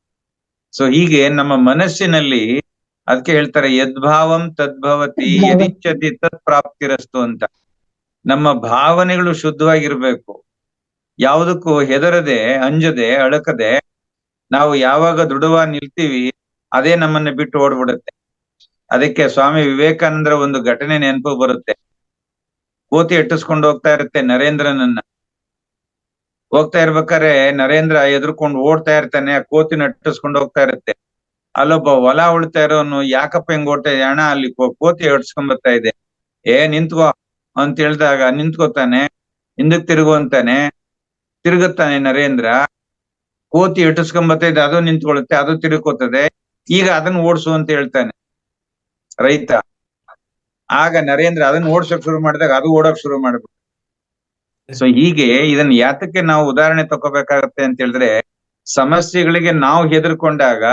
Speaker 2: ಸೊ ಹೀಗೆ ನಮ್ಮ ಮನಸ್ಸಿನಲ್ಲಿ, ಅದಕ್ಕೆ ಹೇಳ್ತಾರೆ ಯದ್ಭಾವಂ ತದ್ಭವತಿ ಯದಿಚ್ಛತಿ ತತ್ ಪ್ರಾಪ್ತಿರಸ್ತು ಅಂತ. ನಮ್ಮ ಭಾವನೆಗಳು ಶುದ್ಧವಾಗಿರ್ಬೇಕು, ಯಾವುದಕ್ಕೂ ಹೆದರದೆ, ಅಂಜದೆ, ಅಳಕದೆ ನಾವು ಯಾವಾಗ ದೃಢವಾಗಿ ನಿಲ್ತೀವಿ, ಅದೇ ನಮ್ಮನ್ನ ಬಿಟ್ಟು ಓಡ್ಬಿಡುತ್ತೆ. ಅದಕ್ಕೆ ಸ್ವಾಮಿ ವಿವೇಕಾನಂದರ ಒಂದು ಘಟನೆ ನೆನಪು ಬರುತ್ತೆ. ಕೋತಿ ಎಟ್ಟಿಸ್ಕೊಂಡು ಹೋಗ್ತಾ ಇರುತ್ತೆ ನರೇಂದ್ರನನ್ನ. ಹೋಗ್ತಾ ಇರ್ಬೇಕಾದ್ರೆ ನರೇಂದ್ರ ಎದುರ್ಕೊಂಡು ಓಡ್ತಾ ಇರ್ತಾನೆ, ಆ ಕೋತಿನ ಅಟ್ಟಿಸ್ಕೊಂಡು ಹೋಗ್ತಾ ಇರುತ್ತೆ. ಅಲ್ಲೊಬ್ಬ ಹೊಲ ಉಳ್ತಾ ಇರೋನು, ಯಾಕಪ್ಪ ಹೆಂಗ್ ಓಡ್ತಾ ಇದೆ ಅಣ್ಣ, ಅಲ್ಲಿ ಕೋತಿ ಎಡ್ಸ್ಕೊಂಡ್ ಬರ್ತಾ ಇದೆ, ನಿಂತ್ಕೋ ಅಂತ ಹೇಳ್ದಾಗ ನಿಂತ್ಕೋತಾನೆ, ಹಿಂದಕ್ ತಿರುಗು ಅಂತಾನೆ, ತಿರುಗುತ್ತಾನೆ ನರೇಂದ್ರ. ಕೋತಿ ಎಟ್ಟಿಸ್ಕೊಂಡ್ ಬರ್ತಾ ಇದೆ, ಅದು ನಿಂತ್ಕೊಳ್ಳುತ್ತೆ, ಅದು ತಿರುಗ್ಕೋತದೆ, ಈಗ ಅದನ್ನ ಓಡಿಸು ಅಂತ ಹೇಳ್ತಾನೆ ರೈತ. ಆಗ ನರೇಂದ್ರ ಅದನ್ನ ಓಡ್ಸಕ್ ಶುರು ಮಾಡಿದಾಗ ಅದು ಓಡಕ್ ಶುರು ಮಾಡ್ಬಿಟ್ಟು. ಸೊ ಹೀಗೆ ಇದನ್ನ ಯಾತಕ್ಕೆ ನಾವು ಉದಾಹರಣೆ ತಗೋಬೇಕಾಗತ್ತೆ ಅಂತ ಹೇಳಿದ್ರೆ, ಸಮಸ್ಯೆಗಳಿಗೆ ನಾವು ಹೆದರ್ಕೊಂಡಾಗ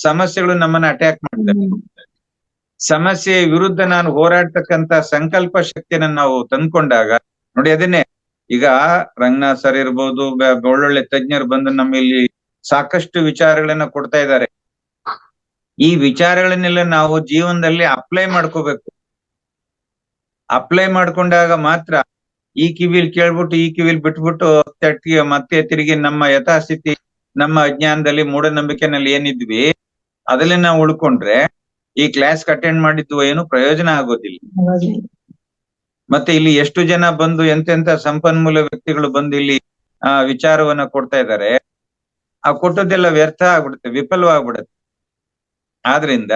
Speaker 2: ಸಮಸ್ಯೆಗಳು ನಮ್ಮನ್ನ ಅಟ್ಯಾಕ್ ಮಾಡ್ತವೆ. ಸಮಸ್ಯೆಯ ವಿರುದ್ಧ ನಾನು ಹೋರಾಡ್ತಕ್ಕಂತ ಸಂಕಲ್ಪ ಶಕ್ತಿಯನ್ನ ನಾವು ತಂದ್ಕೊಂಡಾಗ ನೋಡಿ, ಅದನ್ನೇ ಈಗ ರಂಗನಾಥ್ ಸರ್ ಇರ್ಬೋದು, ಒಳ್ಳೊಳ್ಳೆ ತಜ್ಞರು ಬಂದು ನಮ್ಮಲ್ಲಿ ಸಾಕಷ್ಟು ವಿಚಾರಗಳನ್ನ ಕೊಡ್ತಾ ಇದ್ದಾರೆ. ಈ ವಿಚಾರಗಳನ್ನೆಲ್ಲ ನಾವು ಜೀವನದಲ್ಲಿ ಅಪ್ಲೈ ಮಾಡ್ಕೋಬೇಕು. ಅಪ್ಲೈ ಮಾಡ್ಕೊಂಡಾಗ ಮಾತ್ರ ಈ ಕಿವಿಲ್ ಕೇಳ್ಬಿಟ್ಟು ಈ ಕಿವಿಲ್ ಬಿಟ್ಬಿಟ್ಟು ಮತ್ತೆ ತಿರುಗಿ ನಮ್ಮ ಯಥಾಸ್ಥಿತಿ, ನಮ್ಮ ಅಜ್ಞಾನದಲ್ಲಿ, ಮೂಢನಂಬಿಕೆನಲ್ಲಿ ಏನಿದ್ವಿ ಅದಲ್ಲೇ ನಾವು ಉಳ್ಕೊಂಡ್ರೆ ಈ ಕ್ಲಾಸ್ ಅಟೆಂಡ್ ಮಾಡಿದ್ವು ಏನು ಪ್ರಯೋಜನ ಆಗೋದಿಲ್ಲ. ಮತ್ತೆ ಇಲ್ಲಿ ಎಷ್ಟು ಜನ ಬಂದು ಎಂತೆಂತ ಸಂಪನ್ಮೂಲ ವ್ಯಕ್ತಿಗಳು ಬಂದು ಇಲ್ಲಿ ವಿಚಾರವನ್ನ ಕೊಡ್ತಾ ಇದ್ದಾರೆ, ಆ ಕೊಟ್ಟದ್ದೆಲ್ಲ ವ್ಯರ್ಥ ಆಗ್ಬಿಡುತ್ತೆ, ವಿಫಲವಾಗ್ಬಿಡುತ್ತೆ. ಆದ್ರಿಂದ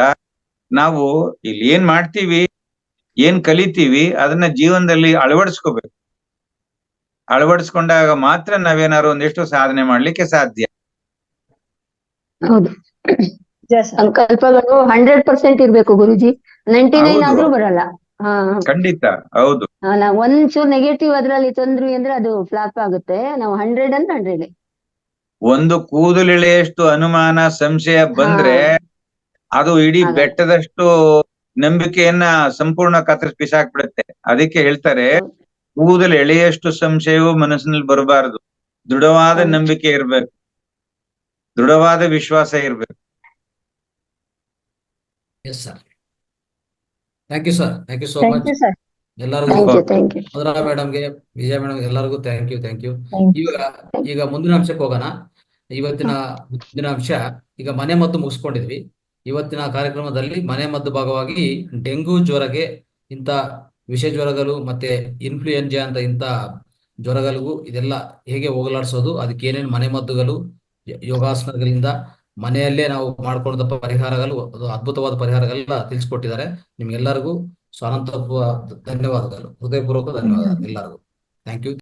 Speaker 2: ನಾವು ಇಲ್ಲಿ ಏನ್ ಮಾಡ್ತೀವಿ, ಏನ್ ಕಲಿತೀವಿ, ಅದನ್ನ ಜೀವನದಲ್ಲಿ ಅಳವಡಿಸ್ಕೋಬೇಕು. ಅಳವಡಿಸ್ಕೊಂಡಾಗ ಮಾತ್ರ ನಾವೇನಾದ್ರು ಒಂದಿಷ್ಟು ಸಾಧನೆ ಮಾಡ್ಲಿಕ್ಕೆ ಸಾಧ್ಯ.
Speaker 5: ಹೌದು, ಸಂಕಲ್ಪಗಳು 100% ಇರ್ಬೇಕು ಗುರುಜಿ. 99 ಆದ್ರೂ ಬರಲ್ಲ.
Speaker 2: ಖಂಡಿತ ಹೌದು.
Speaker 5: ನಾವ್ ಒಂಚೂರು ನೆಗೆಟಿವ್ ಅದ್ರಲ್ಲಿ ತಂದ್ರಿ ಅಂದ್ರೆ ಅದು ಫ್ಲಾಪ್ ಆಗುತ್ತೆ. ನಾವು 100 ಅಂದ್ರೆ 100.
Speaker 2: ಒಂದು ಕೂದಲೆಳೆಯಷ್ಟು ಅನುಮಾನ, ಸಂಶಯ ಬಂದ್ರೆ ಅದು ಇಡೀ ಬೆಟ್ಟದಷ್ಟು ನಂಬಿಕೆಯನ್ನ ಸಂಪೂರ್ಣ ಕತ್ತರಿಸಿ ಬಿಸಾಕ್ಬಿಡುತ್ತೆ. ಅದಕ್ಕೆ ಹೇಳ್ತಾರೆ, ಕೂದಲು ಎಳೆಯಷ್ಟು ಸಂಶಯವು ಮನಸ್ಸಿನಲ್ಲಿ ಬರಬಾರದು, ದೃಢವಾದ ನಂಬಿಕೆ ಇರ್ಬೇಕು, ದೃಢವಾದ ವಿಶ್ವಾಸ ಇರ್ಬೇಕು.
Speaker 1: Yes sir, thank you sir, thank you so much ಎಲ್ಲರಿಗೂ. ಮಧುರಾ ಮೇಡಮ್ಗೆ, ವಿಜಯ ಮೇಡಮ್, ಎಲ್ಲರಿಗೂ ಥ್ಯಾಂಕ್ ಯು. ಈಗ ಮುಂದಿನ ಅಂಶಕ್ಕೆ ಹೋಗೋಣ. ಇವತ್ತಿನ ಮುಂದಿನ ಅಂಶ, ಈಗ ಮನೆ ಮದ್ದು ಮುಗಿಸ್ಕೊಂಡಿದ್ವಿ. ಇವತ್ತಿನ ಕಾರ್ಯಕ್ರಮದಲ್ಲಿ ಮನೆ ಮದ್ದು ಭಾಗವಾಗಿ ಡೆಂಗು ಜ್ವರಗೆ, ಇಂಥ ವಿಷ ಜ್ವರಗಳು ಮತ್ತೆ ಇನ್ಫ್ಲೂಯೆಂಜಾ ಅಂತ ಇಂಥ ಜ್ವರಗಳಿಗೂ ಇದೆಲ್ಲ ಹೇಗೆ ಹೋಗಲಾಡಿಸೋದು, ಅದಕ್ಕೆ ಏನೇನು ಮನೆ ಮದ್ದುಗಳು, ಯೋಗಾಸನಗಳಿಂದ ಮನೆಯಲ್ಲೇ ನಾವು ಮಾಡ್ಕೊಳ್ಳೋದ ಪರಿಹಾರಗಳು, ಅದ್ಭುತವಾದ ಪರಿಹಾರಗಳೆಲ್ಲ ತಿಳಿಸ್ಕೊಟ್ಟಿದ್ದಾರೆ. ನಿಮ್ಗೆಲ್ಲರಿಗೂ ಸ್ವಾನಂತ ಧನ್ಯವಾದಗಳು, ಹೃದಯಪೂರ್ವಕ ಧನ್ಯವಾದ ಎಲ್ಲರಿಗೂ. Thank you.